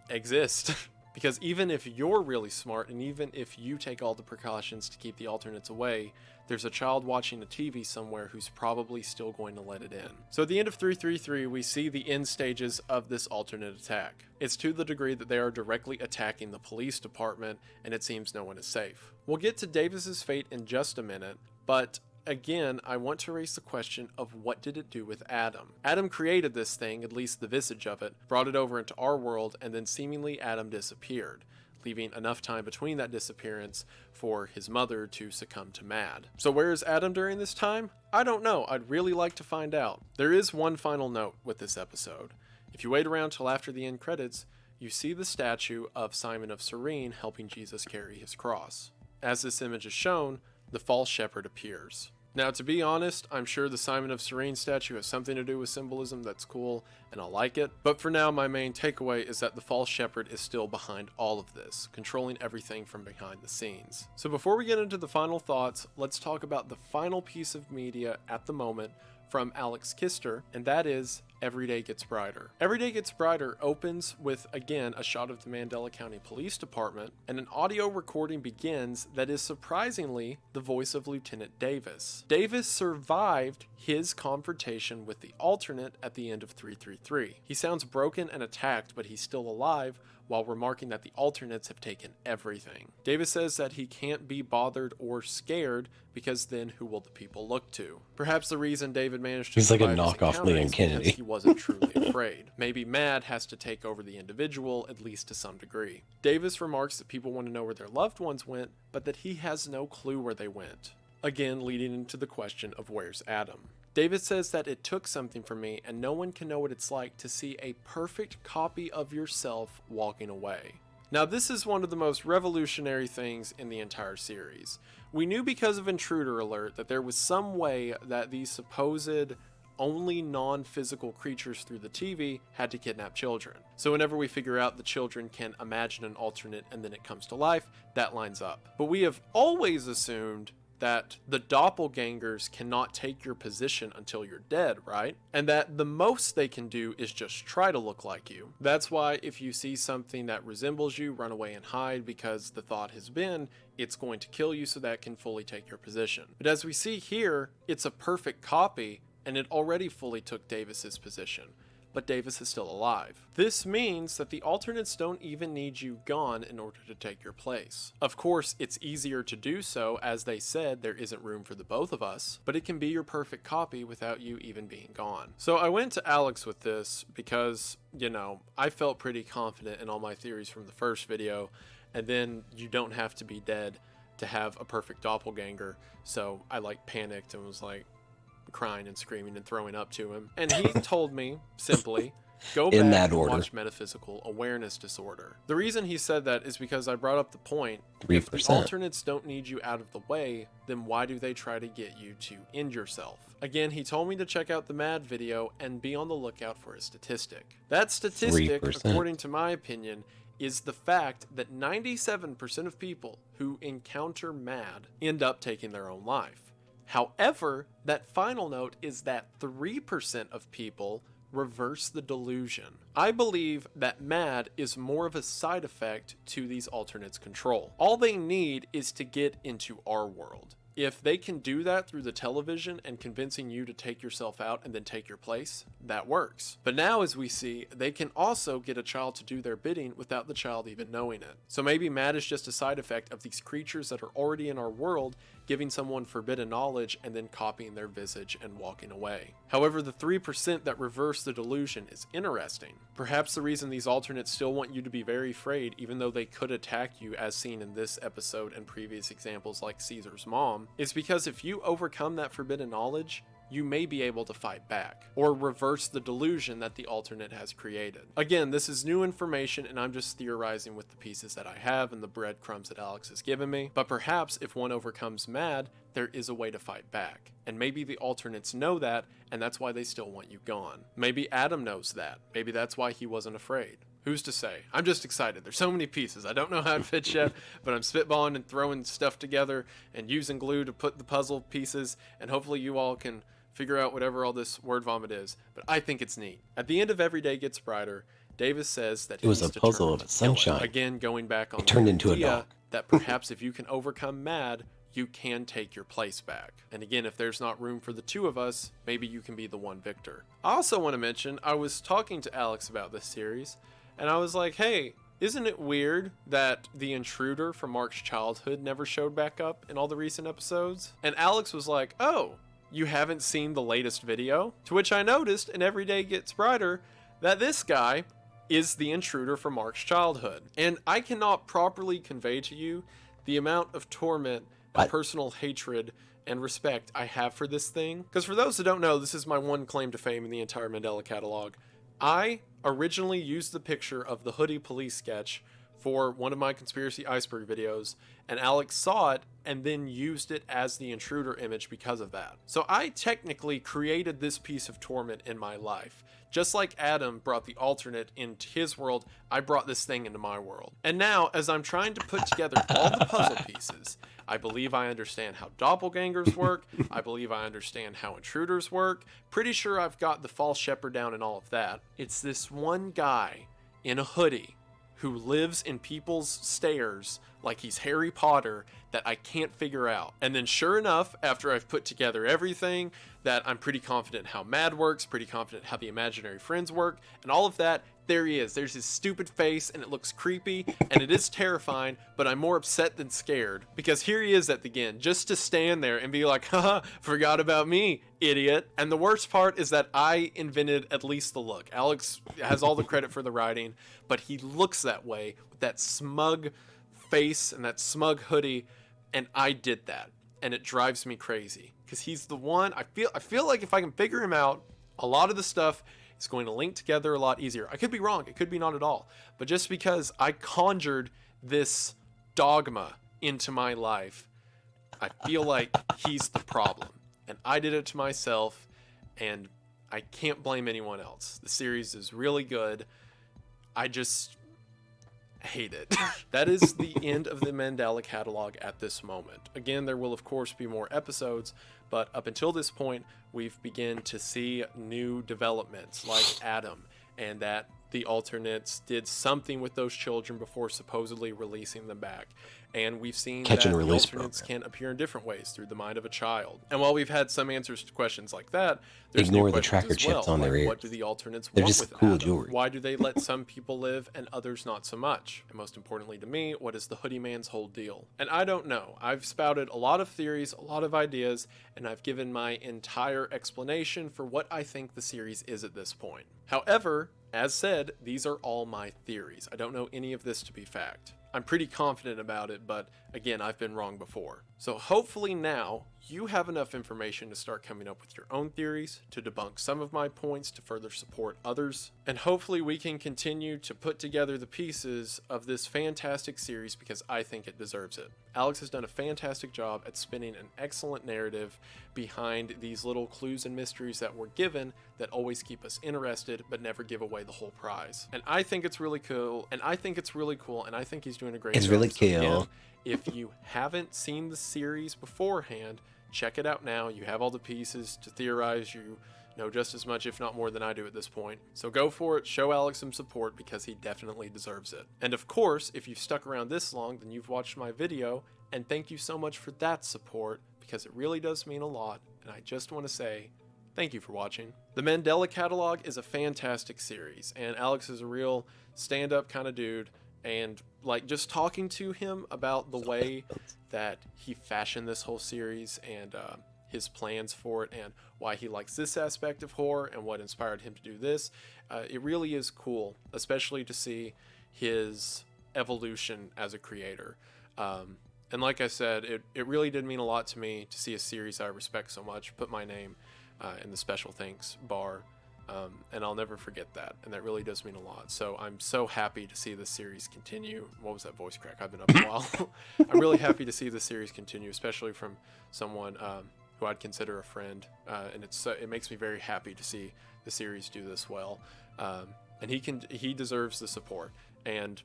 exist. Because even if you're really smart, and even if you take all the precautions to keep the alternates away, there's a child watching a TV somewhere who's probably still going to let it in. So at the end of 333, we see the end stages of this alternate attack. It's to the degree that they are directly attacking the police department, and it seems no one is safe. We'll get to Davis's fate in just a minute, but again, I want to raise the question of what did it do with Adam? Adam created this thing, at least the visage of it, brought it over into our world, and then seemingly Adam disappeared, leaving enough time between that disappearance for his mother to succumb to MAD. So where is Adam during this time? I don't know. I'd really like to find out. There is one final note with this episode. If you wait around till after the end credits, you see the statue of Simon of Cyrene helping Jesus carry his cross. As this image is shown, the false shepherd appears. Now, to be honest, I'm sure the Simon of Cyrene statue has something to do with symbolism that's cool, and I like it. But for now, my main takeaway is that the false shepherd is still behind all of this, controlling everything from behind the scenes. So before we get into the final thoughts, let's talk about the final piece of media at the moment from Alex Kister, and that is Every Day Gets Brighter. Every Day Gets Brighter opens with, again, a shot of the Mandela County Police Department, and an audio recording begins that is surprisingly the voice of Lieutenant Davis. Davis survived his confrontation with the alternate at the end of 333. He sounds broken and attacked, but he's still alive, while remarking that the alternates have taken everything. Davis says that he can't be bothered or scared because then who will the people look to? Perhaps the reason David managed to He's like a survive his knockoff encounter Leon is Kennedy. because he wasn't truly afraid. Maybe Mad has to take over the individual, at least to some degree. Davis remarks that people want to know where their loved ones went, but that he has no clue where they went. Again, leading into the question of where's Adam. David says that it took something from me, and no one can know what it's like to see a perfect copy of yourself walking away. Now, this is one of the most revolutionary things in the entire series. We knew because of Intruder Alert that there was some way that these supposed only non-physical creatures through the TV had to kidnap children. So whenever we figure out the children can imagine an alternate and then it comes to life, that lines up. But we have always assumed that the doppelgangers cannot take your position until you're dead, right? And that the most they can do is just try to look like you. That's why if you see something that resembles you, run away and hide, because the thought has been it's going to kill you so that it can fully take your position. But as we see here, it's a perfect copy, and it already fully took Davis's position. But Davis is still alive. This means that the alternates don't even need you gone in order to take your place. Of course, it's easier to do so, as they said there isn't room for the both of us, but it can be your perfect copy without you even being gone. So I went to Alex with this because, I felt pretty confident in all my theories from the first video, and then you don't have to be dead to have a perfect doppelganger, so I panicked and was crying and screaming and throwing up to him. And he told me, simply, go back and watch Metaphysical Awareness Disorder. The reason he said that is because I brought up the point, 3%. If the alternates don't need you out of the way, then why do they try to get you to end yourself? Again, he told me to check out the Mad video and be on the lookout for a statistic. That statistic, 3%. according to my opinion, is the fact that 97% of people who encounter Mad end up taking their own life. However, that final note is that 3% of people reverse the delusion. I believe that Mad is more of a side effect to these alternates' control. All they need is to get into our world. If they can do that through the television and convincing you to take yourself out and then take your place, that works. But now, as we see, they can also get a child to do their bidding without the child even knowing it. So maybe Mad is just a side effect of these creatures that are already in our world, giving someone forbidden knowledge and then copying their visage and walking away. However, the 3% that reverse the delusion is interesting. Perhaps the reason these alternates still want you to be very afraid, even though they could attack you, as seen in this episode and previous examples like Caesar's mom, is because if you overcome that forbidden knowledge, you may be able to fight back, or reverse the delusion that the alternate has created. Again, this is new information, and I'm just theorizing with the pieces that I have and the breadcrumbs that Alex has given me, but perhaps if one overcomes Mad, there is a way to fight back. And maybe the alternates know that, and that's why they still want you gone. Maybe Adam knows that. Maybe that's why he wasn't afraid. Who's to say? I'm just excited. There's so many pieces. I don't know how it fits yet, but I'm spitballing and throwing stuff together and using glue to put the puzzle pieces, and hopefully you all can figure out whatever all this word vomit is. But I think it's neat. At the end of Every Day Gets Brighter, Davis says that it was a puzzle of sunshine. Again, going back on it turned into a dog. That perhaps if you can overcome Mad, you can take your place back. And again, if there's not room for the two of us, maybe you can be the one victor. I also want to mention, I was talking to Alex about this series, and I was like, hey, isn't it weird that the intruder from Mark's childhood never showed back up in all the recent episodes? And Alex was like, oh, you haven't seen the latest video? To which I noticed in Every Day Gets Brighter that this guy is the intruder from Mark's childhood. And I cannot properly convey to you the amount of torment and personal hatred and respect I have for this thing. Because for those who don't know, this is my one claim to fame in the entire Mandela Catalog. I originally used the picture of the Hoodie police sketch for one of my conspiracy iceberg videos, and Alex saw it and then used it as the intruder image because of that. So I technically created this piece of torment in my life. Just like Adam brought the alternate into his world, I brought this thing into my world. And now, as I'm trying to put together all the puzzle pieces, I believe I understand how doppelgangers work. I believe I understand how intruders work. Pretty sure I've got the false shepherd down and all of that. It's this one guy in a hoodie who lives in people's stairs like he's Harry Potter that I can't figure out. And then sure enough, after I've put together everything, that I'm pretty confident how MAD works, pretty confident how the imaginary friends work, and all of that, there he is. There's his stupid face, and it looks creepy, and it is terrifying, but I'm more upset than scared. Because here he is at the end, just to stand there and be like, haha, forgot about me, idiot. And the worst part is that I invented at least the look. Alex has all the credit for the writing, but he looks that way, with that smug face and that smug hoodie, and I did that. And it drives me crazy. Because he's the one, I feel like if I can figure him out, a lot of the stuff is going to link together a lot easier. I could be wrong, it could be not at all. But just because I conjured this dogma into my life, I feel like he's the problem. And I did it to myself, and I can't blame anyone else. The series is really good. I just hate it. That is the end of the Mandela Catalog at this moment. Again, there will of course be more episodes, but up until this point, we've begun to see new developments like Adam, and that the alternates did something with those children before supposedly releasing them back. And we've seen that the alternates can appear in different ways through the mind of a child. And while we've had some answers to questions like that, there's Ignore new the tracker questions as chips well. on their Like, ears. what do the alternates They're want just with cool Adam? jewelry. Why do they let some people live and others not so much? And most importantly to me, what is the Hoodie Man's whole deal? And I don't know. I've spouted a lot of theories, a lot of ideas, and I've given my entire explanation for what I think the series is at this point. However, as said, these are all my theories. I don't know any of this to be fact. I'm pretty confident about it, but again, I've been wrong before. So hopefully now you have enough information to start coming up with your own theories, to debunk some of my points, to further support others, and hopefully we can continue to put together the pieces of this fantastic series because I think it deserves it. Alex has done a fantastic job at spinning an excellent narrative behind these little clues and mysteries that we're given that always keep us interested but never give away the whole prize. And I think it's really cool, and I think he's doing a great job. It's really So cool. again, if you haven't seen the series beforehand, check it out now. You have all the pieces to theorize. You know just as much, if not more, than I do at this point. So go for it. Show Alex some support because he definitely deserves it. And of course, if you've stuck around this long, then you've watched my video, and thank you so much for that support because it really does mean a lot. And I just want to say thank you for watching. The Mandela Catalog is a fantastic series, and Alex is a real stand-up kind of dude. And like just talking to him about the way that he fashioned this whole series and his plans for it and why he likes this aspect of horror and what inspired him to do this, it really is cool, especially to see his evolution as a creator. And like I said, it really did mean a lot to me to see a series I respect so much put my name in the special thanks bar. And I'll never forget that, and that really does mean a lot. So I'm so happy to see this series continue. What was that voice crack? I've been up a while. I'm really happy to see the series continue, especially from someone who I'd consider a friend, and it makes me very happy to see the series do this well. And he deserves the support. And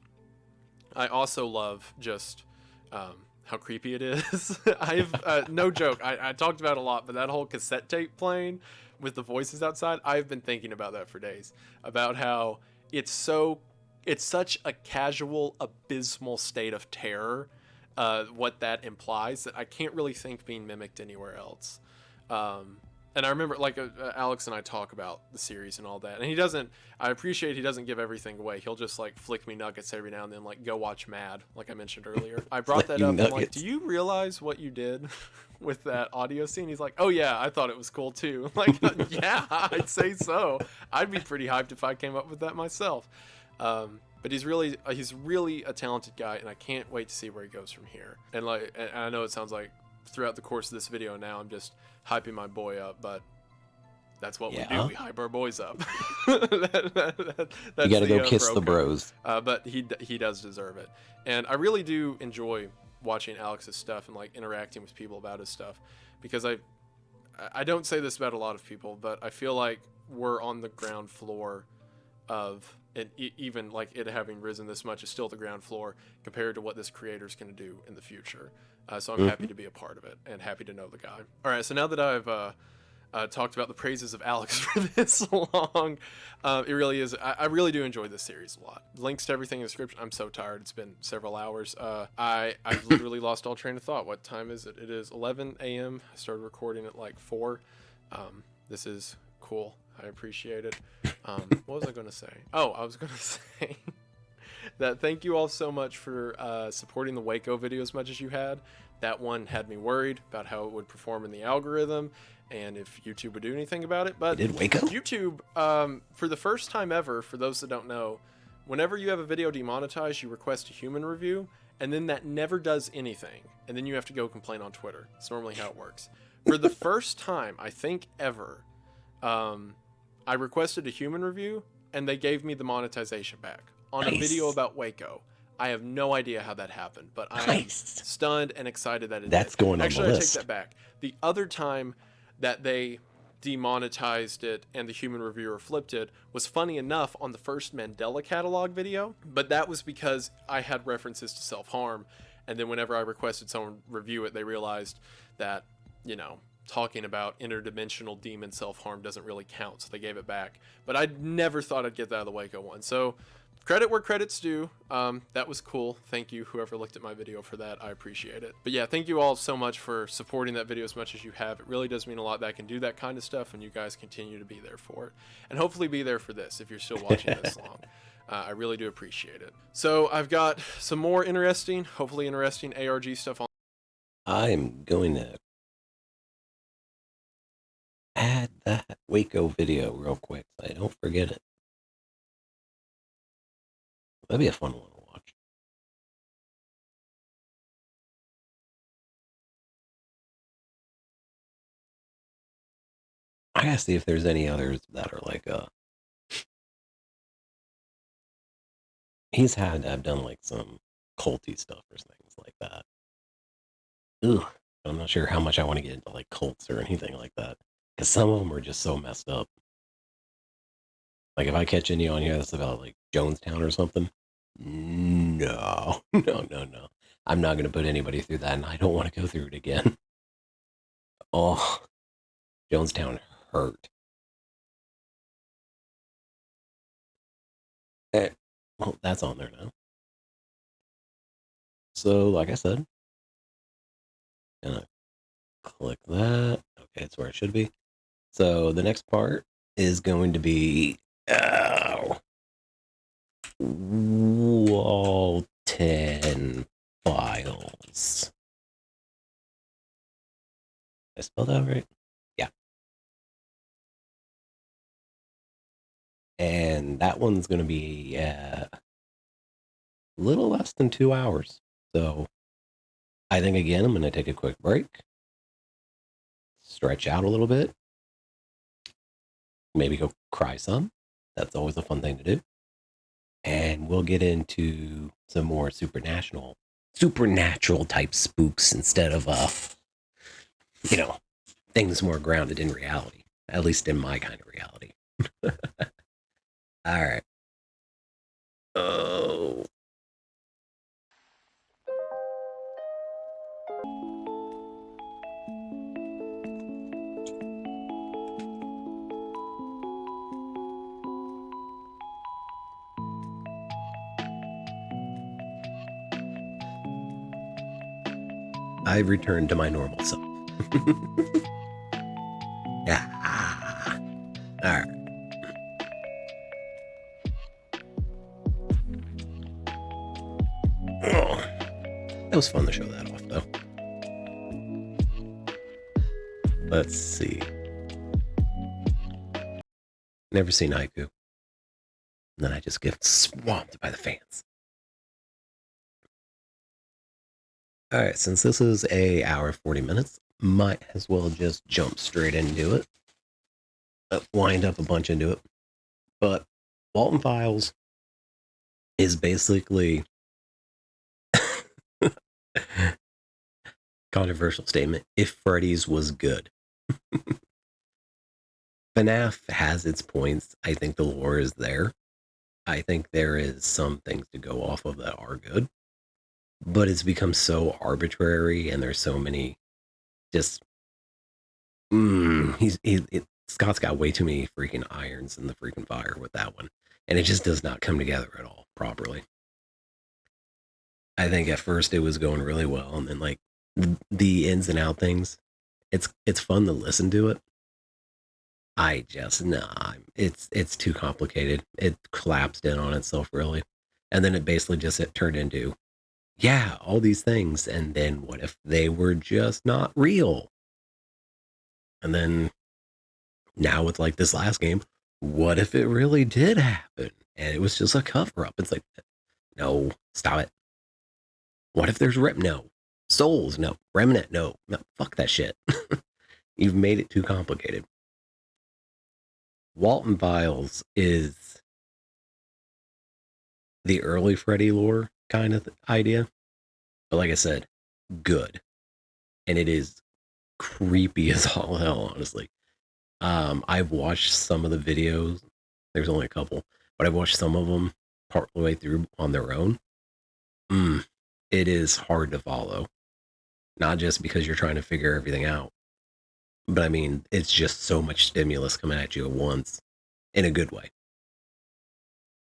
I also love just how creepy it is. I've no joke. I talked about it a lot, but that whole cassette tape playing with the voices outside, I've been thinking about that for days, about how it's such a casual, abysmal state of terror, what that implies, that I can't really think being mimicked anywhere else. And I remember, like, Alex and I talk about the series and all that, and I appreciate he doesn't give everything away. He'll just, like, flick me nuggets every now and then, like, go watch MAD, like I mentioned earlier. I brought that up, and I'm like, do you realize what you did with that audio scene? He's like, oh yeah, I thought it was cool too. Like, yeah, I'd say so. I'd be pretty hyped if I came up with that myself. But he's really a talented guy, and I can't wait to see where he goes from here. And and I know it sounds like throughout the course of this video now I'm just hyping my boy up, but That's what we Yeah. do. We hype our boys up. You That's gotta go the, kiss bro the code. bros. But he does deserve it. And I really do enjoy watching Alex's stuff and like interacting with people about his stuff, because I don't say this about a lot of people, but I feel like we're on the ground floor of it, even like it having risen this much is still the ground floor compared to what this creator's going to do in the future. So I'm happy to be a part of it and happy to know the guy. All right, so now that I've talked about the praises of Alex for this long, it really is. I really do enjoy this series a lot. Links to everything in the description. I'm so tired. It's been several hours. I've literally lost all train of thought. What time is it? It is 11 a.m. I started recording at like 4. This is cool. I appreciate it. What was I going to say? Oh, I was going to say that thank you all so much for supporting the Waco video as much as you had. That one had me worried about how it would perform in the algorithm and if YouTube would do anything about it. But Did Waco? YouTube, for the first time ever, for those that don't know, whenever you have a video demonetized, you request a human review, and then that never does anything. And then you have to go complain on Twitter. It's normally how it works. For the first time, I think ever, I requested a human review, and they gave me the monetization back on a video about Waco. I have no idea how that happened, but I am stunned and excited that it That's did. going on Actually, the I list. take that back. The other time that they demonetized it and the human reviewer flipped it was, funny enough, on the first Mandela Catalog video, but that was because I had references to self-harm, and then whenever I requested someone review it, they realized that, you know, talking about interdimensional demon self-harm doesn't really count, so they gave it back. But I never thought I'd get that out of the Waco one, so credit where credit's due. That was cool. Thank you, whoever looked at my video, for that. I appreciate it. But yeah, thank you all so much for supporting that video as much as you have. It really does mean a lot that I can do that kind of stuff, and you guys continue to be there for it. And hopefully be there for this if you're still watching this long. I really do appreciate it. So I've got some more interesting, hopefully interesting ARG stuff on. I'm going to add that Waco video real quick so I don't forget it. That'd be a fun one to watch. I gotta see if there's any others that are like he's had to have done like some culty stuff or things like that. Ugh. I'm not sure how much I want to get into like cults or anything like that, because some of them are just so messed up. Like if I catch any on here that's about like Jonestown or something, no. I'm not gonna put anybody through that, and I don't want to go through it again. Oh, Jonestown hurt. Well, that's on there now. So, like I said, gonna click that. Okay, it's where it should be. So the next part is going to be Walton Files. Did I spell that right? Yeah. And that one's going to be a little less than 2 hours. So I think, again, I'm going to take a quick break, stretch out a little bit, maybe go cry some. That's always a fun thing to do. And we'll get into some more supernatural type spooks instead of, things more grounded in reality, at least in my kind of reality. All right. Oh. I've returned to my normal self. Yeah. All right. Oh, that was fun to show that off, though. Let's see. Never seen Haiku. And then I just get swamped by the fans. All right, since this is a hour 40 minutes, might as well just jump straight into it. wind up a bunch into it. But Walton Files is basically controversial statement. If Freddy's was good. FNAF has its points. I think the lore is there. I think there is some things to go off of that are good. But it's become so arbitrary, and there's so many just Scott's got way too many freaking irons in the freaking fire with that one. And it just does not come together at all properly. I think at first it was going really well, and then like the ins and out things, it's fun to listen to it. I just it's too complicated. It collapsed in on itself really. And then it basically just turned into, yeah, all these things, and then what if they were just not real? And then now with like this last game, what if it really did happen and it was just a cover up? It's like, no, stop it. What if there's no souls? No remnant? No, fuck that shit. You've made it too complicated. Walton Files is the early Freddy lore kind of idea, but like I said, good, and it is creepy as all hell, honestly. I've watched some of the videos. There's only a couple, but I've watched some of them part of the way through on their own. It is hard to follow, not just because you're trying to figure everything out, but I mean, it's just so much stimulus coming at you at once in a good way.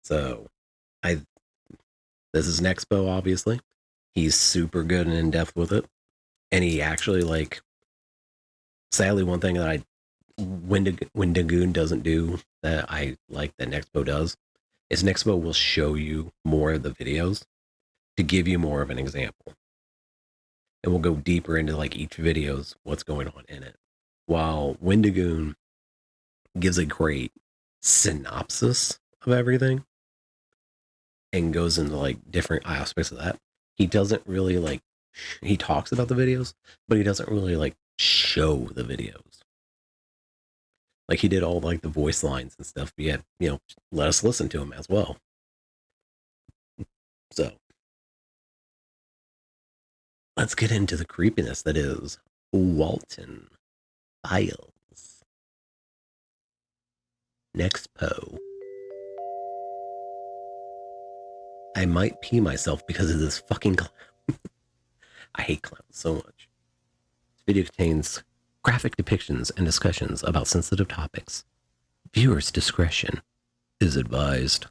So this is Nexpo, obviously. He's super good and in depth with it. And he actually, like, sadly, one thing that Wendigoon doesn't do that I like that Nexpo does is Nexpo will show you more of the videos to give you more of an example. And we'll go deeper into like each video's what's going on in it. While Wendigoon gives a great synopsis of everything and goes into like different aspects of that, he doesn't really like, he talks about the videos, but he doesn't really like show the videos. Like he did all like the voice lines and stuff, but yet, you know, let us listen to him as well. So let's get into the creepiness that is Walton Files. Nexpo. I might pee myself because of this fucking clown. I hate clowns so much. This video contains graphic depictions and discussions about sensitive topics. Viewers' discretion is advised.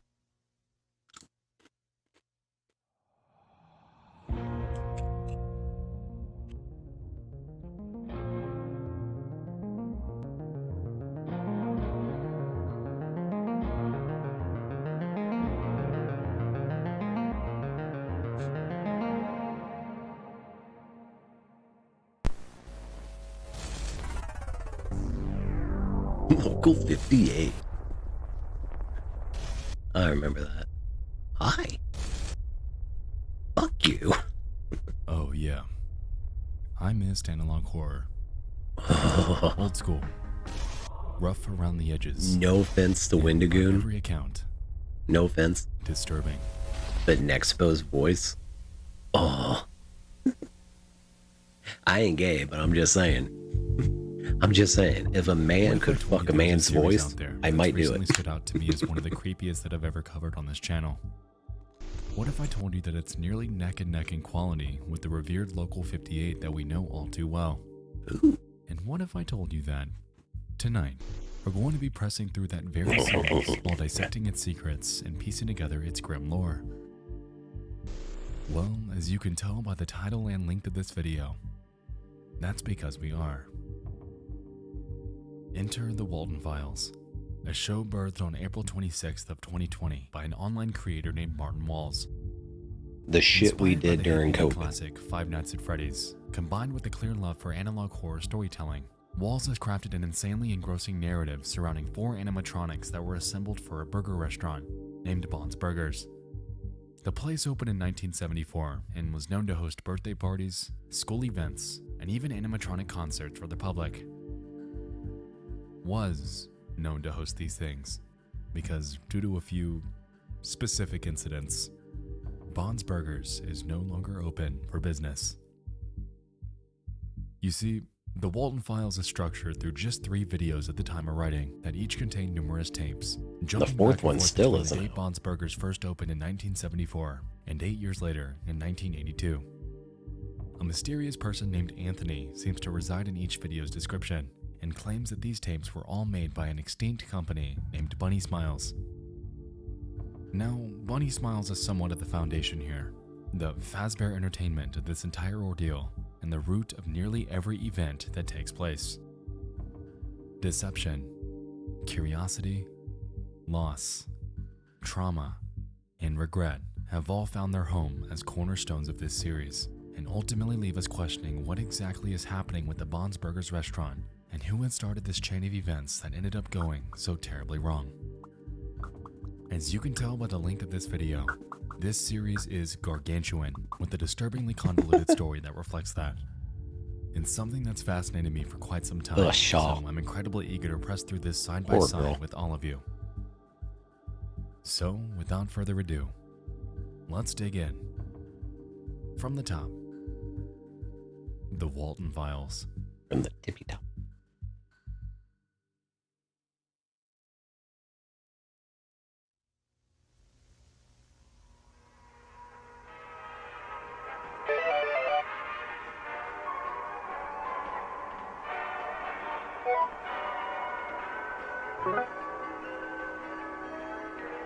Local 58. I remember that. Hi. Fuck you. Oh, yeah. I missed analog horror. Old school. Rough around the edges. No offense to Wendigoon. Every account. No offense. Disturbing. But Nexpo's voice. Oh. I ain't gay, but I'm just saying. I'm just saying, if a man could fuck a man's voice, I might do it. Stood out to me as one of the creepiest that I've ever covered on this channel. What if I told you that it's nearly neck and neck in quality with the revered Local 58 that we know all too well? Ooh. And what if I told you that tonight we're going to be pressing through that very series while dissecting its secrets and piecing together its grim lore? Well, as you can tell by the title and length of this video, that's because we are. Enter the Walton Files, a show birthed on April 26th of 2020 by an online creator named Martin Walls. The shit we did during COVID. Classic Five Nights at Freddy's, combined with a clear love for analog horror storytelling, Walls has crafted an insanely engrossing narrative surrounding 4 animatronics that were assembled for a burger restaurant named Bond's Burgers. The place opened in 1974 and was known to host birthday parties, school events, and even animatronic concerts for the public. Was known to host these things, because due to a few specific incidents, Bond's Burgers is no longer open for business. You see, the Walton Files is structured through just 3 videos at the time of writing that each contain numerous tapes. The fourth one still isn't. The date Bond's Burgers first opened in 1974 and 8 years later in 1982. A mysterious person named Anthony seems to reside in each video's description and claims that these tapes were all made by an extinct company named Bunny Smiles. Now, Bunny Smiles is somewhat at the foundation here, the Fazbear entertainment of this entire ordeal, and the root of nearly every event that takes place. Deception, curiosity, loss, trauma, and regret have all found their home as cornerstones of this series, and ultimately leave us questioning what exactly is happening with the Bond's Burgers restaurant and who had started this chain of events that ended up going so terribly wrong. As you can tell by the length of this video, this series is gargantuan, with a disturbingly convoluted story that reflects that. It's something that's fascinated me for quite some time, so I'm incredibly eager to press through this side by side with all of you. So, without further ado, let's dig in. From the top, the Walton Files. From the tippy top.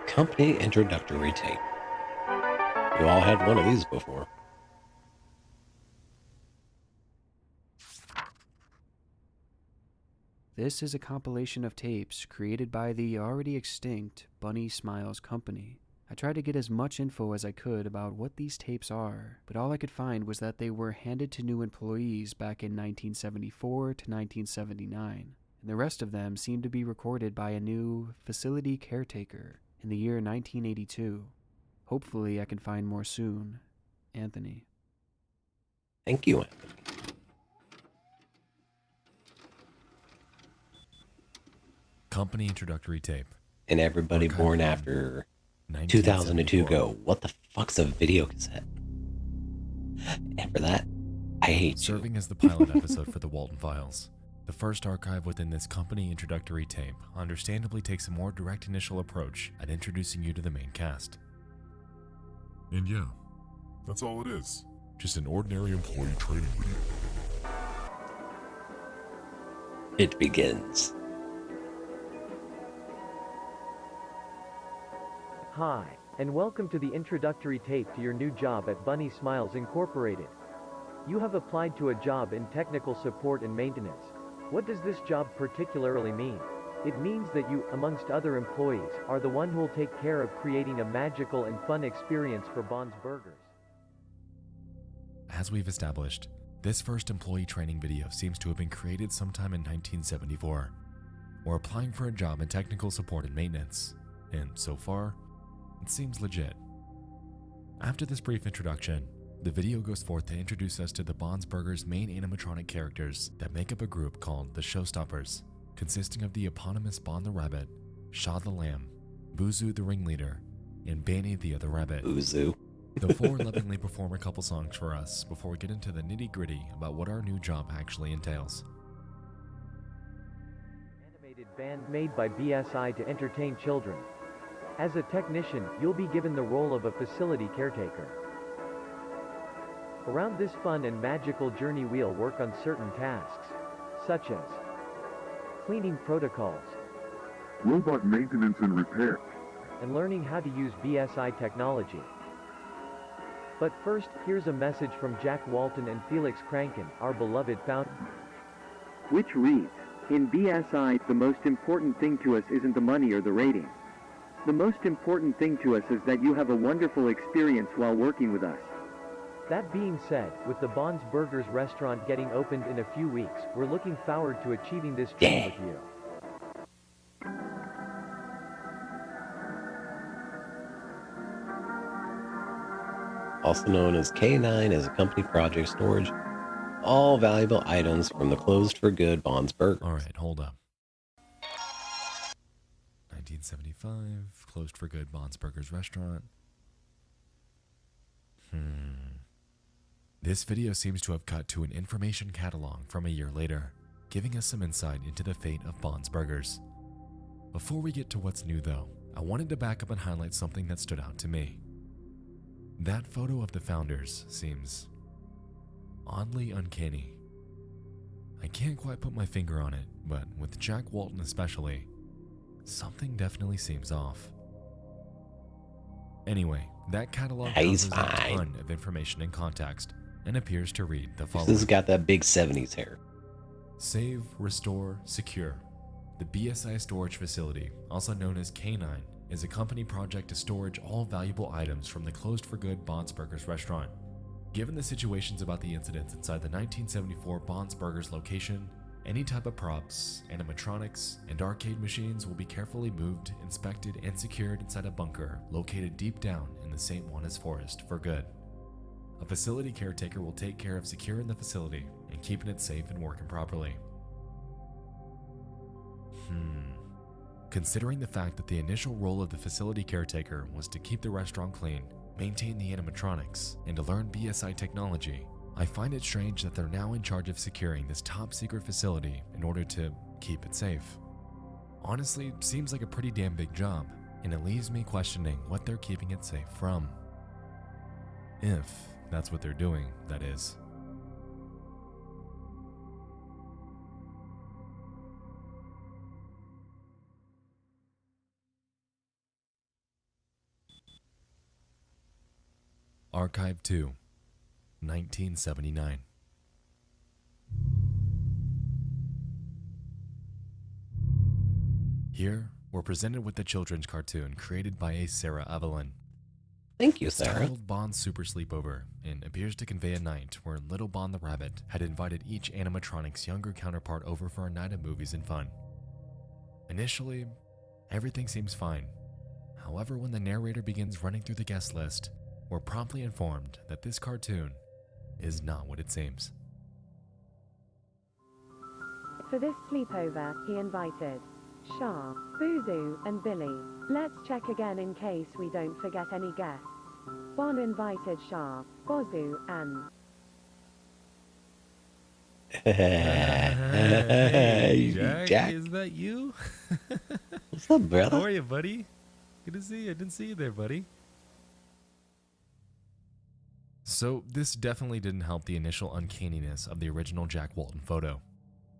Company introductory tape. You all had one of these before. This is a compilation of tapes created by the already extinct Bunny Smiles Company. I tried to get as much info as I could about what these tapes are, but all I could find was that they were handed to new employees back in 1974 to 1979, and the rest of them seemed to be recorded by a new facility caretaker in the year 1982. Hopefully I can find more soon. Anthony. Thank you, Anthony. Company introductory tape. And everybody born after 2002 go, what the fuck's a video cassette? And for that, I hate Serving as the pilot episode for the Walton Files, the first archive within this company introductory tape understandably takes a more direct initial approach at introducing you to the main cast. And yeah, that's all it is. Just an ordinary employee training video. It begins. Hi, and welcome to the introductory tape to your new job at Bunny Smiles Incorporated. You have applied to a job in technical support and maintenance. What does this job particularly mean? It means that you, amongst other employees, are the one who will take care of creating a magical and fun experience for Bond's Burgers. As we've established, this first employee training video seems to have been created sometime in 1974. We're applying for a job in technical support and maintenance, and so far, it seems legit. After this brief introduction, the video goes forth to introduce us to the Bond's Burgers' main animatronic characters that make up a group called the Showstoppers, consisting of the eponymous Bond the Rabbit, Shaw the Lamb, Boozoo the Ringleader, and Banny the Other Rabbit. Boozoo. The four lovingly perform a couple songs for us before we get into the nitty-gritty about what our new job actually entails. Animated band made by BSI to entertain children. As a technician, you'll be given the role of a facility caretaker. Around this fun and magical journey we'll work on certain tasks, such as cleaning protocols, Robot maintenance and repair, and learning how to use BSI technology. But first, here's a message from Jack Walton and Felix Kranken, our beloved founder. Which reads, in BSI, the most important thing to us isn't the money or the rating. The most important thing to us is that you have a wonderful experience while working with us. That being said, with the Bond's Burgers restaurant getting opened in a few weeks, we're looking forward to achieving this dream with you. Also known as K9 as a company project storage, all valuable items from the closed for good Bond's Burgers. Alright, hold up. 1975, closed for good Bond's Burgers restaurant. This video seems to have cut to an information catalog from a year later, giving us some insight into the fate of Bond's Burgers. Before we get to what's new though, I wanted to back up and highlight something that stood out to me. That photo of the founders seems oddly uncanny. I can't quite put my finger on it, but with Jack Walton especially, something definitely seems off. Anyway, that catalog He's covers a fine. ton of information and context and appears to read the This following. has got that big 70s hair. Save, restore, secure. The BSI storage facility, also known as K9, is a company project to storage all valuable items from the closed for good Bond's Burgers restaurant. Given the situations about the incidents inside the 1974 Bond's Burgers location, any type of props, animatronics, and arcade machines will be carefully moved, inspected, and secured inside a bunker located deep down in the St. Juanes forest for good. A facility caretaker will take care of securing the facility and keeping it safe and working properly. Considering the fact that the initial role of the facility caretaker was to keep the restaurant clean, maintain the animatronics, and to learn BSI technology, I find it strange that they're now in charge of securing this top secret facility in order to keep it safe. Honestly, seems like a pretty damn big job, and it leaves me questioning what they're keeping it safe from. If that's what they're doing, that is. Archive 2, 1979. Here, we're presented with the children's cartoon created by a Sarah Evelyn. Thank you, It's Sarah. titled Bond's Super Sleepover and appears to convey a night where Little Bond the Rabbit had invited each animatronic's younger counterpart over for a night of movies and fun. Initially, everything seems fine. However, when the narrator begins running through the guest list, we're promptly informed that this cartoon is not what it seems. For this sleepover, he invited Shah, Boozoo, and Billy. Let's check again in case we don't forget any guests. Bond invited Shah, Bozu, and... Hey, Jack. is that you? What's up, brother? How are you, buddy? Good to see you. I didn't see you there, buddy. So, this definitely didn't help the initial uncanniness of the original Jack Walton photo.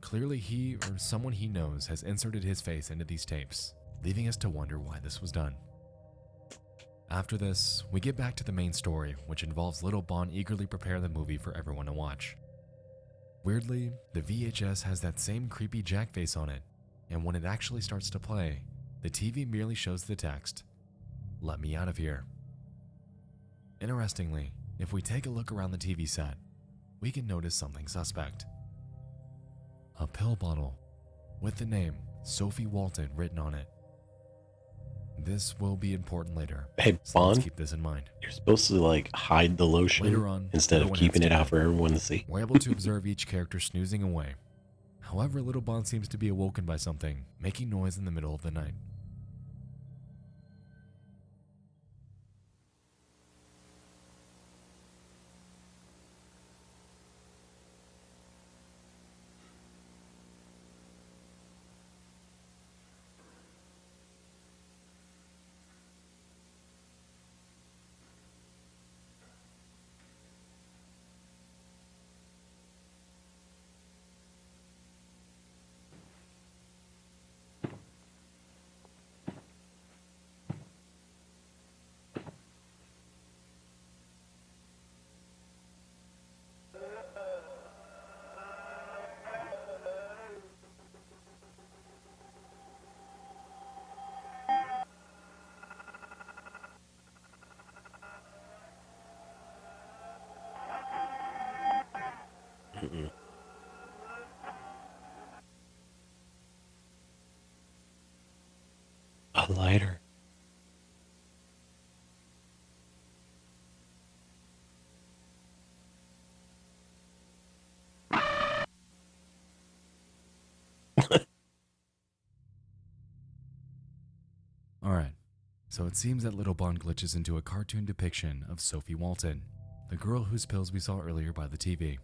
Clearly he, or someone he knows, has inserted his face into these tapes, leaving us to wonder why this was done. After this, we get back to the main story, which involves Little Bond eagerly preparing the movie for everyone to watch. Weirdly, the VHS has that same creepy Jack face on it, and when it actually starts to play, the TV merely shows the text, "Let me out of here." Interestingly, if we take a look around the TV set, we can notice something suspect. A pill bottle with the name Sophie Walton written on it. This will be important later. Hey, so let's Bond, keep this in mind. you're supposed to like hide the lotion Later on, instead of everyone keeping heads it to out for bed. everyone to see. We're able to observe each character snoozing away. However, Little Bond seems to be awoken by something, making noise in the middle of the night. A lighter. Alright, so it seems that little Bond glitches into a cartoon depiction of Sophie Walton, the girl whose pills we saw earlier by the TV.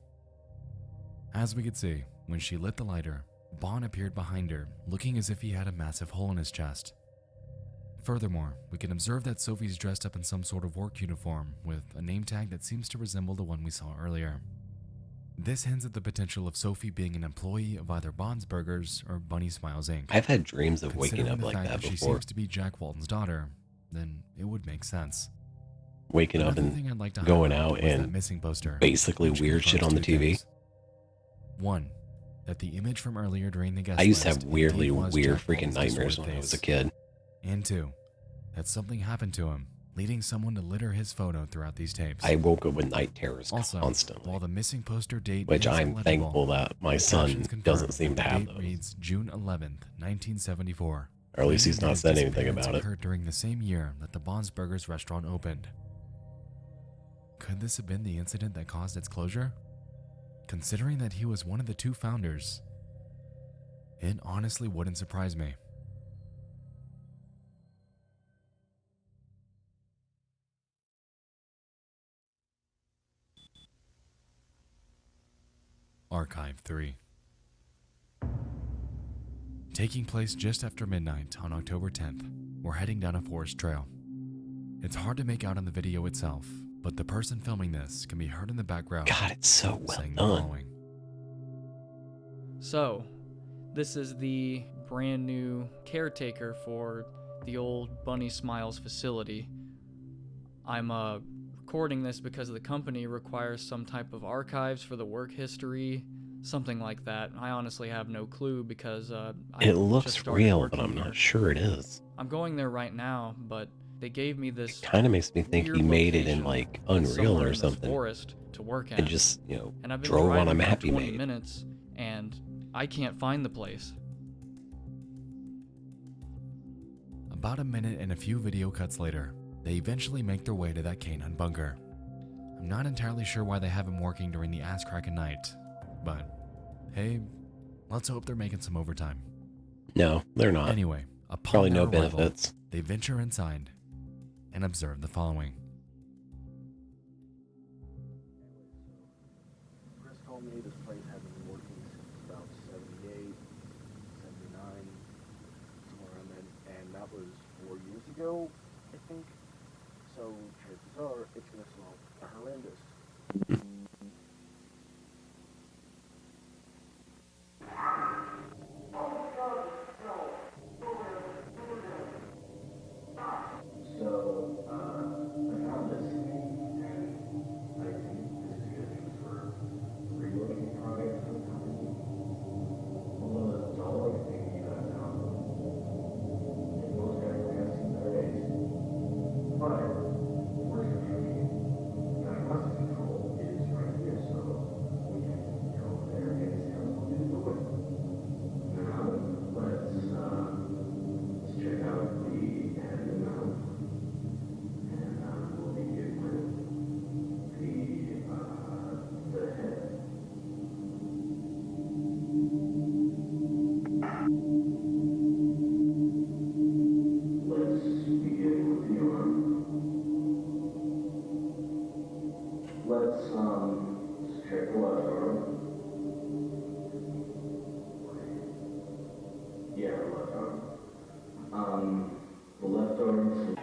As we could see, when she lit the lighter, Bond appeared behind her, looking as if he had a massive hole in his chest. Furthermore, we can observe that Sophie's dressed up in some sort of work uniform with a name tag that seems to resemble the one we saw earlier. This hints at the potential of Sophie being an employee of either Bond's Burgers or Bunny Smiles Inc. I've had dreams of waking up Considering the like fact that She before. seems to be Jack Walton's daughter, then it would make sense. Waking up Another thing and I'd like to going highlight out was that and missing poster, basically which weird shit confirms on the two TV. things. One, that the image from earlier during the guest I used to list have weirdly indeed was weird Jack freaking Walton's nightmares distorted when I was a face. kid. And two, that something happened to him, leading someone to litter his photo throughout these tapes. I woke up with night terrors Also, constantly, while the missing poster date which is I'm illegible, thankful that my the son captions confirm doesn't seem that to the have date those. reads June 11th, 1974. Or at least he's meaning not that said his anything disappearance about it. occurred during the same year that the Bond's Burgers restaurant opened. Could this have been the incident that caused its closure? Considering that he was one of the two founders, it honestly wouldn't surprise me. Archive 3. Taking place just after midnight on October 10th, we're heading down a forest trail. It's hard to make out on the video itself, but the person filming this can be heard in the background. God, it's so well saying the done. following. So, this is the brand new caretaker for the old Bunny Smiles facility. I'm recording this because the company requires some type of archives for the work history, something like that. I honestly have no clue because It looks real, but I'm not sure it is. I'm going there right now, but they gave me this Kind of makes me think he weird made it in location like Unreal somewhere or in this something, forest to work at. and just And I've been drove on a driving for map he 20 made. minutes and I can't find the place. About a minute and a few video cuts later, they eventually make their way to that canine bunker. I'm not entirely sure why they have him working during the ass crack of night, but hey, let's hope they're making some overtime. No, they're not. Anyway, upon Probably no their arrival, benefits. they venture inside and observe the following. Chris told me this place hasn't been working since about 78, 79, somewhere around then, and that was 4 years ago, I think. So chances are it's going to smell horrendous. So, I found this thing, and I think this is good for reloading products for the company. Although the dollar thing you got now, I think most guys are guessing nowadays. But, fortunately, diagnostic control is right here, so we can go there and see how to do it. Now, let's check out the head of the mouth. And we'll begin with the head. Let's begin with the arm. Let's check the left arm. Yeah, the left arm. The left arm.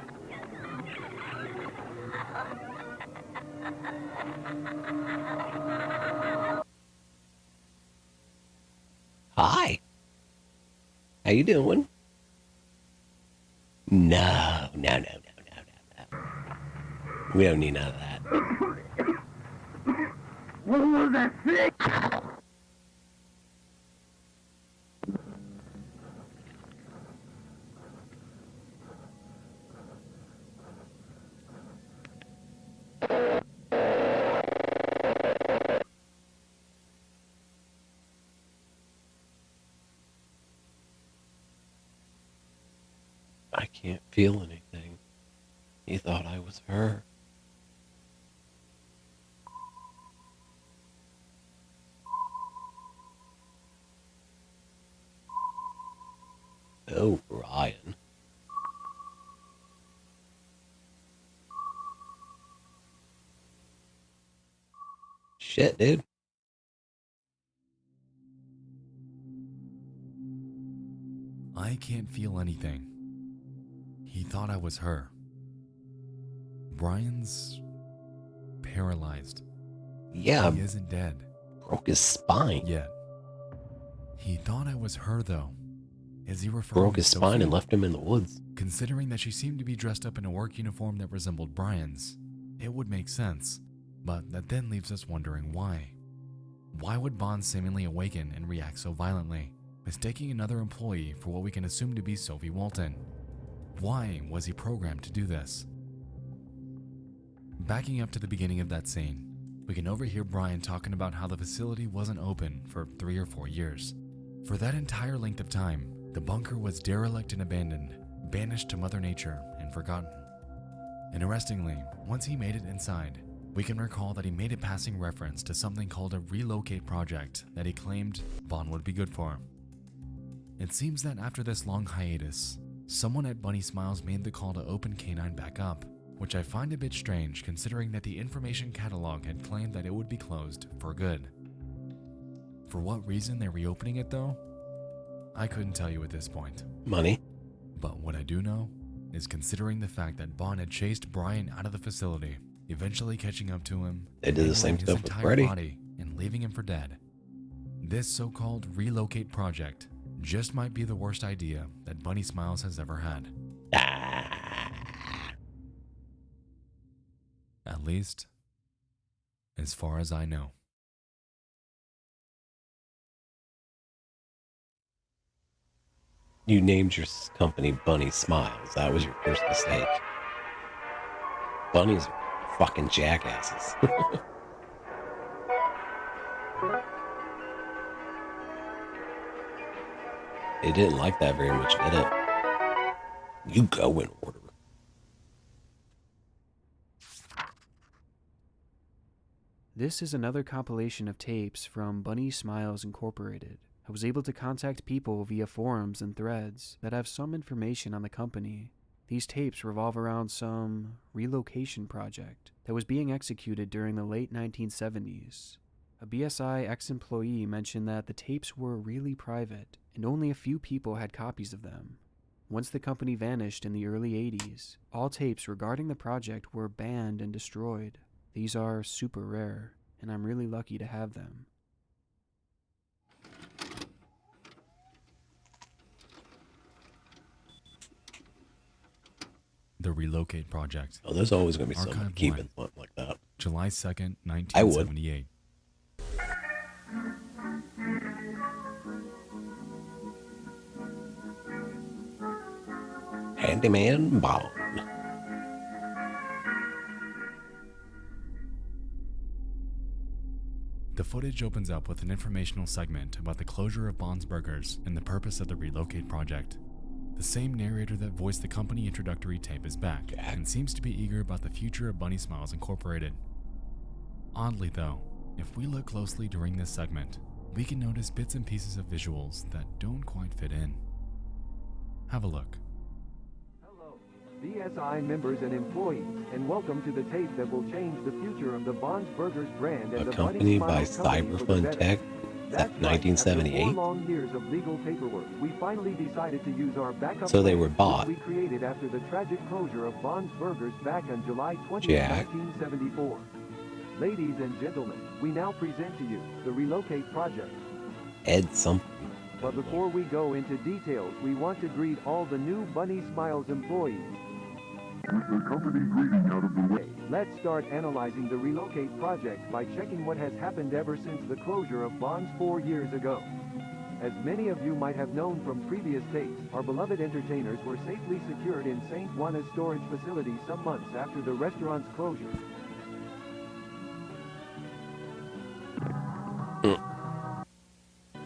Hi. How you doing? No. We don't need none of that. What was that thing? I can't feel anything. He thought I was her. Oh, Ryan. Shit, dude. I can't feel anything. He thought I was her. Brian's paralyzed. Yeah. He isn't dead. Broke his spine. Yet. He thought I was her, though. Is he referring Broke to his Sophie? spine and left him in the woods. Considering that she seemed to be dressed up in a work uniform that resembled Brian's, it would make sense. But that then leaves us wondering why. Why would Bond seemingly awaken and react so violently, mistaking another employee for what we can assume to be Sophie Walton? Why was he programmed to do this? Backing up to the beginning of that scene, we can overhear Brian talking about how the facility wasn't open for 3 or 4 years. For that entire length of time, the bunker was derelict and abandoned, banished to Mother Nature and forgotten. Interestingly, once he made it inside, we can recall that he made a passing reference to something called a relocate project that he claimed Bond would be good for. It seems that after this long hiatus, someone at Bunny Smiles made the call to open K9 back up, which I find a bit strange considering that the information catalog had claimed that it would be closed for good. For what reason they're reopening it though? I couldn't tell you at this point. Money. But what I do know is considering the fact that Bond had chased Brian out of the facility, eventually catching up to him, They did the same his stuff with entire Freddy. body and leaving him for dead. This so-called relocate project just might be the worst idea that Bunny Smiles has ever had. At least, as far as I know. You named your company Bunny Smiles. That was your first mistake. Bunnies are fucking jackasses. They didn't like that very much, did it? You go in order. This is another compilation of tapes from Bunny Smiles Incorporated. I was able to contact people via forums and threads that have some information on the company. These tapes revolve around some relocation project that was being executed during the late 1970s. A BSI ex-employee mentioned that the tapes were really private and only a few people had copies of them. Once the company vanished in the early 80s, all tapes regarding the project were banned and destroyed. These are super rare, and I'm really lucky to have them. The Relocate Project. Oh, there's always going to be someone Archive keeping 1, something like that. July 2nd, I would. 1978. Handyman Bond. The footage opens up with an informational segment about the closure of Bond's Burgers and the purpose of the Relocate Project. The same narrator that voiced the company introductory tape is back and seems to be eager about the future of Bunny Smiles Incorporated. Oddly though, if we look closely during this segment, we can notice bits and pieces of visuals that don't quite fit in. Have a look. BSI members and employees, and welcome to the tape that will change the future of the Bond's Burgers brand and the Bunny Accompanied by Smiles Company for the Cyberfun better. Tech. That's That right. 1978. After 4 long years of legal paperwork, we finally decided to use our backup So they plan, were bought. which we created after the tragic closure of Bond's Burgers back on July 20, Jack. 1974. Ladies and gentlemen, we now present to you the Relocate Project. Ed something. But before we go into details, we want to greet all the new Bunny Smiles employees. With the company greeting out of the way. Let's start analyzing the Relocate Project by checking what has happened ever since the closure of Bonds 4 years ago. As many of you might have known from previous tapes, our beloved entertainers were safely secured in St. Juana's storage facility some months after the restaurant's closure.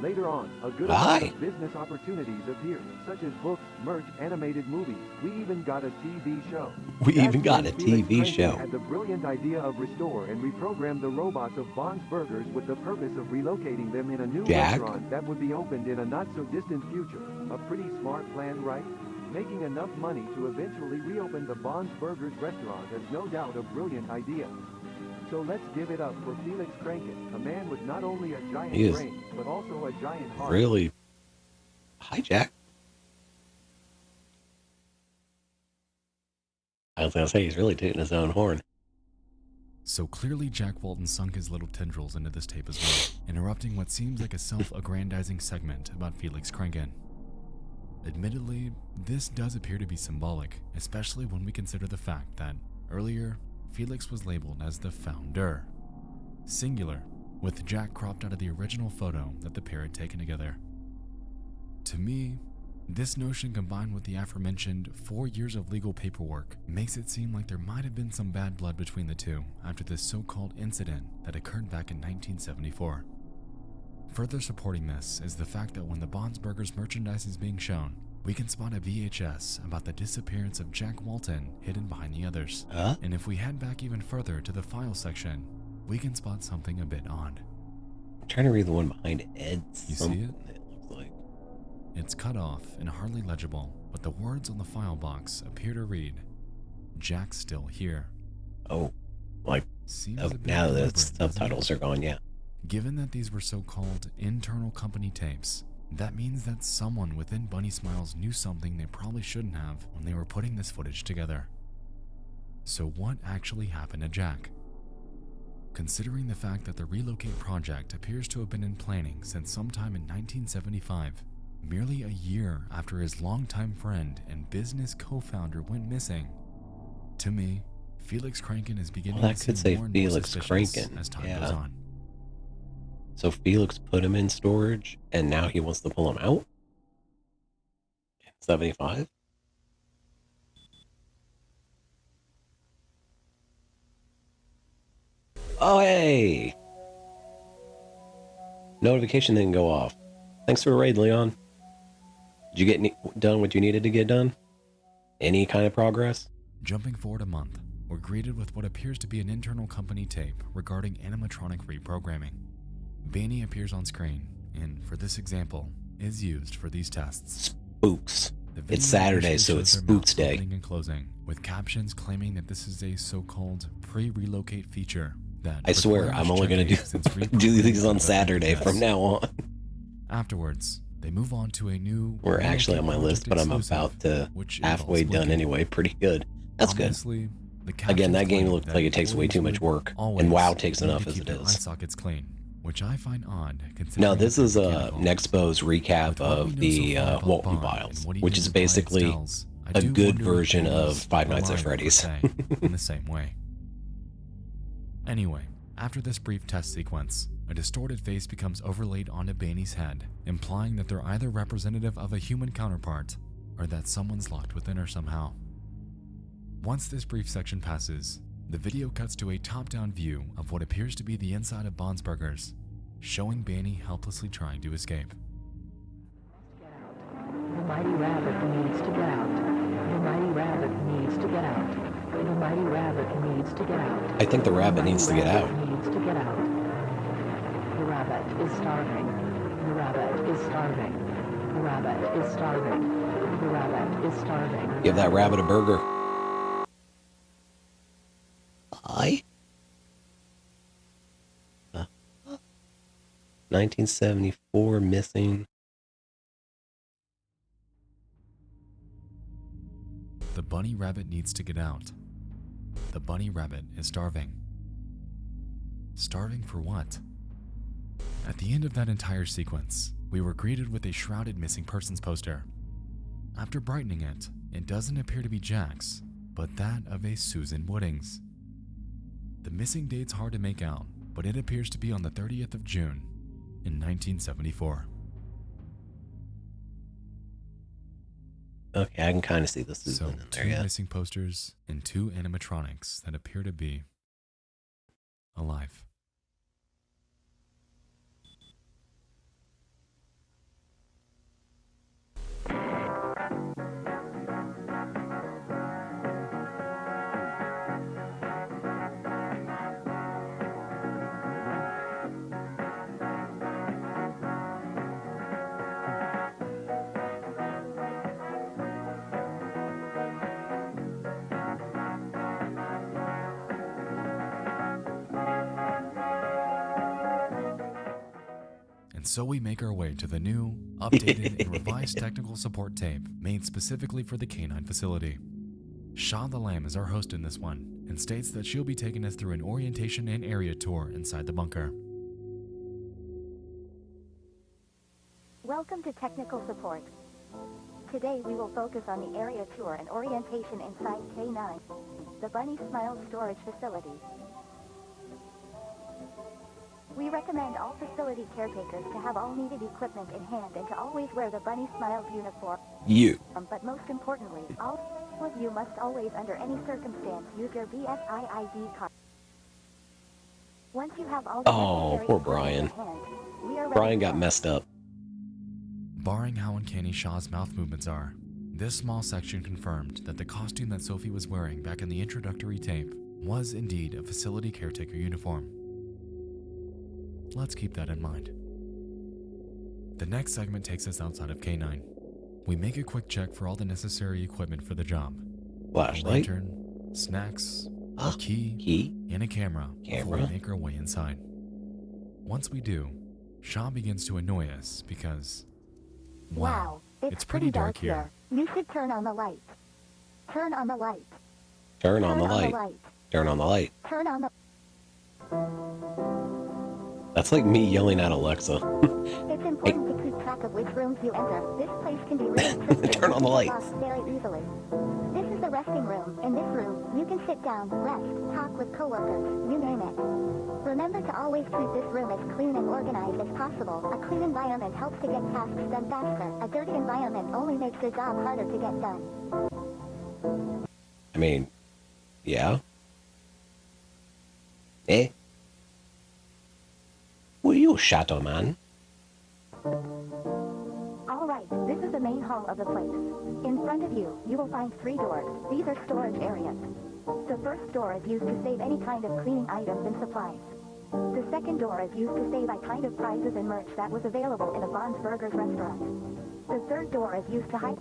Later on, a good amount of business opportunities appeared, such as books, merch, animated movies. We even got a TV show. We even got a That's when TV Felix show. had the brilliant idea of restore and reprogram the robots of Bond's Burgers with the purpose of relocating them in a new Jack? restaurant that would be opened in a not-so-distant future. A pretty smart plan, right? Making enough money to eventually reopen the Bond's Burgers restaurant is no doubt a brilliant idea. So let's give it up for Felix Kranken, a man with not only a giant He is brain, but also a giant heart. really... Hi, Jack. I was going to say, he's really tooting his own horn. So clearly Jack Walton sunk his little tendrils into this tape as well, interrupting what seems like a self-aggrandizing segment about Felix Kranken. Admittedly, this does appear to be symbolic, especially when we consider the fact that, earlier, Felix was labeled as the founder, singular, with Jack cropped out of the original photo that the pair had taken together. To me, this notion combined with the aforementioned 4 years of legal paperwork makes it seem like there might have been some bad blood between the two after this so-called incident that occurred back in 1974. Further supporting this is the fact that when the Bonsbergers merchandise is being shown, we can spot a VHS about the disappearance of Jack Walton hidden behind the others. And if we head back even further to the file section, we can spot something a bit odd. I'm trying to read the one behind Ed's. You see it? It's cut off and hardly legible, but the words on the file box appear to read, "Jack's still here." Oh, like, now the subtitles are gone, yeah. Given that these were so-called internal company tapes, that means that someone within Bunny Smiles knew something they probably shouldn't have when they were putting this footage together. So what actually happened to Jack? Considering the fact that the Relocate project appears to have been in planning since sometime in 1975, merely a year after his longtime friend and business co-founder went missing, to me, Felix Kranken is beginning to seem more and more suspicious as time goes on. So Felix put him in storage, and now he wants to pull him out? In 75? Oh, hey! Notification didn't go off. Thanks for the raid, Leon. Did you get done what you needed to get done? Any kind of progress? Jumping forward a month, we're greeted with what appears to be an internal company tape regarding animatronic reprogramming. Banny appears on screen, and for this example, is used for these tests. Spooks. It's Saturday, so it's Spooks Day. And closing, with captions claiming that this is a so-called pre-relocate feature that I swear, I'm only going to do these on Saturday from now on. Afterwards, they move on to a new... We're actually on my list, but I'm about to halfway done anyway. Pretty good. That's good. Again, that game looks like it takes way too much work, and WoW takes enough as it is. Sockets clean, which I find odd. No, this is Nexpo's recap of the Walton Files, which is basically a good version of Five Nights at Freddy's. In the same way. Anyway, after this brief test sequence, a distorted face becomes overlaid onto Banny's head, implying that they're either representative of a human counterpart, or that someone's locked within her somehow. Once this brief section passes, the video cuts to a top-down view of what appears to be the inside of Bonsbergers, showing Banny helplessly trying to escape. The mighty rabbit needs to get out. The mighty rabbit needs to get out. The mighty rabbit needs to get out. I think the rabbit needs to get out. Needs to get out. The rabbit is starving. The rabbit is starving. The rabbit is starving. The rabbit is starving. Give that rabbit a burger. Hi. 1974 missing. The bunny rabbit needs to get out. The bunny rabbit is starving. Starving for what? At the end of that entire sequence, we were greeted with a shrouded missing persons poster. After brightening it, it doesn't appear to be Jack's, but that of a Susan Woodings. The missing date's hard to make out, but it appears to be on the 30th of June in 1974. Okay, I can kind of see the Susan in there, yeah. Two missing posters and two animatronics that appear to be alive. So we make our way to the new, updated, and revised technical support tape made specifically for the canine facility. Shaw the Lamb is our host in this one, and states that she'll be taking us through an orientation and area tour inside the bunker. Welcome to Technical Support. Today we will focus on the area tour and orientation inside K9, the Bunny Smiles storage facility. We recommend all facility caretakers to have all needed equipment in hand and to always wear the Bunny Smiles uniform. But most importantly, all of you must always, under any circumstance, use your BSI ID card. Once you have all the necessary poor equipment Brian. in hand, we are ready Brian to got messed up. Barring how uncanny Shaw's mouth movements are, this small section confirmed that the costume that Sophie was wearing back in the introductory tape was indeed a facility caretaker uniform. Let's keep that in mind. The next segment takes us outside of K9. We make a quick check for all the necessary equipment for the job. Flashlight, a lantern, snacks, a key, and a camera before we make our way inside. Once we do, Shaw begins to annoy us because, Wow, it's pretty dark here. You should turn on the light. Turn on the light. Turn on the light. Turn on the light. Turn on the... That's like me yelling at Alexa. It's important to keep track of which rooms you enter. This place can be really tricky. Turn on the lights. Lost very easily. This is the resting room. In this room, you can sit down, rest, talk with coworkers, you name it. Remember to always keep this room as clean and organized as possible. A clean environment helps to get tasks done faster. A dirty environment only makes your job harder to get done. I mean, yeah. Eh? Were you a shadow man? Alright, this is the main hall of the place. In front of you, you will find 3 doors. These are storage areas. The first door is used to save any kind of cleaning items and supplies. The second door is used to save a kind of prizes and merch that was available in a Bond's Burgers restaurant. The third door is used to hide...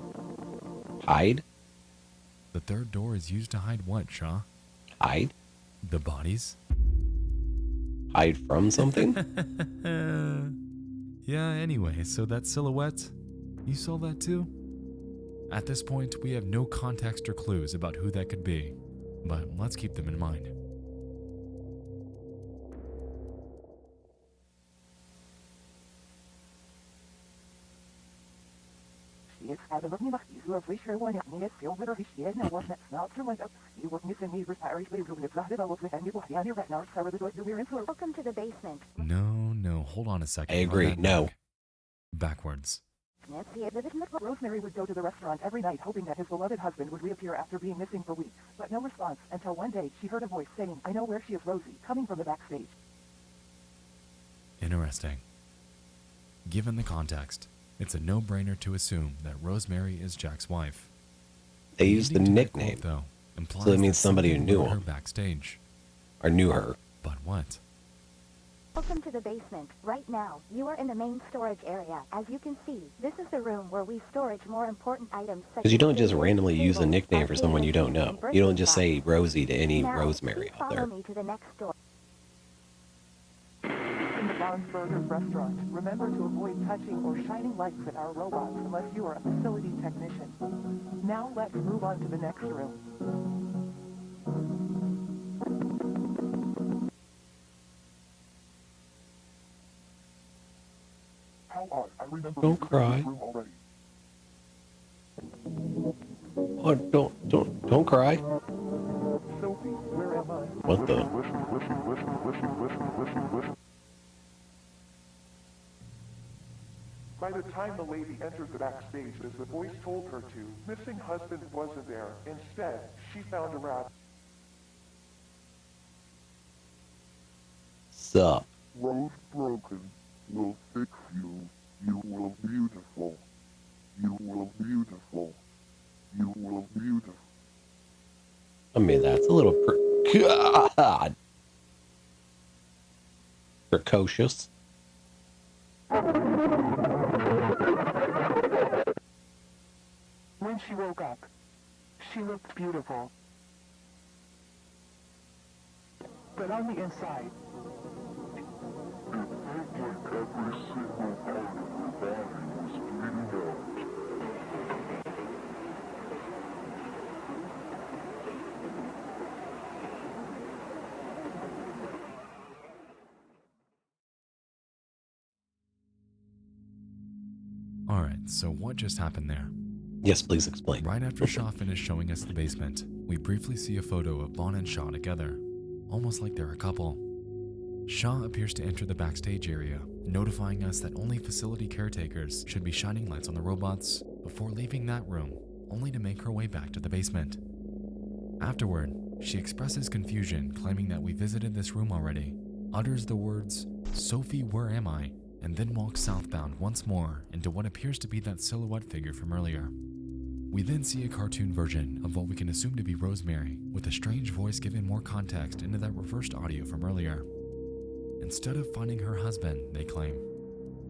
Hide? The third door is used to hide what, Shaw? Hide? The bodies? Hide from something? Yeah, anyway, so that silhouette, you saw that too? At this point, we have no context or clues about who that could be, but let's keep them in mind. Welcome to the basement. No, hold on a second. I agree, no. Backwards. Rosemary would go to the restaurant every night hoping that his beloved husband would reappear after being missing for weeks, but no response until one day she heard a voice saying, "I know where she is, Rosie," coming from the backstage. Interesting. Given the context, it's a no-brainer to assume that Rosemary is Jack's wife. They used the nickname, though, implies so that means somebody who knew her her. backstage. Or knew her. But what? Welcome to the basement. Right now, you are in the main storage area. As you can see, this is the room where we storage more important items such Because you as don't just figures, randomly use a tables, nickname for someone you don't know. and birthday You don't just say cards. Rosie to any Now, Rosemary please out there. follow me to the next door. In the Bond's Burgers restaurant, remember to avoid touching or shining lights at our robots unless you are a facility technician. Now let's move on to the next room. How odd. I remember Don't visiting cry. this room already. Oh, don't cry. Sophie, where am I? What the? Listen. By the time the lady entered the backstage, as the voice told her to, missing husband wasn't there. Instead, she found a rabbit. Sup? Rose broken will fix you. You will beautiful. You will beautiful. You will beautiful. I mean, that's a little God. Precocious. When she woke up, she looked beautiful. But on the inside, every single part of her body was bleeding out. Alright, so what just happened there? Yes, please explain. Right after Shaw finished showing us the basement, we briefly see a photo of Vaughn and Shaw together, almost like they're a couple. Shaw appears to enter the backstage area, notifying us that only facility caretakers should be shining lights on the robots before leaving that room, only to make her way back to the basement. Afterward, she expresses confusion, claiming that we visited this room already, utters the words, "Sophie, where am I?" and then walks southbound once more into what appears to be that silhouette figure from earlier. We then see a cartoon version of what we can assume to be Rosemary, with a strange voice giving more context into that reversed audio from earlier. Instead of finding her husband, they claim,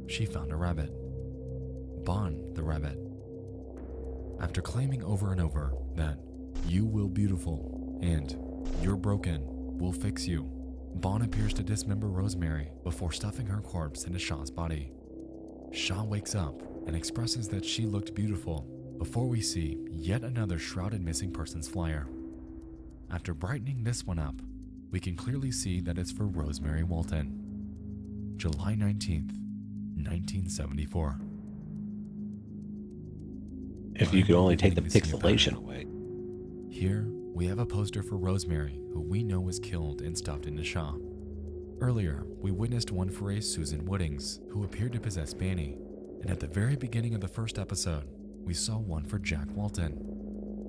she found a rabbit. Bon, the rabbit. After claiming over and over that "you will beautiful" and "you're broken, we'll fix you," Bon appears to dismember Rosemary before stuffing her corpse into Shaw's body. Shaw wakes up and expresses that she looked beautiful before we see yet another shrouded missing persons flyer. After brightening this one up, we can clearly see that it's for Rosemary Walton. July 19th, 1974. If you could only take the pixelation away. Here, we have a poster for Rosemary, who we know was killed and stuffed into Shaw. Earlier, we witnessed one for a Susan Woodings, who appeared to possess Banny, and at the very beginning of the first episode, we saw one for Jack Walton.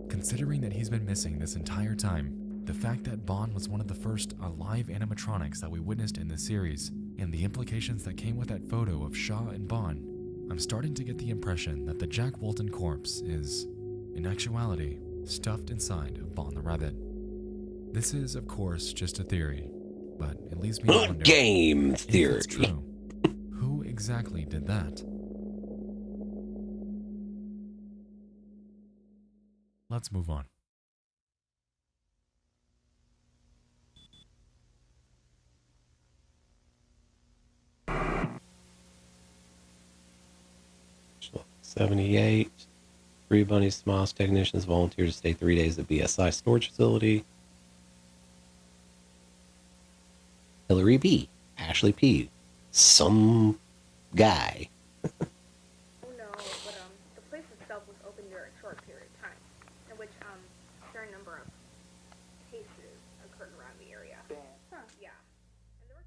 Considering that he's been missing this entire time, the fact that Bon was one of the first alive animatronics that we witnessed in this series, and the implications that came with that photo of Shaw and Bon, I'm starting to get the impression that the Jack Walton corpse is, in actuality, stuffed inside of Bon the rabbit. This is, of course, just a theory, but it leaves me to wonder, game theory. if it's true, who exactly did that? Let's move on. '78. 3 Bunny Smiles technicians volunteered to stay 3 days at BSI storage facility. Hillary B. Ashley P. Some guy. Oh no, but the place itself was open during a short period of time, in which a certain number of cases occurred around the area. Huh, yeah. And there were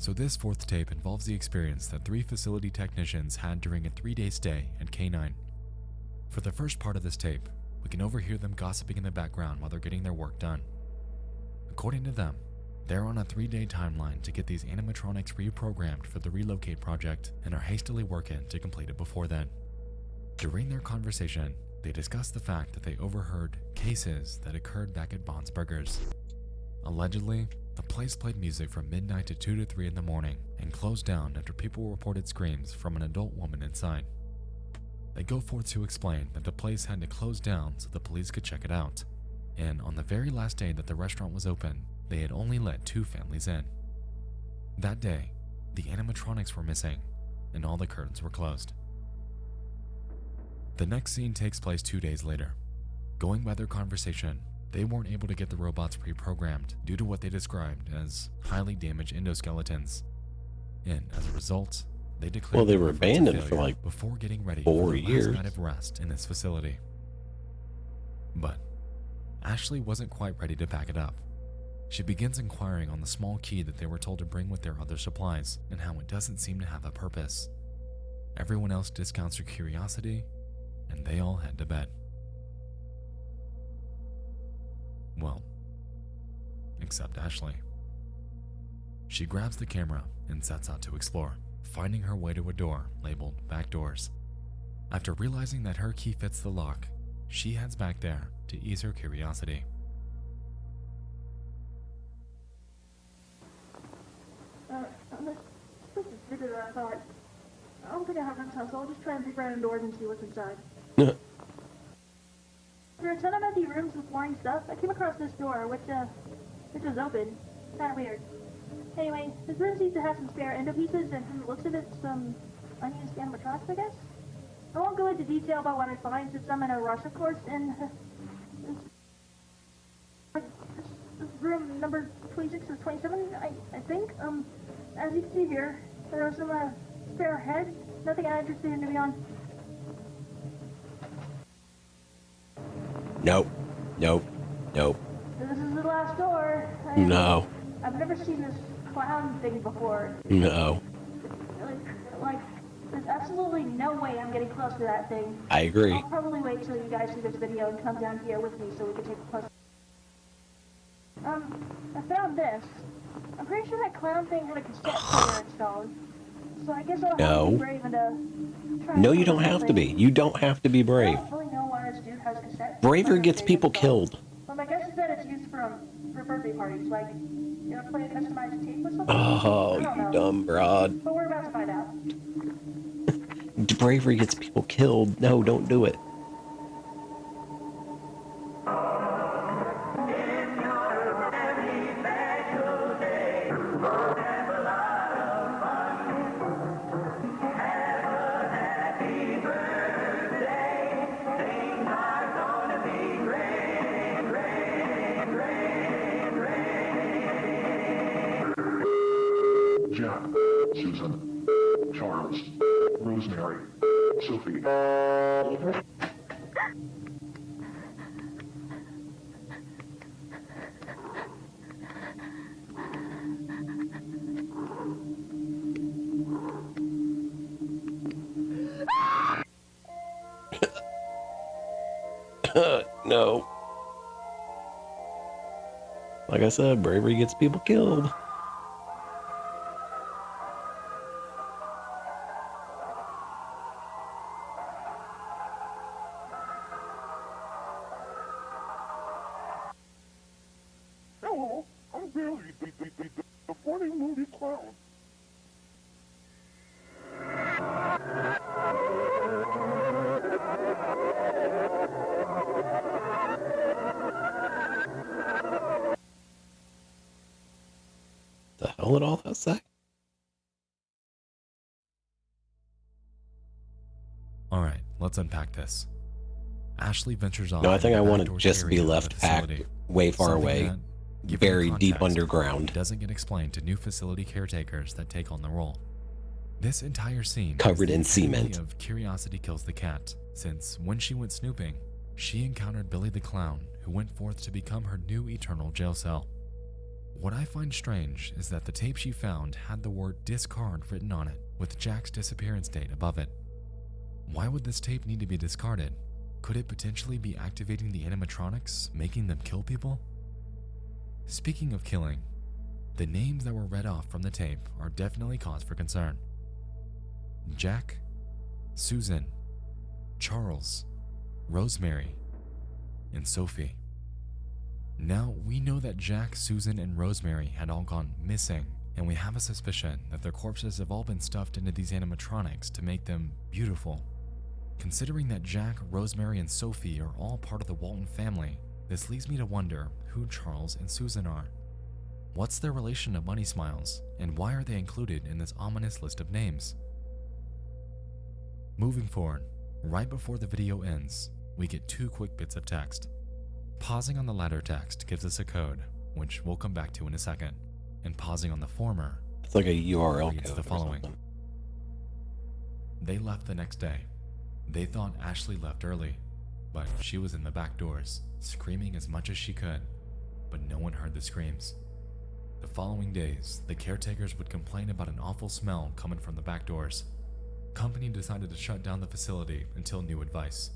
So this fourth tape involves the experience that 3 facility technicians had during a 3-day stay at K9. For the first part of this tape, we can overhear them gossiping in the background while they're getting their work done. According to them, they're on a 3-day timeline to get these animatronics reprogrammed for the Relocate project and are hastily working to complete it before then. During their conversation, they discuss the fact that they overheard cases that occurred back at Bon's Burgers. Allegedly, the place played music from midnight to 2 to 3 in the morning and closed down after people reported screams from an adult woman inside. They go forth to explain that the place had to close down so the police could check it out, and on the very last day that the restaurant was open, they had only let 2 families in. That day, the animatronics were missing, and all the curtains were closed. The next scene takes place 2 days later. Going by their conversation, they weren't able to get the robots reprogrammed due to what they described as highly damaged endoskeletons. And as a result, they declared Well, they were abandoned for like before getting ready 4 for the years. last night of rest in this facility. But Ashley wasn't quite ready to back it up. She begins inquiring on the small key that they were told to bring with their other supplies and how it doesn't seem to have a purpose. Everyone else discounts her curiosity, and they all head to bed. Well, except Ashley. She grabs the camera and sets out to explore, finding her way to a door labeled Back Doors. After realizing that her key fits the lock, she heads back there to ease her curiosity. This is bigger than I thought. I don't think I have room time, so I'll just try and peek around doors and see what's inside. There are a ton of empty rooms with boring stuff. I came across this door, which is open. Kinda weird. Anyway, this room seems to have some spare endo pieces, and from the looks of it, some unused animatronics, I guess? I won't go into detail about what I find, since I'm in a rush, of course, and this room number 26 or 27, I think. As you can see here, there are some spare heads. Nothing I'm interested in, to be honest. Nope. Nope. Nope. This is the last door. No. I've never seen this clown thing before. No. Like, there's absolutely no way I'm getting close to that thing. I agree. I'll probably wait till you guys see this video and come down here with me so we can take a closer. I found this. I'm pretty sure that clown thing had a cassette player installed. So I guess I'll have to be brave and try. No, you don't have to be. You don't have to be brave. I don't really know why this dude has a cassette. Bravery gets people killed. Well, my guess is that it's used for birthday parties, like, you know, play a customized tape with something. Oh, you dumb broad. But we're about to find out. Bravery gets people killed. No, don't do it. Jack, Susan, Charles, Rosemary, Sophie. No. Like I said, bravery gets people killed. Hello, I'm Billy, the funny movie clown. The hell did all that say? Alright, let's unpack this. Ashley ventures off. No, I think I want to backdoor just be area of left the packed facility. way far Something away, that, given the buried deep context, underground. doesn't get explained to new facility caretakers that take on the role. This entire scene Covered is in the epitome cement. of curiosity kills the cat, since when she went snooping, she encountered Billy the Clown, who went forth to become her new eternal jail cell. What I find strange is that the tape she found had the word discard written on it, with Jack's disappearance date above it. Why would this tape need to be discarded? Could it potentially be activating the animatronics, making them kill people? Speaking of killing, the names that were read off from the tape are definitely cause for concern. Jack, Susan, Charles, Rosemary, and Sophie. Now, we know that Jack, Susan, and Rosemary had all gone missing, and we have a suspicion that their corpses have all been stuffed into these animatronics to make them beautiful. Considering that Jack, Rosemary, and Sophie are all part of the Walton family, this leads me to wonder who Charles and Susan are. What's their relation to Bunny Smiles, and why are they included in this ominous list of names? Moving forward, right before the video ends, we get two quick bits of text. Pausing on the latter text gives us a code, which we'll come back to in a second, and pausing on the former, It's like a URL reads code the or following. something. They left the next day. They thought Ashley left early, but she was in the back doors, screaming as much as she could, but no one heard the screams. The following days, the caretakers would complain about an awful smell coming from the back doors. Company decided to shut down the facility until new advice.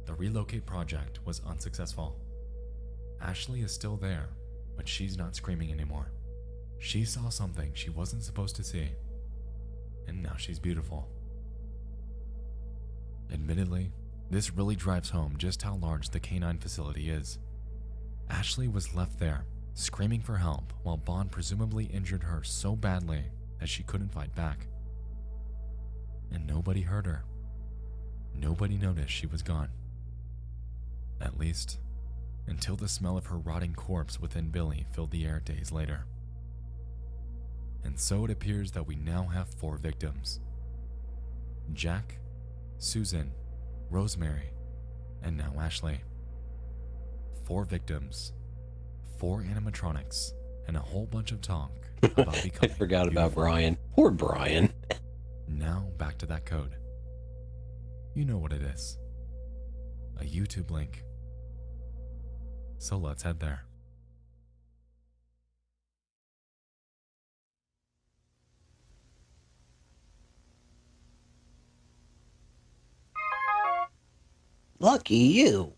The relocate project was unsuccessful. Ashley is still there, but she's not screaming anymore. She saw something she wasn't supposed to see, and now she's beautiful. Admittedly, this really drives home just how large the canine facility is. Ashley was left there, screaming for help, while Bond presumably injured her so badly that she couldn't fight back. And nobody heard her. Nobody noticed she was gone. At least, until the smell of her rotting corpse within Billy filled the air days later. And so it appears that we now have 4 victims: Jack, Susan, Rosemary, and now Ashley. 4 victims, 4 animatronics, and a whole bunch of talk about I becoming forgot about beautiful. Brian. Poor Brian. Now back to that code. You know what it is. A YouTube link. So let's head there. Lucky you.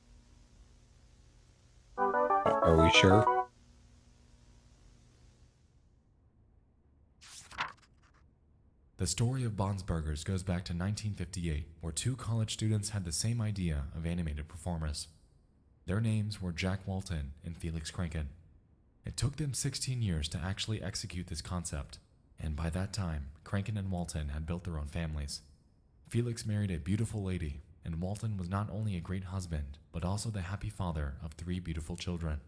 Are we sure? The story of Bond's Burgers goes back to 1958, where 2 college students had the same idea of animated performers. Their names were Jack Walton and Felix Kranken. It took them 16 years to actually execute this concept, and by that time, Kranken and Walton had built their own families. Felix married a beautiful lady, and Walton was not only a great husband, but also the happy father of 3 beautiful children.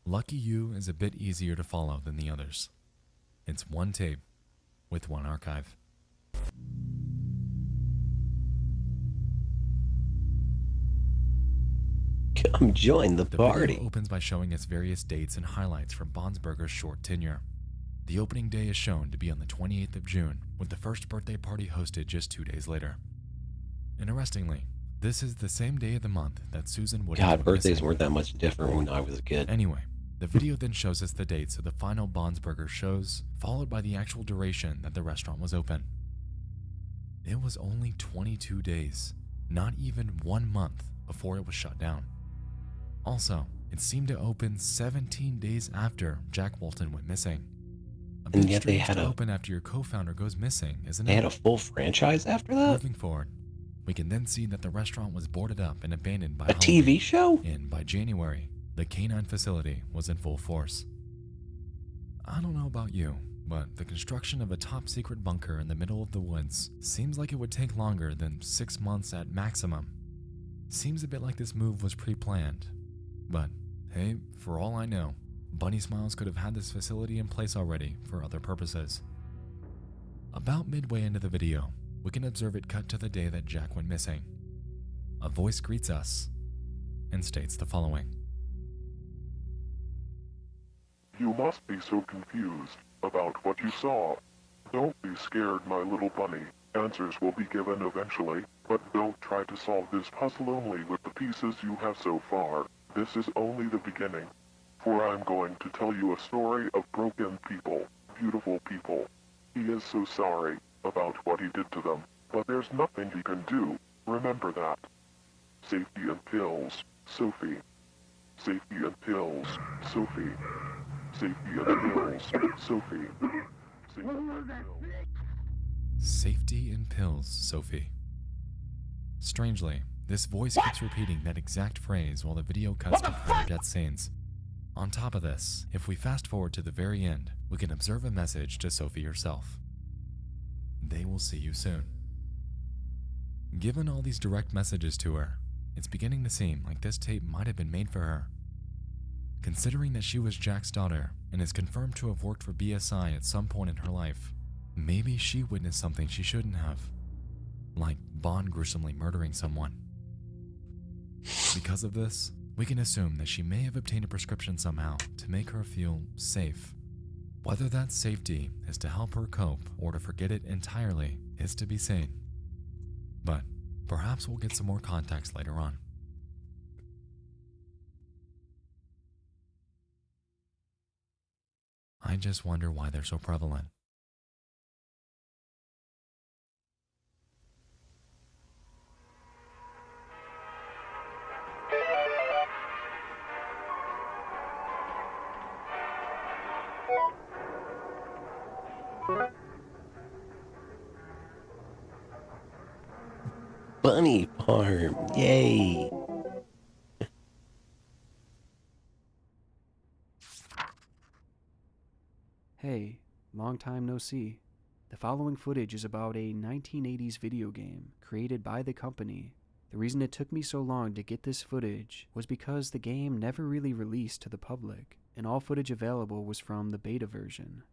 Lucky You is a bit easier to follow than the others. It's 1 tape with 1 archive. Come join the party. The video opens by showing us various dates and highlights from Bond's Burger's short tenure. The opening day is shown to be on the 28th of June, with the first birthday party hosted just 2 days later. Interestingly, this is the same day of the month that Susan would have God, been birthdays missing. weren't that much different when I was a kid. Anyway, the video then shows us the dates of the final Bond's Burger shows, followed by the actual duration that the restaurant was open. It was only 22 days, not even 1 month before it was shut down. Also, it seemed to open 17 days after Jack Walton went missing. A bit And yet they strange had to a open after your co-founder goes missing, isn't it? they had a full franchise after that? Moving forward, we can then see that the restaurant was boarded up and abandoned by A Halloween. TV show? And by January, the canine facility was in full force. I don't know about you, but the construction of a top secret bunker in the middle of the woods seems like it would take longer than 6 months at maximum. Seems a bit like this move was pre-planned. But hey, for all I know, Bunny Smiles could have had this facility in place already for other purposes. About midway into the video, we can observe it cut to the day that Jack went missing. A voice greets us and states the following. You must be so confused about what you saw. Don't be scared, my little bunny. Answers will be given eventually, but don't try to solve this puzzle only with the pieces you have so far. This is only the beginning. For I'm going to tell you a story of broken people, beautiful people. He is so sorry about what he did to them, but there's nothing he can do. Remember that. Safety and pills, Sophie. Safety and pills, Sophie. Safety and pills, Sophie. Safety and pills. Safety in pills, Sophie. Strangely, this voice keeps repeating that exact phrase while the video cuts to fire death scenes. On top of this, if we fast forward to the very end, we can observe a message to Sophie herself. They will see you soon. Given all these direct messages to her, it's beginning to seem like this tape might have been made for her. Considering that she was Jack's daughter and is confirmed to have worked for BSI at some point in her life, maybe she witnessed something she shouldn't have, like Bond gruesomely murdering someone. Because of this, we can assume that she may have obtained a prescription somehow to make her feel safe. Whether that safety is to help her cope or to forget it entirely is to be seen. But perhaps we'll get some more context later on. I just wonder why they're so prevalent. Bunny Farm, yay! Hey, long time no see. The following footage is about a 1980s video game created by the company The reason it took me so long to get this footage was because the game never really released to the public, and all footage available was from the beta version.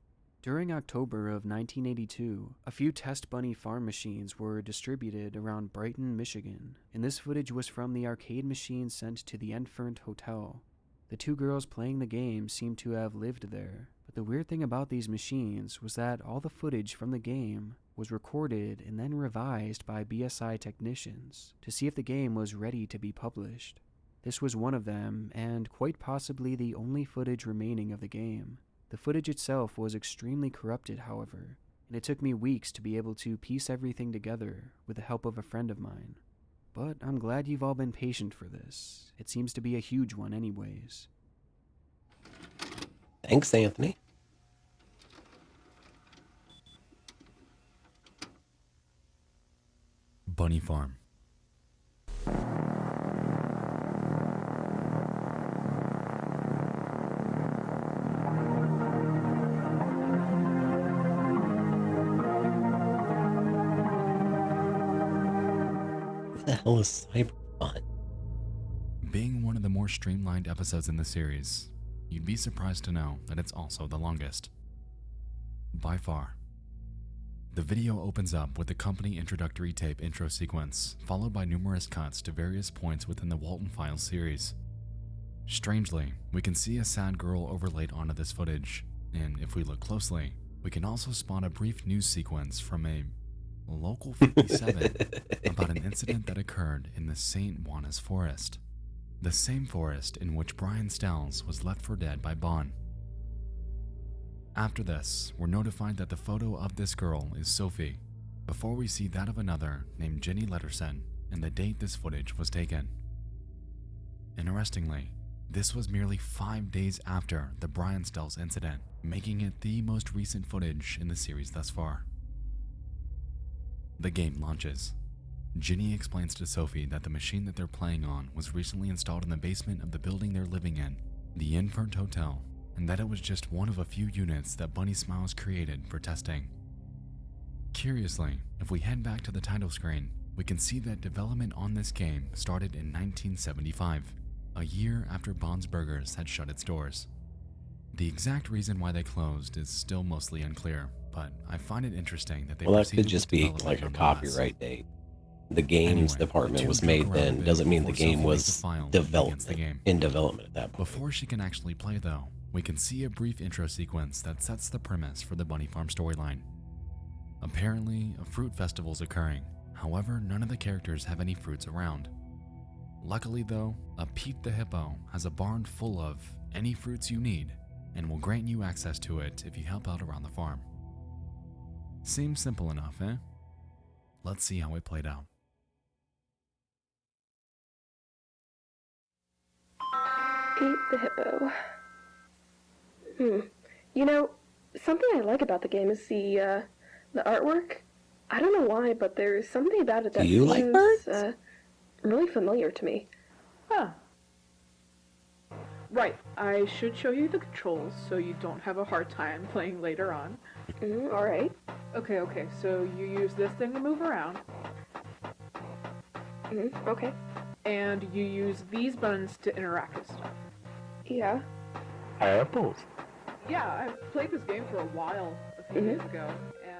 During October of 1982, a few test bunny farm machines were distributed around Brighton, Michigan, and this footage was from the arcade machine sent to the Enfant Hotel. The two girls playing the game seemed to have lived there, but the weird thing about these machines was that all the footage from the game was recorded and then revised by BSI technicians to see if the game was ready to be published. This was one of them, and quite possibly the only footage remaining of the game. The footage itself was extremely corrupted, however, and it took me weeks to be able to piece everything together with the help of a friend of mine. But I'm glad you've all been patient for this. It seems to be a huge one anyways. Thanks, Anthony. Bunny Farm. What the hell is Cyberpunk? Being one of the more streamlined episodes in the series, you'd be surprised to know that it's also the longest. By far. The video opens up with the company introductory tape intro sequence, followed by numerous cuts to various points within the Walton Files series. Strangely, we can see a sad girl overlaid onto this footage, and if we look closely, we can also spot a brief news sequence from a local 57 about an incident that occurred in the St. Juanas forest. The same forest in which Brian Stells was left for dead by Bon. After this, we're notified that the photo of this girl is Sophie, before we see that of another named Jenny Letterson and the date this footage was taken. Interestingly, this was merely 5 days after the Brian Stells incident, making it the most recent footage in the series thus far. The game launches. Ginny explains to Sophie that the machine that they're playing on was recently installed in the basement of the building they're living in, the Infant Hotel, and that it was just one of a few units that Bunny Smiles created for testing. Curiously, if we head back to the title screen, we can see that development on this game started in 1975, a year after Bond's Burgers had shut its doors. The exact reason why they closed is still mostly unclear, but I find it interesting that they Well, that proceeded could just with be development like a nonetheless. copyright date. The games Anyway, department the was two made joke then around a doesn't bit mean the before game Sophie makes was a file development against the game. in development at that point. Before she can actually play though, we can see a brief intro sequence that sets the premise for the Bunny Farm storyline. Apparently, a fruit festival's occurring, however none of the characters have any fruits around. Luckily though, a Pete the Hippo has a barn full of any fruits you need and will grant you access to it if you help out around the farm. Seems simple enough, eh? Let's see how it played out. Pete the Hippo. You know, something I like about the game is the artwork. I don't know why, but there's something about it that Do you like seems really familiar to me. Huh. Right, I should show you the controls so you don't have a hard time playing later on. Alright. Okay, so you use this thing to move around. Okay. And you use these buttons to interact with stuff. Yeah. Apples. Yeah, I played this game for a while, a few days ago, and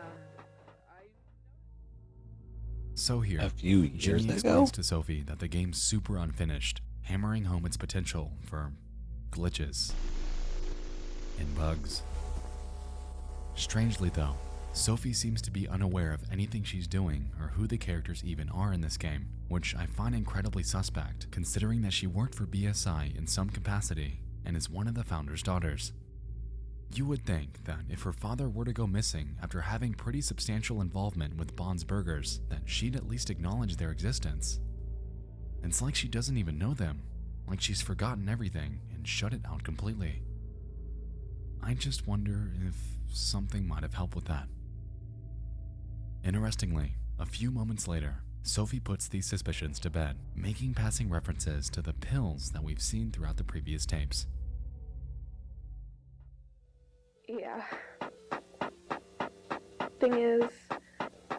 So here, A few years Jimmy ago? explains to Sophie that the game's super unfinished, hammering home its potential for glitches and bugs. Strangely though, Sophie seems to be unaware of anything she's doing or who the characters even are in this game, which I find incredibly suspect considering that she worked for BSI in some capacity and is one of the founder's daughters. You would think that if her father were to go missing after having pretty substantial involvement with Bond's Burgers, that she'd at least acknowledge their existence. It's like she doesn't even know them, like she's forgotten everything and shut it out completely. I just wonder if something might have helped with that. Interestingly, a few moments later, Sophie puts these suspicions to bed, making passing references to the pills that we've seen throughout the previous tapes. Yeah. Thing is,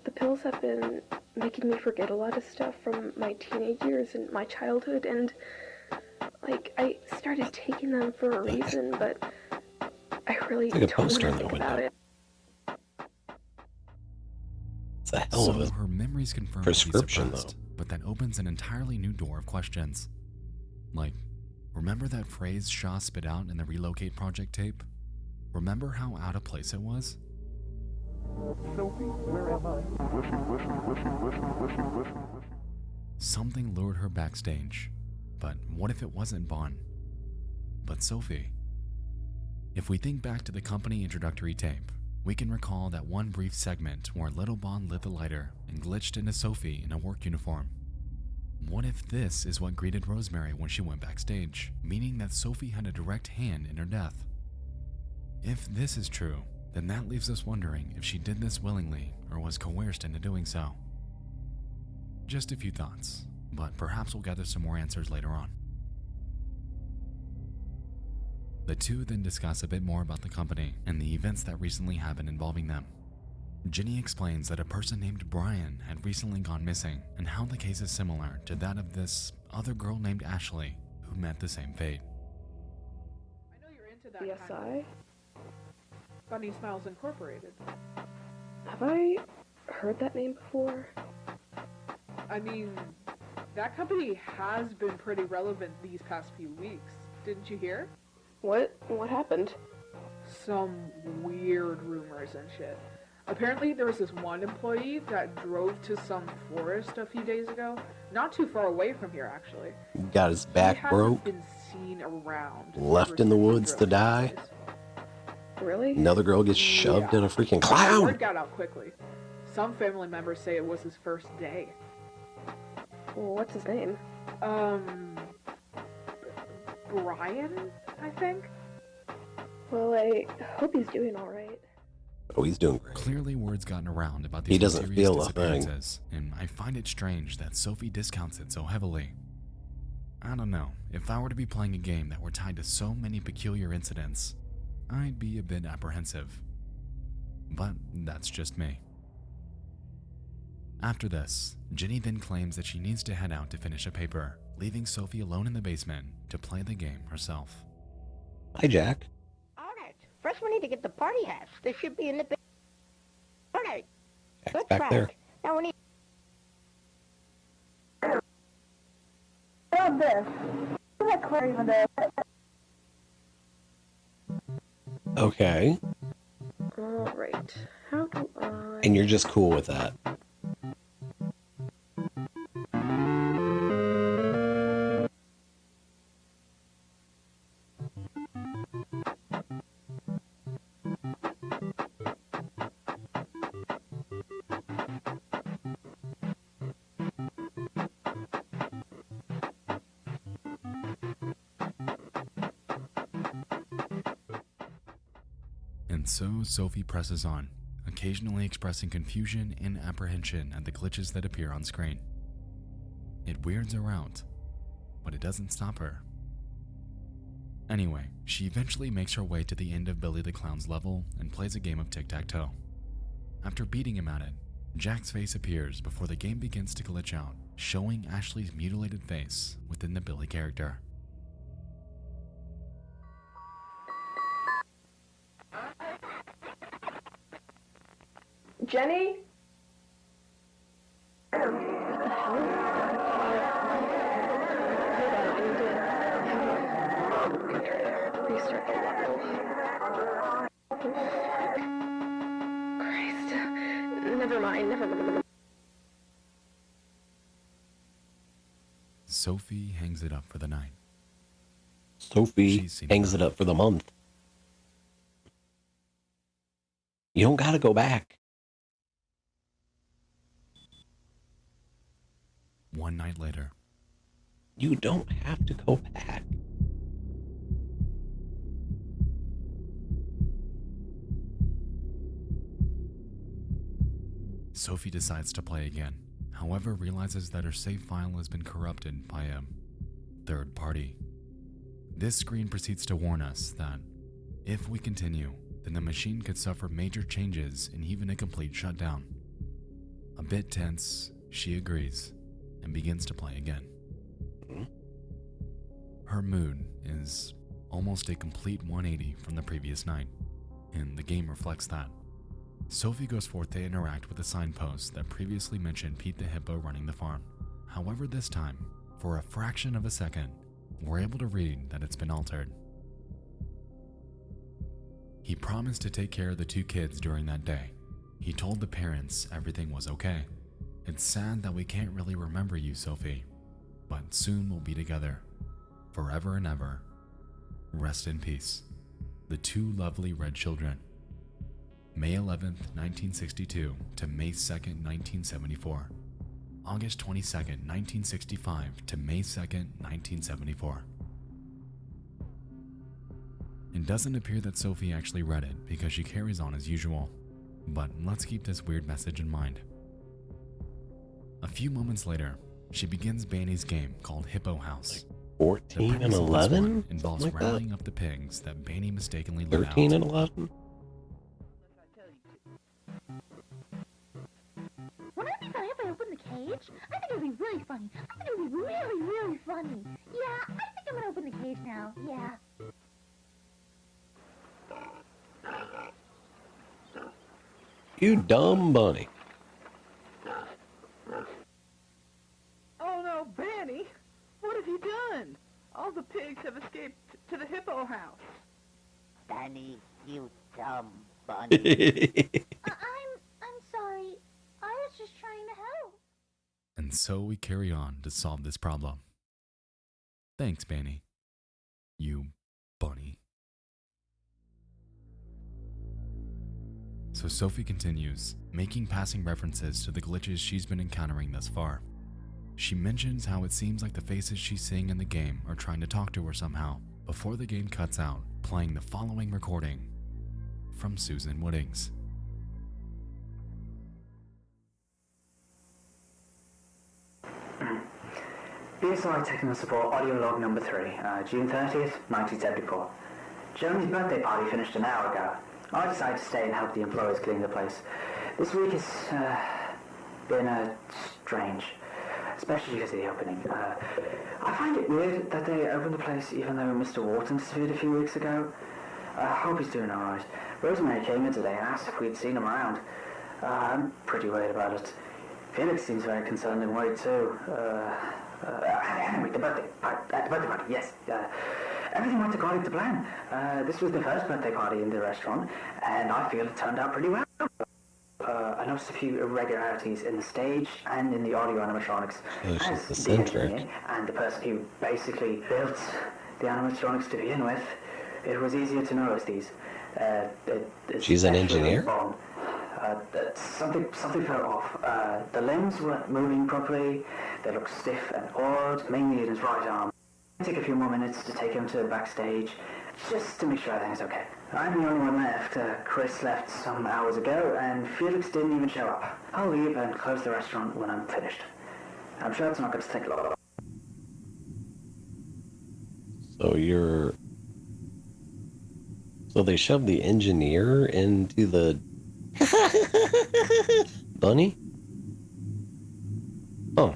the pills have been making me forget a lot of stuff from my teenage years and my childhood, and, like, I started taking them for a reason, but I really It's like a don't want poster to in the think about window. it. It's a hell So of a her memories confirm prescription, to be suppressed, but that opens an entirely new door of questions. Like, remember that phrase Shaw spit out in the Relocate Project tape? Remember how out of place it was? Sophie, where am I? Something lured her backstage. But what if it wasn't Bon, but Sophie? If we think back to the company introductory tape, we can recall that one brief segment where little Bon lit the lighter and glitched into Sophie in a work uniform. What if this is what greeted Rosemary when she went backstage, meaning that Sophie had a direct hand in her death? If this is true, then that leaves us wondering if she did this willingly or was coerced into doing so. Just a few thoughts, but perhaps we'll gather some more answers later on. The two then discuss a bit more about the company and the events that recently happened involving them. Ginny explains that a person named Brian had recently gone missing and how the case is similar to that of this other girl named Ashley who met the same fate. I know you're into that kind BSI? of Bunny Smiles Incorporated. Have I heard that name before? I mean, that company has been pretty relevant these past few weeks. Didn't you hear? What happened? Some weird rumors and shit. Apparently there was this one employee that drove to some forest a few days ago. Not too far away from here, actually. got his back He broke, hasn't been seen around. left in the woods to die. Really? Another girl gets shoved in a freaking The clown. word got out quickly. Some family members say it was his first day. Well, what's his name? Brian, I think? Well, I hope he's doing alright. Oh, he's doing great. Clearly word's gotten around about these He doesn't mysterious feel a thing. disappearances, and I find it strange that Sophie discounts it so heavily. I don't know, if I were to be playing a game that were tied to so many peculiar incidents, I'd be a bit apprehensive. But that's just me. After this, Ginny then claims that she needs to head out to finish a paper, leaving Sophie alone in the basement to play the game herself. Hi, Jack. Alright, first we need to get the party hats. They should be in the bin. Alright, Jack's good back track. there. Now we need... About this. Isn't that clear even there? Okay. Alright. How do I... And you're just cool with that. And so Sophie presses on, occasionally expressing confusion and apprehension at the glitches that appear on screen. It weirds her out, but it doesn't stop her. Anyway, she eventually makes her way to the end of Billy the Clown's level and plays a game of tic-tac-toe. After beating him at it, Jack's face appears before the game begins to glitch out, showing Ashley's mutilated face within the Billy character. Jenny? Restart the level. Christ. Never mind. Sophie hangs it up for the night. Sophie hangs it up for the month. You don't gotta go back. One night later. You don't have to go back. Sophie decides to play again, however realizes that her save file has been corrupted by a third party. This screen proceeds to warn us that if we continue, then the machine could suffer major changes and even a complete shutdown. A bit tense, she agrees and begins to play again. Her mood is almost a complete 180 from the previous night, and the game reflects that. Sophie goes forth to interact with the signpost that previously mentioned Pete the Hippo running the farm. However, this time, for a fraction of a second, we're able to read that it's been altered. He promised to take care of the 2 kids during that day. He told the parents everything was okay. It's sad that we can't really remember you, Sophie, but soon we'll be together, forever and ever. Rest in peace. The 2 lovely red children. May 11th, 1962 to May 2nd, 1974. August 22nd, 1965 to May 2nd, 1974. It doesn't appear that Sophie actually read it because she carries on as usual, but let's keep this weird message in mind. A few moments later, she begins Banny's game called Hippo House. 14 and 11? Involves Like rallying up the pigs that Banny mistakenly let 13 out. and 11? When I think if I open the cage, I think it'll be really funny. I think it'll be really, really funny. Yeah, I think I'm gonna open the cage now. Yeah. You dumb bunny. Oh no, Banny! What have you done? All the pigs have escaped to the Hippo House. Danny, you dumb bunny. I'm sorry. I was just trying to help. And so we carry on to solve this problem. Thanks, Banny. You bunny. So Sophie continues, making passing references to the glitches she's been encountering thus far. She mentions how it seems like the faces she's seeing in the game are trying to talk to her somehow, before the game cuts out, playing the following recording from Susan Woodings. BSI Technical Support Audio Log Number 3, June 30th, 1974. Jeremy's birthday party finished an hour ago. I decided to stay and help the employees clean the place. This week has been strange, especially because of the opening. I find it weird that they opened the place even though Mr. Wharton disappeared a few weeks ago. I hope he's doing alright. Rosemary came in today and asked if we'd seen him around. I'm pretty worried about it. Felix seems very concerned and worried too. Anyway, the birthday party, yes. Everything went according to plan. This was the first birthday party in the restaurant, and I feel it turned out pretty well. I noticed a few irregularities in the stage and in the audio animatronics. As the engineer and the person who basically built the animatronics to begin with, it was easier to notice these. She's an engineer? Something fell off. The limbs weren't moving properly. They looked stiff and odd, mainly in his right arm. Take a few more minutes to take him to backstage, just to make sure everything's okay. I'm the only one left. Chris left some hours ago, and Felix didn't even show up. I'll leave and close the restaurant when I'm finished. I'm sure it's not going to take long. So they shoved the engineer into the bunny? Oh.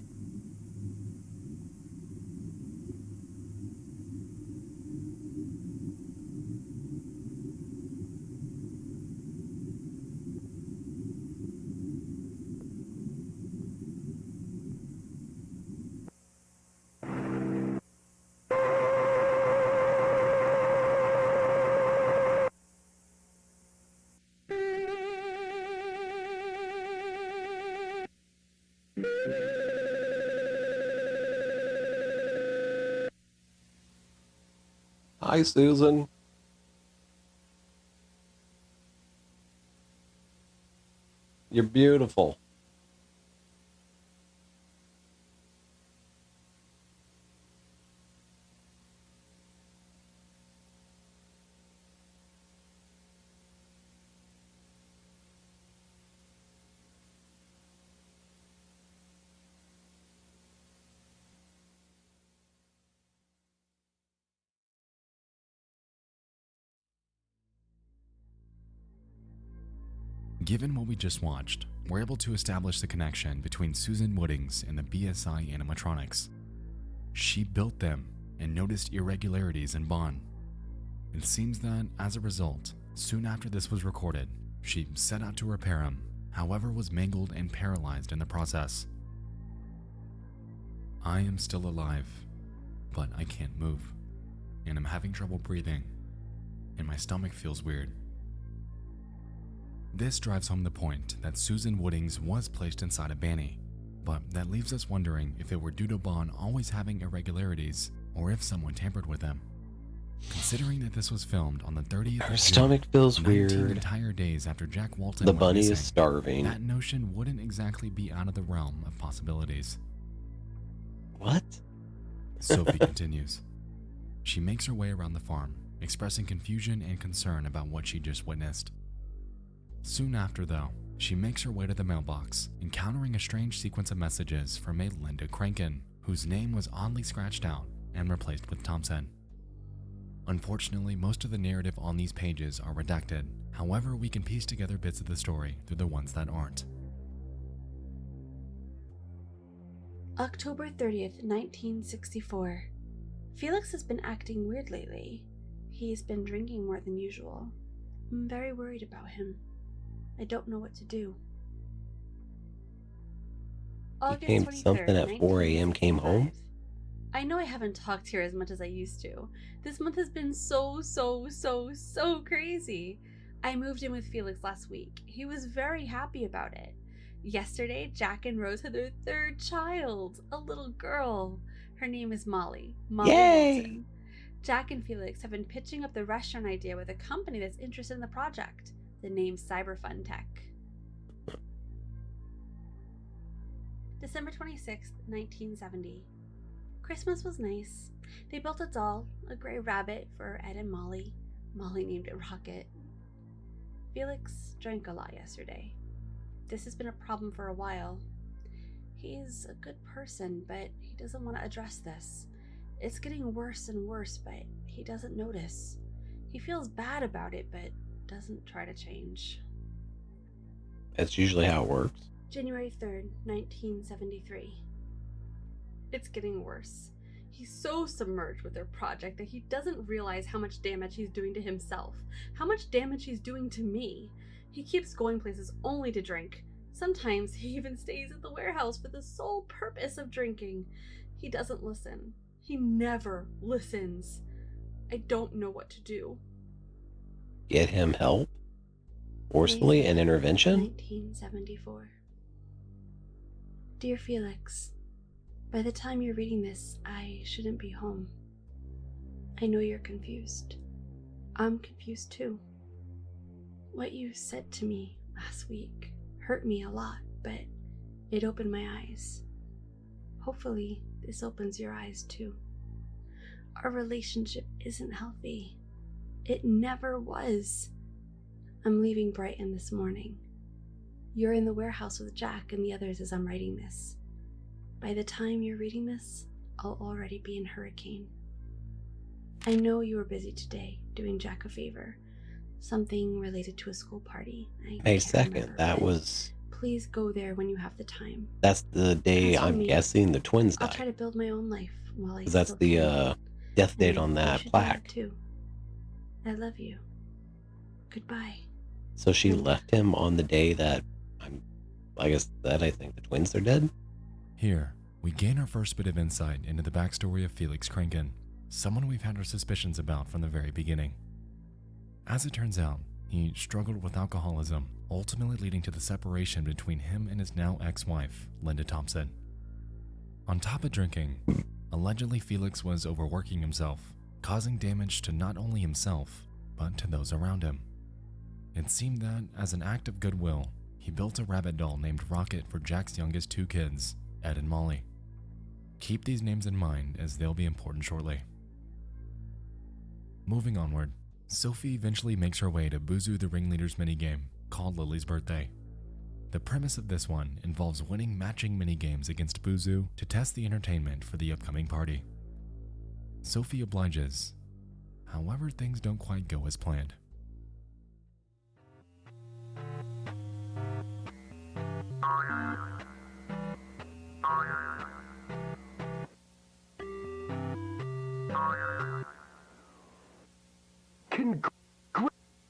Hi, Susan. You're beautiful. Given what we just watched, we're able to establish the connection between Susan Woodings and the BSI animatronics. She built them and noticed irregularities in Bond. It seems that, as a result, soon after this was recorded, she set out to repair him, however was mangled and paralyzed in the process. I am still alive, but I can't move, and I'm having trouble breathing, and my stomach feels weird. This drives home the point that Susan Woodings was placed inside a Banny, but that leaves us wondering if it were due to Bond always having irregularities, or if someone tampered with them. Considering that this was filmed on the 30th Her of stomach June, feels 19 weird. entire days after Jack Walton The went bunny missing, is starving. that notion wouldn't exactly be out of the realm of possibilities. What? Sophie continues. She makes her way around the farm, expressing confusion and concern about what she just witnessed. Soon after, though, she makes her way to the mailbox, encountering a strange sequence of messages from a Linda Crankin, whose name was oddly scratched out and replaced with Thompson. Unfortunately, most of the narrative on these pages are redacted. However, we can piece together bits of the story through the ones that aren't. October 30th, 1964. Felix has been acting weird lately. He's been drinking more than usual. I'm very worried about him. I don't know what to do. He came 23rd, something at 4 a.m. came home? I know I haven't talked here as much as I used to. This month has been so crazy. I moved in with Felix last week. He was very happy about it. Yesterday, Jack and Rose had their third child, a little girl. Her name is Molly. Molly Yay! Walton. Jack and Felix have been pitching up the restaurant idea with a company that's interested in the project. The name Cyberfun Tech. December 26th, 1970. Christmas was nice. They built a doll, a gray rabbit, for Ed and Molly. Molly named it Rocket. Felix drank a lot yesterday. This has been a problem for a while. He's a good person, but he doesn't want to address this. It's getting worse and worse, but he doesn't notice. He feels bad about it, but doesn't try to change. That's usually how it works. January 3rd, 1973. It's getting worse. He's so submerged with their project that he doesn't realize how much damage he's doing to himself, how much damage he's doing to me. He keeps going places only to drink. Sometimes he even stays at the warehouse for the sole purpose of drinking. He doesn't listen. He never listens. I don't know what to do. Get him help? Forcefully, an intervention? 1974. Dear Felix, by the time you're reading this, I shouldn't be home. I know you're confused. I'm confused too. What you said to me last week hurt me a lot, but it opened my eyes. Hopefully, this opens your eyes too. Our relationship isn't healthy. It never was. I'm leaving Brighton this morning. You're in the warehouse with Jack and the others as I'm writing this. By the time you're reading this, I'll already be in Hurricane. I know you were busy today doing Jack a favor. Something related to a school party. May 2nd, that was... Please go there when you have the time. That's the day As for I'm me, guessing the twins I'll died. try to build my own life while I Because that's still the can. death date And on you that should do plaque. too. I love you. Goodbye. So she left him on the day that I think the twins are dead? Here, we gain our first bit of insight into the backstory of Felix Crankin, someone we've had our suspicions about from the very beginning. As it turns out, he struggled with alcoholism, ultimately leading to the separation between him and his now ex-wife, Linda Thompson. On top of drinking, allegedly Felix was overworking himself, causing damage to not only himself, but to those around him. It seemed that, as an act of goodwill, he built a rabbit doll named Rocket for Jack's youngest two kids, Ed and Molly. Keep these names in mind as they'll be important shortly. Moving onward, Sophie eventually makes her way to Buzu the Ringleader's minigame, called Lily's Birthday. The premise of this one involves winning matching minigames against Buzu to test the entertainment for the upcoming party. Sophie obliges. However, things don't quite go as planned.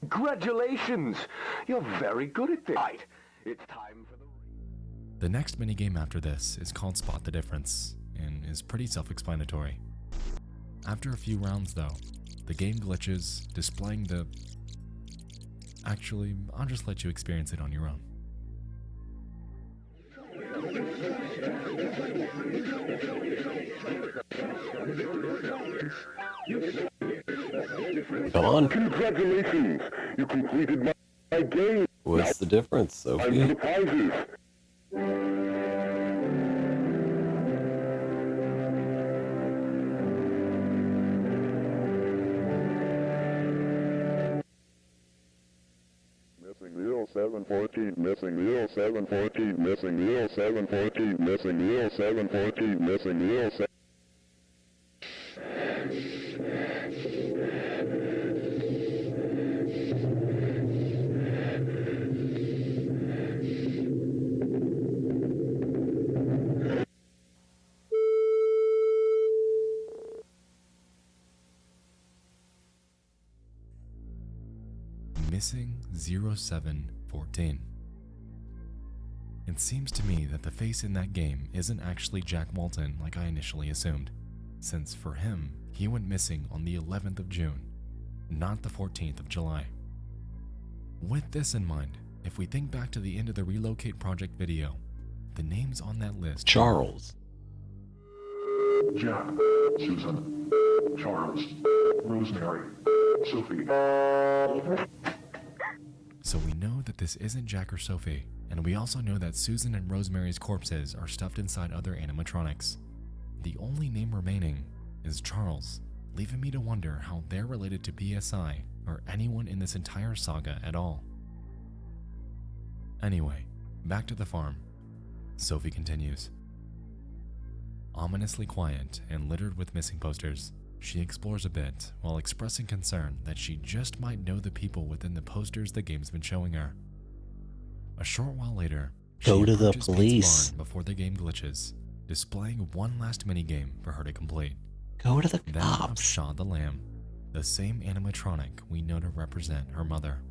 Congratulations! You're very good at this. Right. It's time for The next minigame after this is called Spot the Difference, and is pretty self-explanatory. After a few rounds though, the game glitches, displaying the... Actually, I'll just let you experience it on your own. Come on. Congratulations! You completed my game. What's the difference, Sophie? I'm the prizes. Missing 0714, missing 0714, missing 0714, missing 0714, missing 07. Missing 0714. It seems to me that the face in that game isn't actually Jack Walton like I initially assumed, since for him, he went missing on the 11th of June, not the 14th of July. With this in mind, if we think back to the end of the Relocate Project video, the names on that list... Charles. Jack, Susan, Charles, Rosemary, Sophie. So we know that this isn't Jack or Sophie, and we also know that Susan and Rosemary's corpses are stuffed inside other animatronics. The only name remaining is Charles, leaving me to wonder how they're related to PSI or anyone in this entire saga at all. Anyway, back to the farm. Sophie continues. Ominously quiet and littered with missing posters, she explores a bit while expressing concern that she just might know the people within the posters the game's been showing her. A short while later, Go to the approaches Pete's police. barn before the game glitches, displaying one last minigame for her to complete. Go to the That cops. of Shaw the Lamb, the same animatronic we know to represent her mother.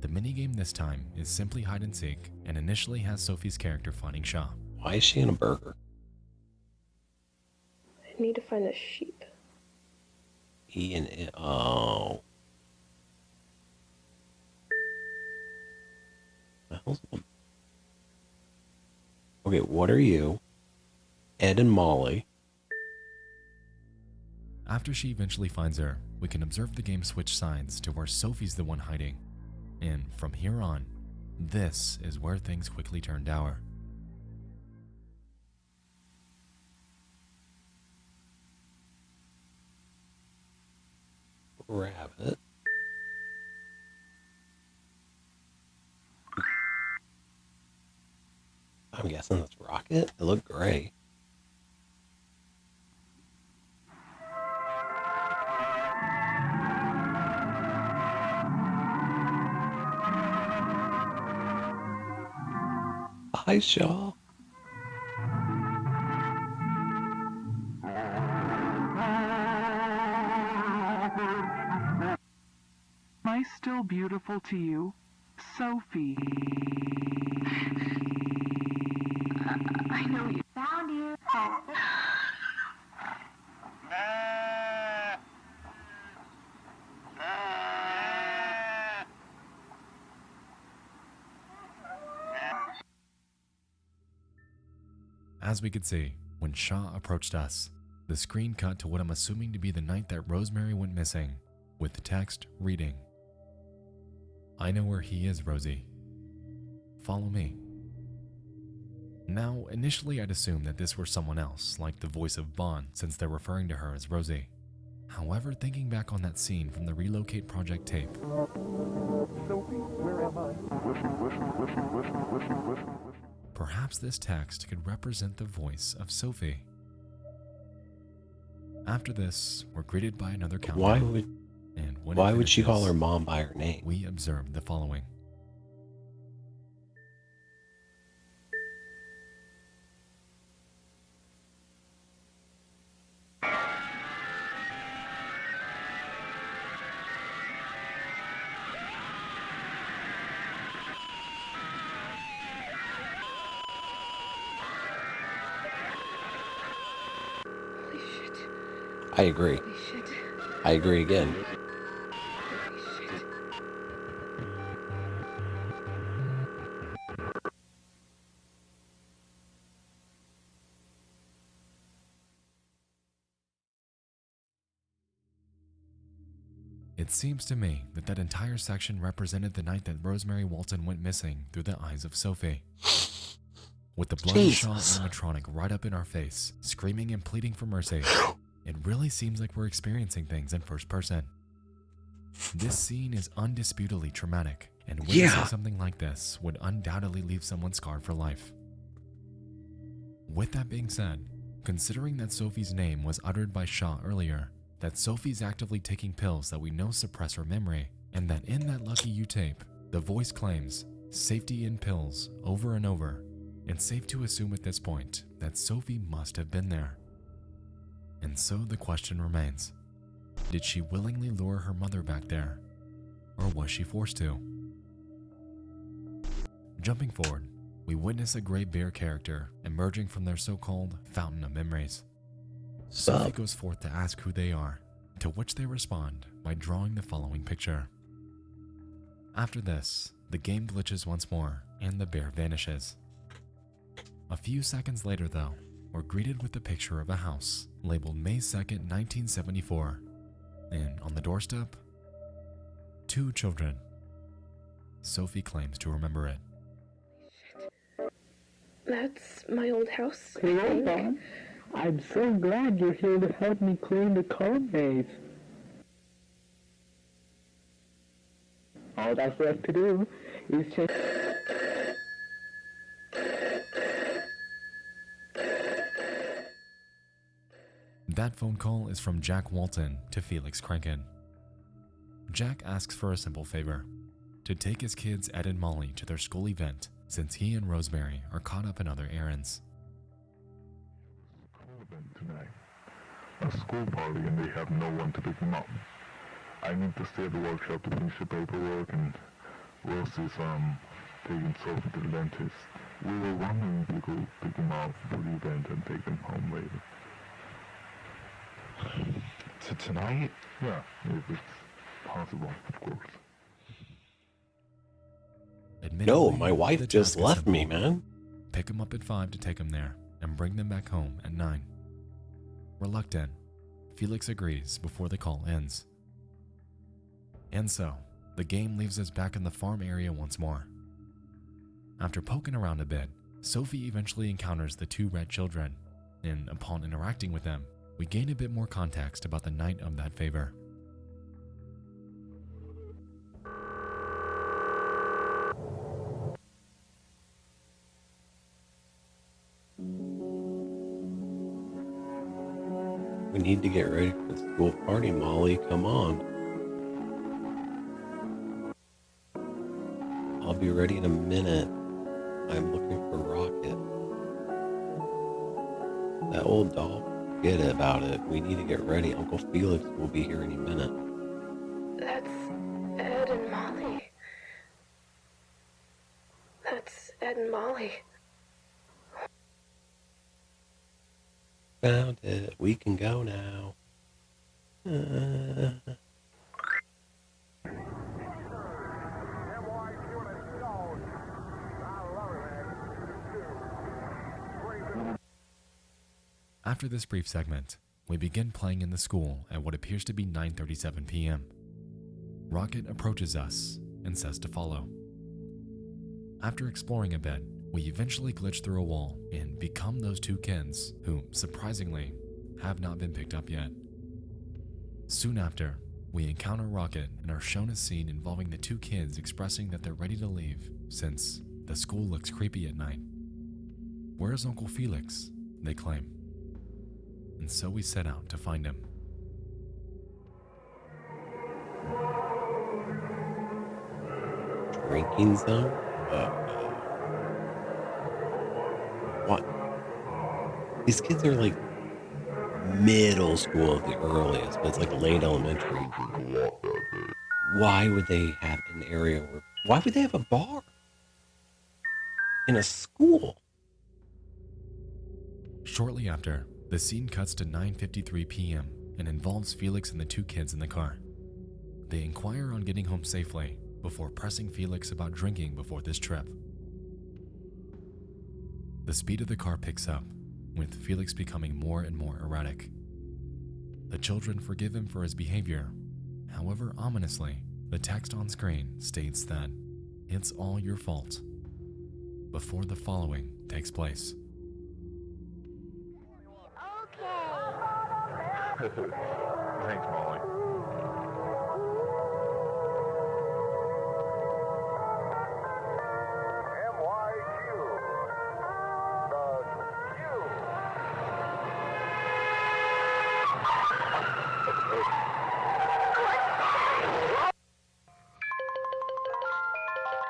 The minigame this time is simply hide and seek, and initially has Sophie's character finding Shaw. Why is she in a burger? I need to find a sheep. Oh. The hell's one? Okay, what are you? Ed and Molly. After she eventually finds her, we can observe the game switch sides to where Sophie's the one hiding. And from here on, this is where things quickly turn dour. Rabbit. I'm guessing that's Rocket. It looked gray. Hi, Shaw. Am I still beautiful to you? Sophie. I know you. Found you. As we could see, when Shaw approached us, the screen cut to what I'm assuming to be the night that Rosemary went missing, with the text reading, "I know where he is, Rosie. Follow me." Now, initially I'd assumed that this were someone else, like the voice of Vaughn, since they're referring to her as Rosie. However, thinking back on that scene from the Relocate Project tape, Sophie, where am I? perhaps this text could represent the voice of Sophie. After this, we're greeted by another countdown. Why would she call her mom by her name? We observed the following. I agree. I agree again. It seems to me that that entire section represented the night that Rosemary Walton went missing through the eyes of Sophie. With the bloodshot animatronic right up in our face, screaming and pleading for mercy, it really seems like we're experiencing things in first person. This scene is undisputedly traumatic, and witnessing something like this would undoubtedly leave someone scarred for life. With that being said, considering that Sophie's name was uttered by Shaw earlier, that Sophie's actively taking pills that we know suppress her memory, and that in that Lucky You tape, the voice claims safety in pills over and over, it's safe to assume at this point that Sophie must have been there. And so the question remains, did she willingly lure her mother back there, or was she forced to? Jumping forward, we witness a Grey Bear character emerging from their so-called fountain of memories. Sophie goes forth to ask who they are, to which they respond by drawing the following picture. After this, the game glitches once more and the bear vanishes. A few seconds later though, we're greeted with the picture of a house labeled May 2nd, 1974, and on the doorstep, 2 children. Sophie claims to remember it. That's my old house, I Hey, think. I'm so glad you're here to help me clean the code base. All that's left to do is just... That phone call is from Jack Walton to Felix Kranken. Jack asks for a simple favor, to take his kids Ed and Molly to their school event since he and Rosemary are caught up in other errands. Tonight. A school party and they have no one to pick him up. I need to stay at the workshop to finish the paperwork and Rosie's taking Sophie to the dentist. We were wondering if you could pick him up for the event and take him home later. Tonight? Yeah, if it's possible, of course. No, my wife just left me, man. Pick him up at 5 to take him there and bring them back home at 9. Reluctant, Felix agrees before the call ends. And so, the game leaves us back in the farm area once more. After poking around a bit, Sophie eventually encounters the 2 red children, and upon interacting with them, we gain a bit more context about the night of that favor. We need to get ready for the school party, Molly. Come on. I'll be ready in a minute. I'm looking for Rocket. That old doll, forget about it. We need to get ready. Uncle Felix will be here any minute. That's Ed and Molly. That's Ed and Molly. Found it. We can go now. After this brief segment, we begin playing in the school at what appears to be 9:37 p.m. Rocket approaches us and says to follow. After exploring a bit, we eventually glitch through a wall and become those 2 kids who, surprisingly, have not been picked up yet. Soon after, we encounter Rocket and are shown a scene involving the 2 kids expressing that they're ready to leave since the school looks creepy at night. Where's Uncle Felix? They claim. And so we set out to find him. Drinking zone? What? These kids are like middle school at the earliest, but it's like late elementary. Why would they have an area where... Why would they have a bar? In a school? Shortly after, the scene cuts to 9:53 p.m. and involves Felix and the two kids in the car. They inquire on getting home safely before pressing Felix about drinking before this trip. The speed of the car picks up, with Felix becoming more and more erratic. The children forgive him for his behavior. However, ominously, the text on screen states that it's all your fault before the following takes place. Thanks, Molly.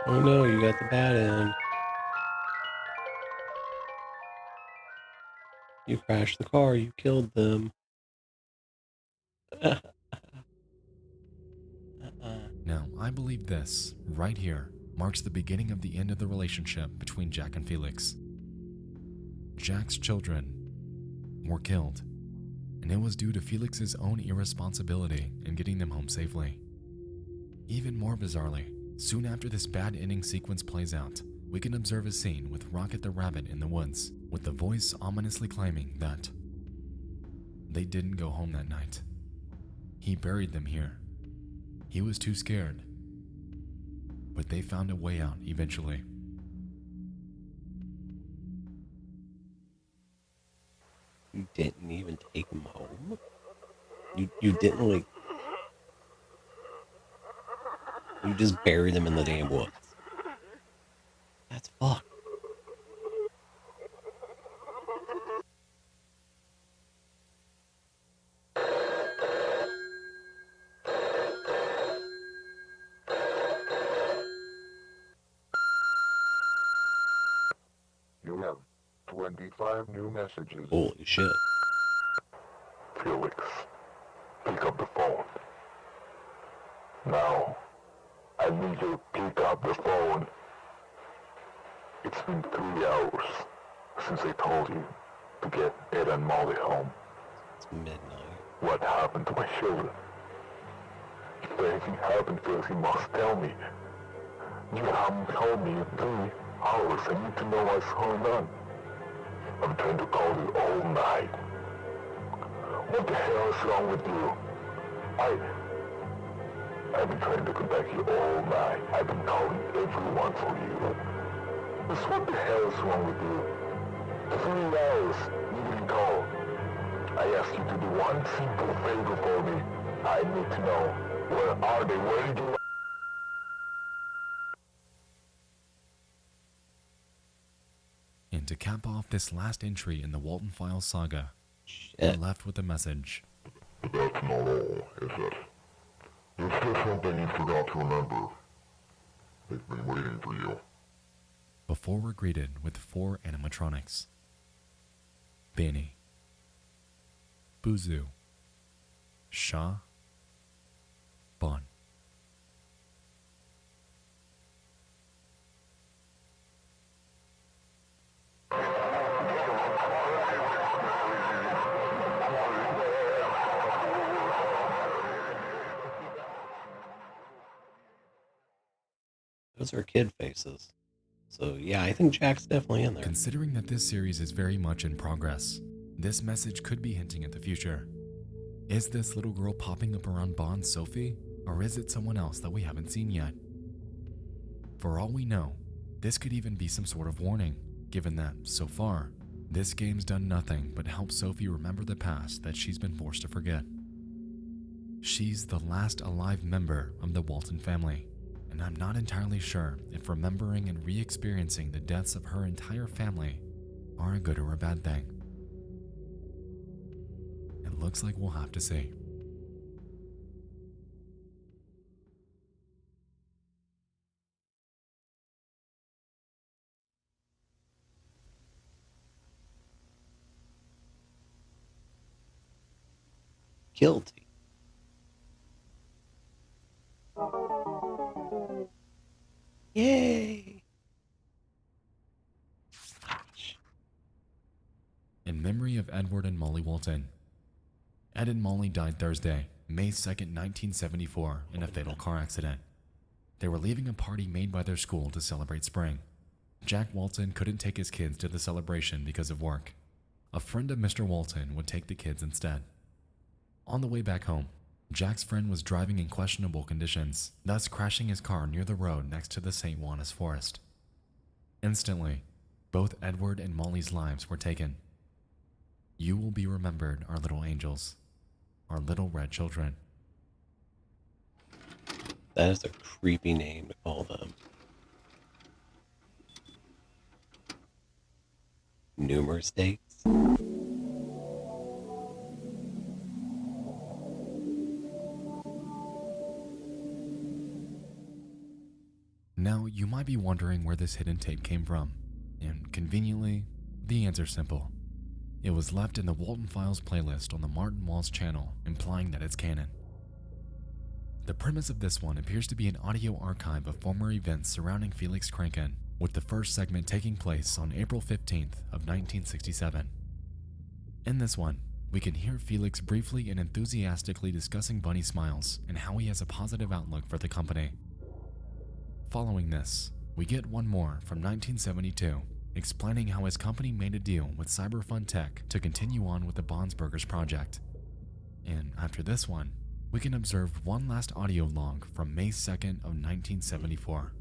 Oh no, you got the bad end. You crashed the car, you killed them. Now, I believe this, right here, marks the beginning of the end of the relationship between Jack and Felix. Jack's children were killed, and it was due to Felix's own irresponsibility in getting them home safely. Even more bizarrely, soon after this bad ending sequence plays out, we can observe a scene with Rocket the Rabbit in the woods, with the voice ominously claiming that they didn't go home that night. He buried them here. He was too scared, but they found a way out eventually. You didn't even take them home? You didn't, like... You just bury them in the damn woods. That's fucked. You have 25 new messages. Holy shit. Felix, pick up the phone. Now, I need you to pick up the phone. It's been 3 hours since I told you to get Ed and Molly home. It's midnight. What happened to my children? If anything happened, Felix, you must tell me. You haven't told me in 3 hours. I need to know what's going on. I'm trying to call you all night. What the hell is wrong with you? I've been trying to contact you all night. I've been calling everyone for you. Just what the hell is wrong with you? 3 hours, you didn't call. I asked you to do one simple favor for me. I need to know, where are they? Where did you... And to cap off this last entry in the Walton Files saga, we're left with a message. That's not all, is it? There's still something you forgot to remember. They've been waiting for you. Before we're greeted with 4 animatronics. Benny, Buzu, Shah, Bon. Those are kid faces. So yeah, I think Jack's definitely in there. Considering that this series is very much in progress, this message could be hinting at the future. Is this little girl popping up around Bond's Sophie, or is it someone else that we haven't seen yet? For all we know, this could even be some sort of warning, given that, so far, this game's done nothing but help Sophie remember the past that she's been forced to forget. She's the last alive member of the Walton family, and I'm not entirely sure if remembering and re-experiencing the deaths of her entire family are a good or a bad thing. It looks like we'll have to see. Guilty. Yay! In memory of Edward and Molly Walton. Ed and Molly died Thursday, May 2nd, 1974, in a fatal car accident. They were leaving a party made by their school to celebrate spring. Jack Walton couldn't take his kids to the celebration because of work. A friend of Mr. Walton would take the kids instead. On the way back home, Jack's friend was driving in questionable conditions, thus crashing his car near the road next to the St. Juanas forest. Instantly, both Edward and Molly's lives were taken. You will be remembered, our little angels, our little red children. That is a creepy name to call them. Numerous dates. Now, you might be wondering where this hidden tape came from, and conveniently, the answer's simple. It was left in the Walton Files playlist on the Martin Walls channel, implying that it's canon. The premise of this one appears to be an audio archive of former events surrounding Felix Kranken, with the first segment taking place on April 15th of 1967. In this one, we can hear Felix briefly and enthusiastically discussing Bunny Smiles and how he has a positive outlook for the company. Following this, we get one more from 1972, explaining how his company made a deal with Cyberfun Tech to continue on with the Bonsburgers project. And after this one, we can observe one last audio log from May 2nd of 1974,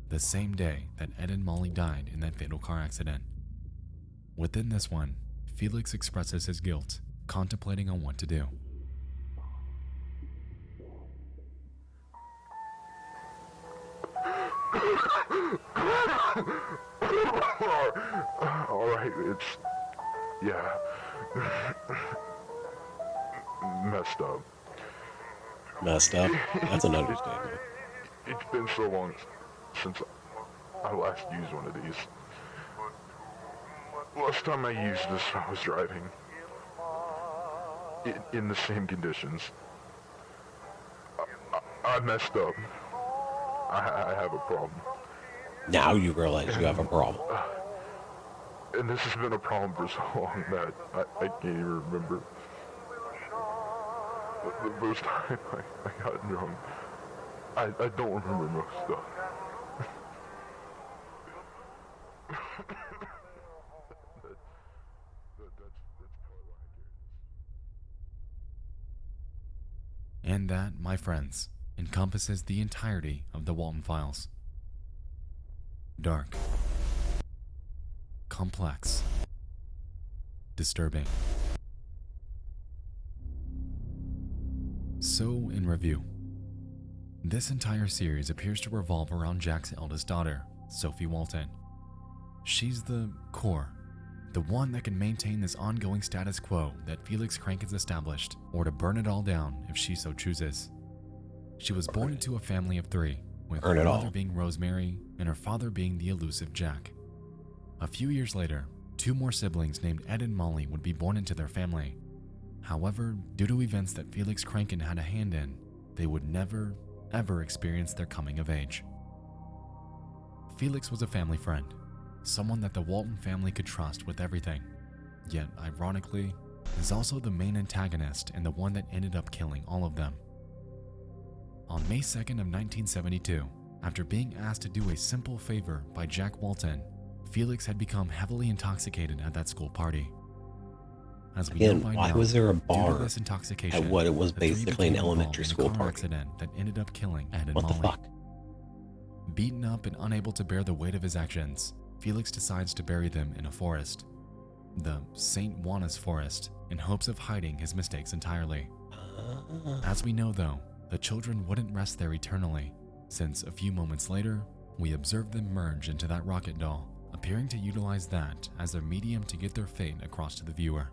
the same day that Ed and Molly died in that fatal car accident. Within this one, Felix expresses his guilt, contemplating on what to do. Alright, yeah. Messed up. Messed up? That's an understatement. It's been so long since I last used one of these. Last time I used this, I was driving. In the same conditions. I messed up. I have a problem. Now you realize you have a problem. And this has been a problem for so long that I can't even remember. The first time I got drunk, I don't remember most stuff. And that, my friends, encompasses the entirety of the Walton Files. Dark, complex, disturbing. So, in review, this entire series appears to revolve around Jack's eldest daughter, Sophie Walton. She's the core, the one that can maintain this ongoing status quo that Felix Kranken's established, or to burn it all down if she so chooses. She was born into a family of three, with her mother being Rosemary and her father being the elusive Jack. A few years later, two more siblings named Ed and Molly would be born into their family. However, due to events that Felix Kranken had a hand in, they would never, ever experience their coming of age. Felix was a family friend, someone that the Walton family could trust with everything, yet ironically, is also the main antagonist and the one that ended up killing all of them. On May 2nd of 1972, after being asked to do a simple favor by Jack Walton, Felix had become heavily intoxicated at that school party. As we Again, know by why now, was there a due to bar this intoxication, at what it was the three basically an became elementary involved in a school car party? accident that ended up killing Ed and What the Molly. fuck? Beaten up and unable to bear the weight of his actions, Felix decides to bury them in a forest, the St. Juanas forest, in hopes of hiding his mistakes entirely. As we know though, the children wouldn't rest there eternally, since a few moments later, we observed them merge into that rocket doll, appearing to utilize that as their medium to get their fate across to the viewer.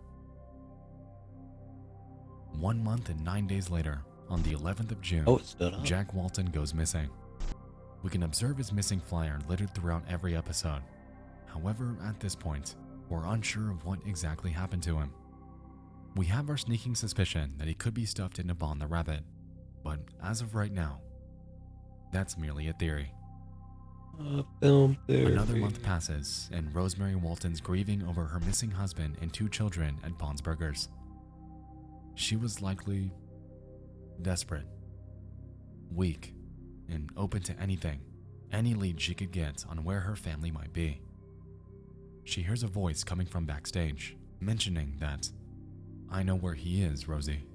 1 month and 9 days later, on the 11th of June, Jack Walton goes missing. We can observe his missing flyer littered throughout every episode. However, at this point, we're unsure of what exactly happened to him. We have our sneaking suspicion that he could be stuffed into Bon the Rabbit, but as of right now, that's merely a theory. Film theory. Another month passes, and Rosemary Walton's grieving over her missing husband and two children at Bonsburgers. She was likely desperate, weak, and open to anything, any lead she could get on where her family might be. She hears a voice coming from backstage, mentioning that, "I know where he is, Rosie."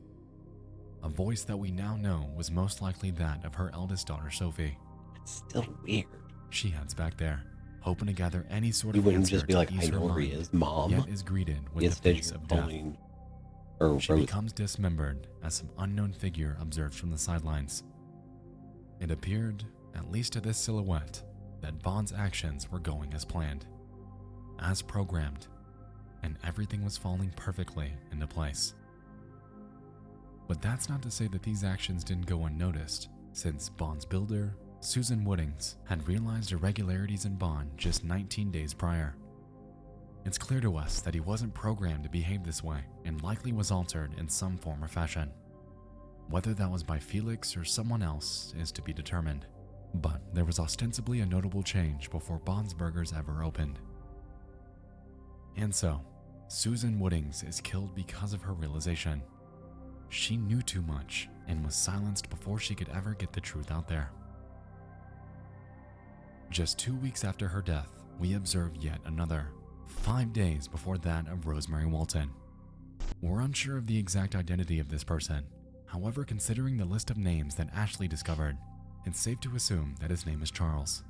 A voice that we now know was most likely that of her eldest daughter, Sophie. It's still weird. She heads back there, hoping to gather any sort You of wouldn't answer just be to like, ease "I her know where he mind, is, Mom." yet is greeted with the Instead, face you're of death. calling her She Rosie. becomes dismembered as some unknown figure observes from the sidelines. It appeared, at least to this silhouette, that Bond's actions were going as planned, as programmed, and everything was falling perfectly into place. But that's not to say that these actions didn't go unnoticed, since Bond's builder, Susan Woodings, had realized irregularities in Bond just 19 days prior. It's clear to us that he wasn't programmed to behave this way and likely was altered in some form or fashion. Whether that was by Felix or someone else is to be determined. But there was ostensibly a notable change before Bond's Burgers ever opened. And so, Susan Woodings is killed because of her realization. She knew too much and was silenced before she could ever get the truth out there. Just 2 weeks after her death, we observe yet another, 5 days before that of Rosemary Walton. We're unsure of the exact identity of this person. However, considering the list of names that Ashley discovered, it's safe to assume that his name is Charles.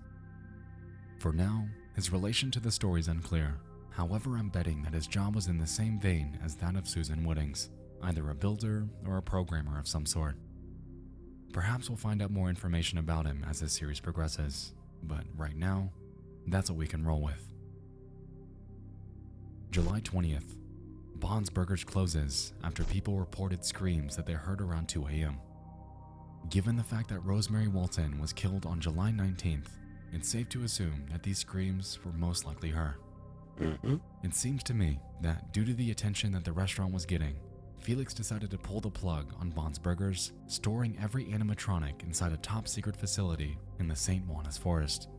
For now, his relation to the story is unclear. However, I'm betting that his job was in the same vein as that of Susan Woodings, either a builder or a programmer of some sort. Perhaps we'll find out more information about him as this series progresses, but right now, that's what we can roll with. July 20th. Bond's Burgers closes after people reported screams that they heard around 2 a.m. Given the fact that Rosemary Walton was killed on July 19th, it's safe to assume that these screams were most likely her. It seems to me that due to the attention that the restaurant was getting, Felix decided to pull the plug on Bond's Burgers, storing every animatronic inside a top-secret facility in the St. Juanas Forest.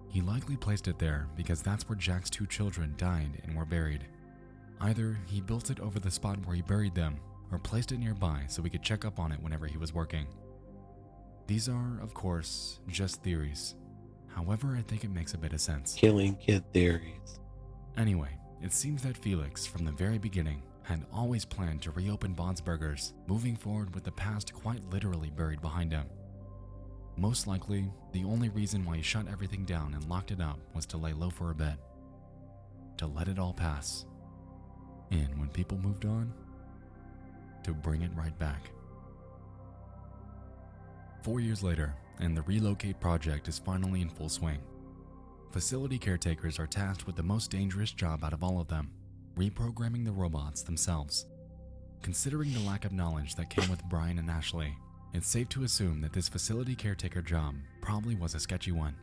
He likely placed it there because that's where Jack's 2 children died and were buried. Either he built it over the spot where he buried them, or placed it nearby so we could check up on it whenever he was working. These are, of course, just theories. However, I think it makes a bit of sense. Killing kid theories. Anyway, it seems that Felix, from the very beginning, had always planned to reopen Bond's Burgers, moving forward with the past quite literally buried behind him. Most likely, the only reason why he shut everything down and locked it up was to lay low for a bit. To let it all pass. And when people moved on, to bring it right back. 4 years later, and the relocate project is finally in full swing. Facility caretakers are tasked with the most dangerous job out of all of them, reprogramming the robots themselves. Considering the lack of knowledge that came with Brian and Ashley, it's safe to assume that this facility caretaker job probably was a sketchy one.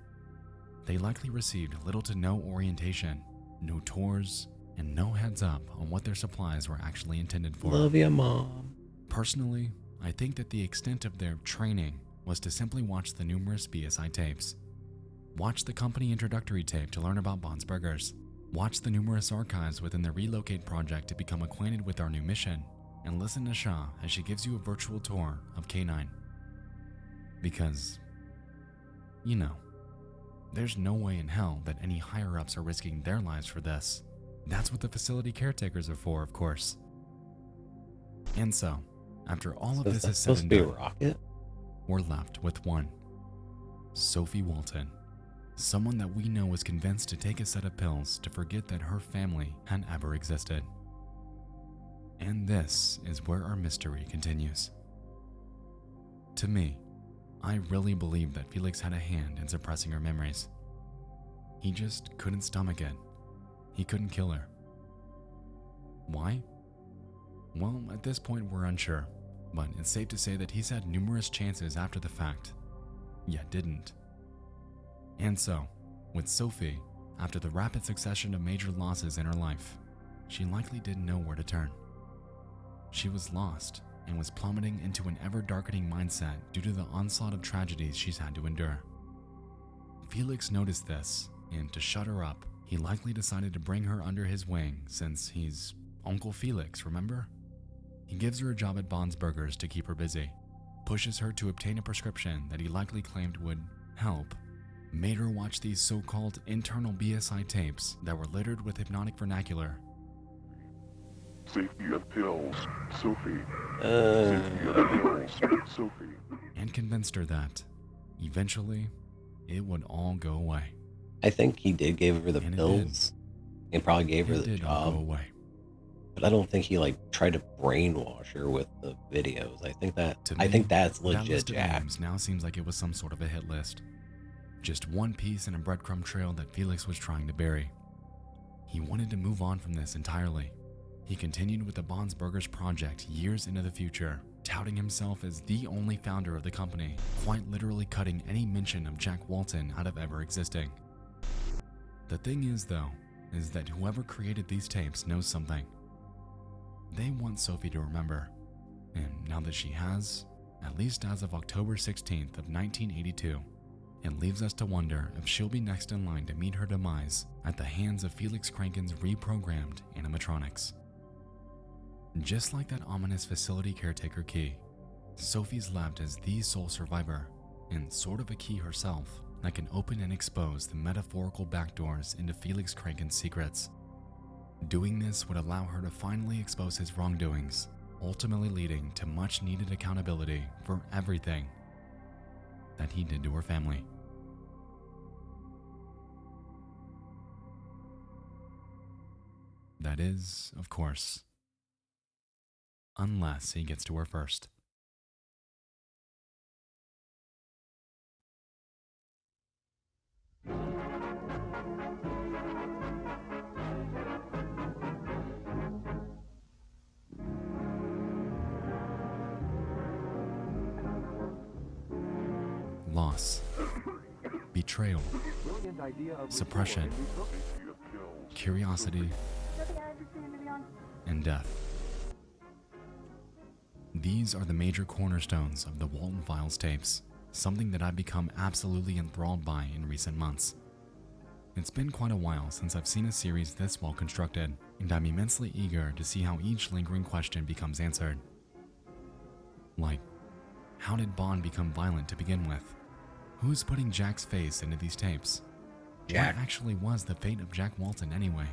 They likely received little to no orientation, no tours, and no heads up on what their supplies were actually intended for. Love ya, Mom. Personally, I think that the extent of their training was to simply watch the numerous BSI tapes. Watch the company introductory tape to learn about Bond's Burgers. Watch the numerous archives within the Relocate project to become acquainted with our new mission, and listen to Shaw as she gives you a virtual tour of K9. Because, you know, there's no way in hell that any higher-ups are risking their lives for this. That's what the facility caretakers are for, of course. And so, after all of this is said and done, Rocket? We're left with one. Sophie Walton. Someone that we know was convinced to take a set of pills to forget that her family had ever existed. And this is where our mystery continues. To me, I really believe that Felix had a hand in suppressing her memories. He just couldn't stomach it. He couldn't kill her. Why? Well, at this point we're unsure, but it's safe to say that he's had numerous chances after the fact, yet didn't. And so, with Sophie, after the rapid succession of major losses in her life, she likely didn't know where to turn. She was lost and was plummeting into an ever-darkening mindset due to the onslaught of tragedies she's had to endure. Felix noticed this, and to shut her up, he likely decided to bring her under his wing since he's Uncle Felix, remember? He gives her a job at Bond's Burgers to keep her busy, pushes her to obtain a prescription that he likely claimed would help, made her watch these so-called internal BSI tapes that were littered with hypnotic vernacular. Safety and pills, Sophie. Safety and pills, Sophie. And convinced her that, eventually, it would all go away. I think he did give her the And it pills. And probably gave her It the did all job. go away. But I don't think he tried to brainwash her with the videos. I think that's That legit, list of Jack. names now seems like it was some sort of a hit list. Just one piece in a breadcrumb trail that Felix was trying to bury. He wanted to move on from this entirely. He continued with the Bond's Burgers project years into the future, touting himself as the only founder of the company, quite literally cutting any mention of Jack Walton out of ever existing. The thing is, though, is that whoever created these tapes knows something. They want Sophie to remember, and now that she has, at least as of October 16th of 1982, it leaves us to wonder if she'll be next in line to meet her demise at the hands of Felix Kranken's reprogrammed animatronics. Just like that ominous facility caretaker key, Sophie's left as the sole survivor, and sort of a key herself that can open and expose the metaphorical backdoors into Felix Kranken's secrets. Doing this would allow her to finally expose his wrongdoings, ultimately leading to much needed accountability for everything that he did to her family. That is, of course, unless he gets to her first. Loss, betrayal, suppression, curiosity, and death. These are the major cornerstones of the Walton Files tapes, something that I've become absolutely enthralled by in recent months. It's been quite a while since I've seen a series this well constructed, and I'm immensely eager to see how each lingering question becomes answered. Like, how did Bond become violent to begin with? Who's putting Jack's face into these tapes? Jack. What actually was the fate of Jack Walton anyway?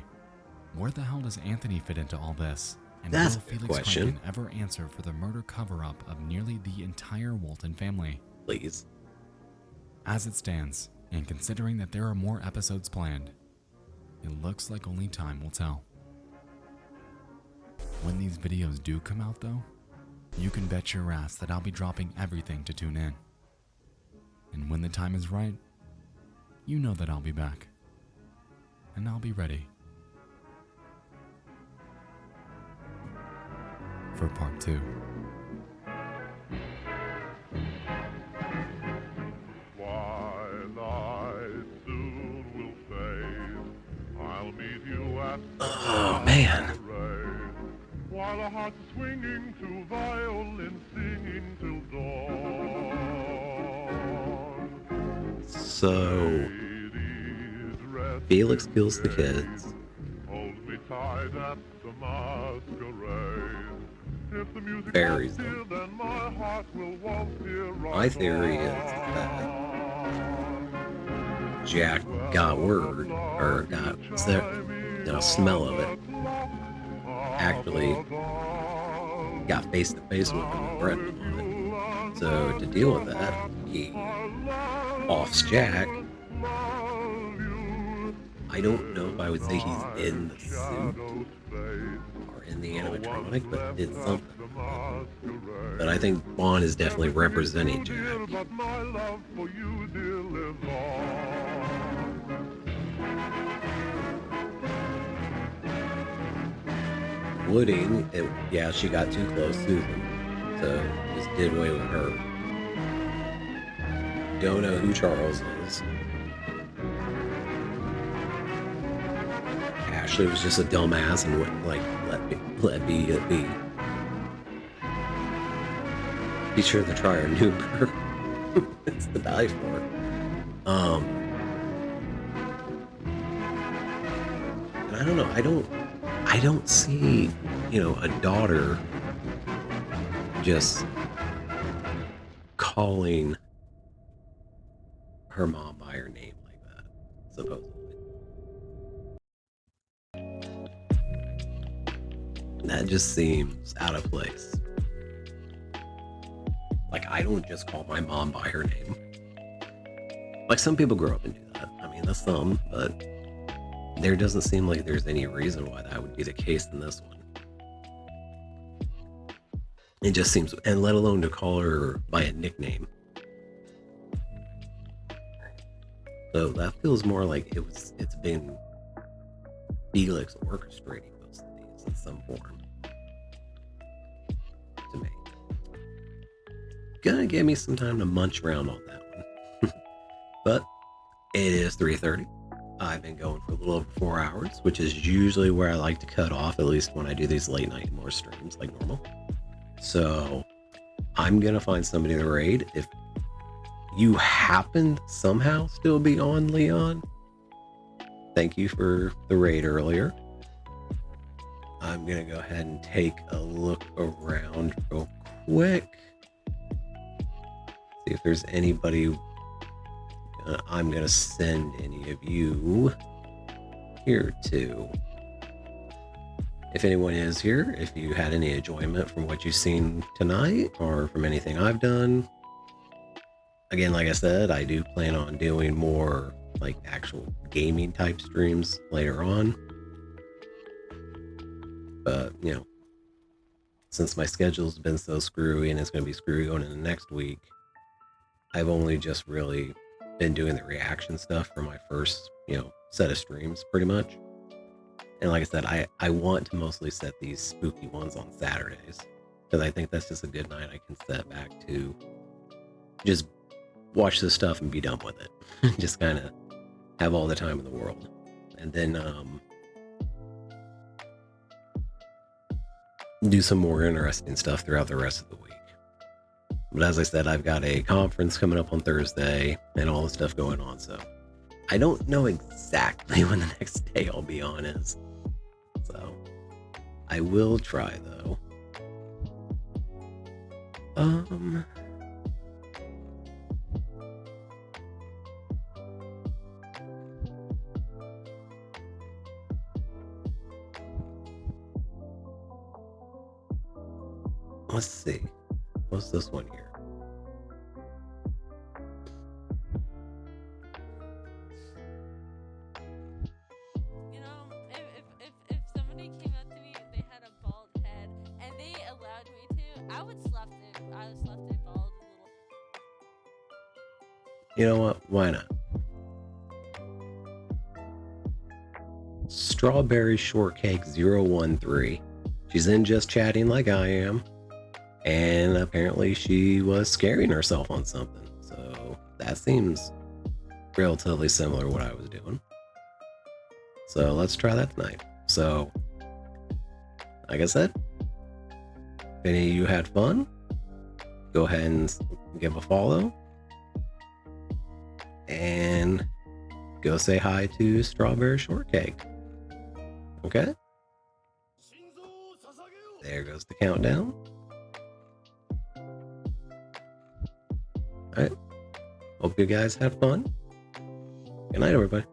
Where the hell does Anthony fit into all this? And That's will a good Felix question. Kranken ever answer for the murder cover-up of nearly the entire Walton family? Please. As it stands, and considering that there are more episodes planned, it looks like only time will tell. When these videos do come out though, you can bet your ass that I'll be dropping everything to tune in. And when the time is right, you know that I'll be back. And I'll be ready for part 2. Oh, man. While a heart swinging to violin singing till dawn. So, Felix kills the kids. Hold me tight at the masquerade. If the music Buries is still, them. then my heart will waltz here right My theory is that Jack got word, or got smell of it. Actually got face to face with him and Brett on it. So to deal with that, he offs Jack. I don't know if I would say he's in the suit or in the animatronic, but did something. But I think Bond is definitely representing Jack. but my love for you, dear, lives on. Wooding, yeah, she got too close to him, so just did away with her. Don't know who Charles is. Ashley was just a dumbass and wouldn't let be. Be sure to try our new perk. It's the die for. And I don't know. I don't see, a daughter just calling her mom by her name like that, supposedly. That just seems out of place. Like, I don't just call my mom by her name. Like, some people grow up and do that. I mean, that's some, but there doesn't seem like there's any reason why that would be the case in this one. It just seems, and let alone to call her by a nickname. So that feels more like it's been Felix orchestrating most of these in some form. To me. Gonna give me some time to munch around on that one. But it is 3:30. I've been going for a little over 4 hours, which is usually where I like to cut off, at least when I do these late night more streams like normal. So I'm gonna find somebody to raid. If you happen to somehow still be on, Leon, thank you for the raid earlier. I'm gonna go ahead and take a look around real quick. See if there's anybody I'm gonna send any of you here to. If anyone is here, if you had any enjoyment from what you've seen tonight or from anything I've done. Again, like I said, I do plan on doing more like actual gaming type streams later on. But, you know, since my schedule's been so screwy and it's going to be screwy going into next week, I've only just really been doing the reaction stuff for my first, set of streams pretty much. And like I said, I want to mostly set these spooky ones on Saturdays because I think that's just a good night I can set back to just watch this stuff and be done with it. Just kind of have all the time in the world. And then do some more interesting stuff throughout the rest of the week. But as I said, I've got a conference coming up on Thursday and all the stuff going on, so I don't know exactly when the next day I'll be on is. So I will try though. Let's see. What's this one here? You know, if somebody came up to me, they had a bald head, and they allowed me to, I would slap their bald little. You know what? Why not? Strawberry Shortcake 013. She's in just chatting like I am. And apparently she was scaring herself on something. So that seems relatively similar to what I was doing. So let's try that tonight. So, like I said, if any of you had fun, go ahead and give a follow. And go say hi to Strawberry Shortcake. Okay? There goes the countdown. Alright. Hope you guys have fun. Good night, everybody.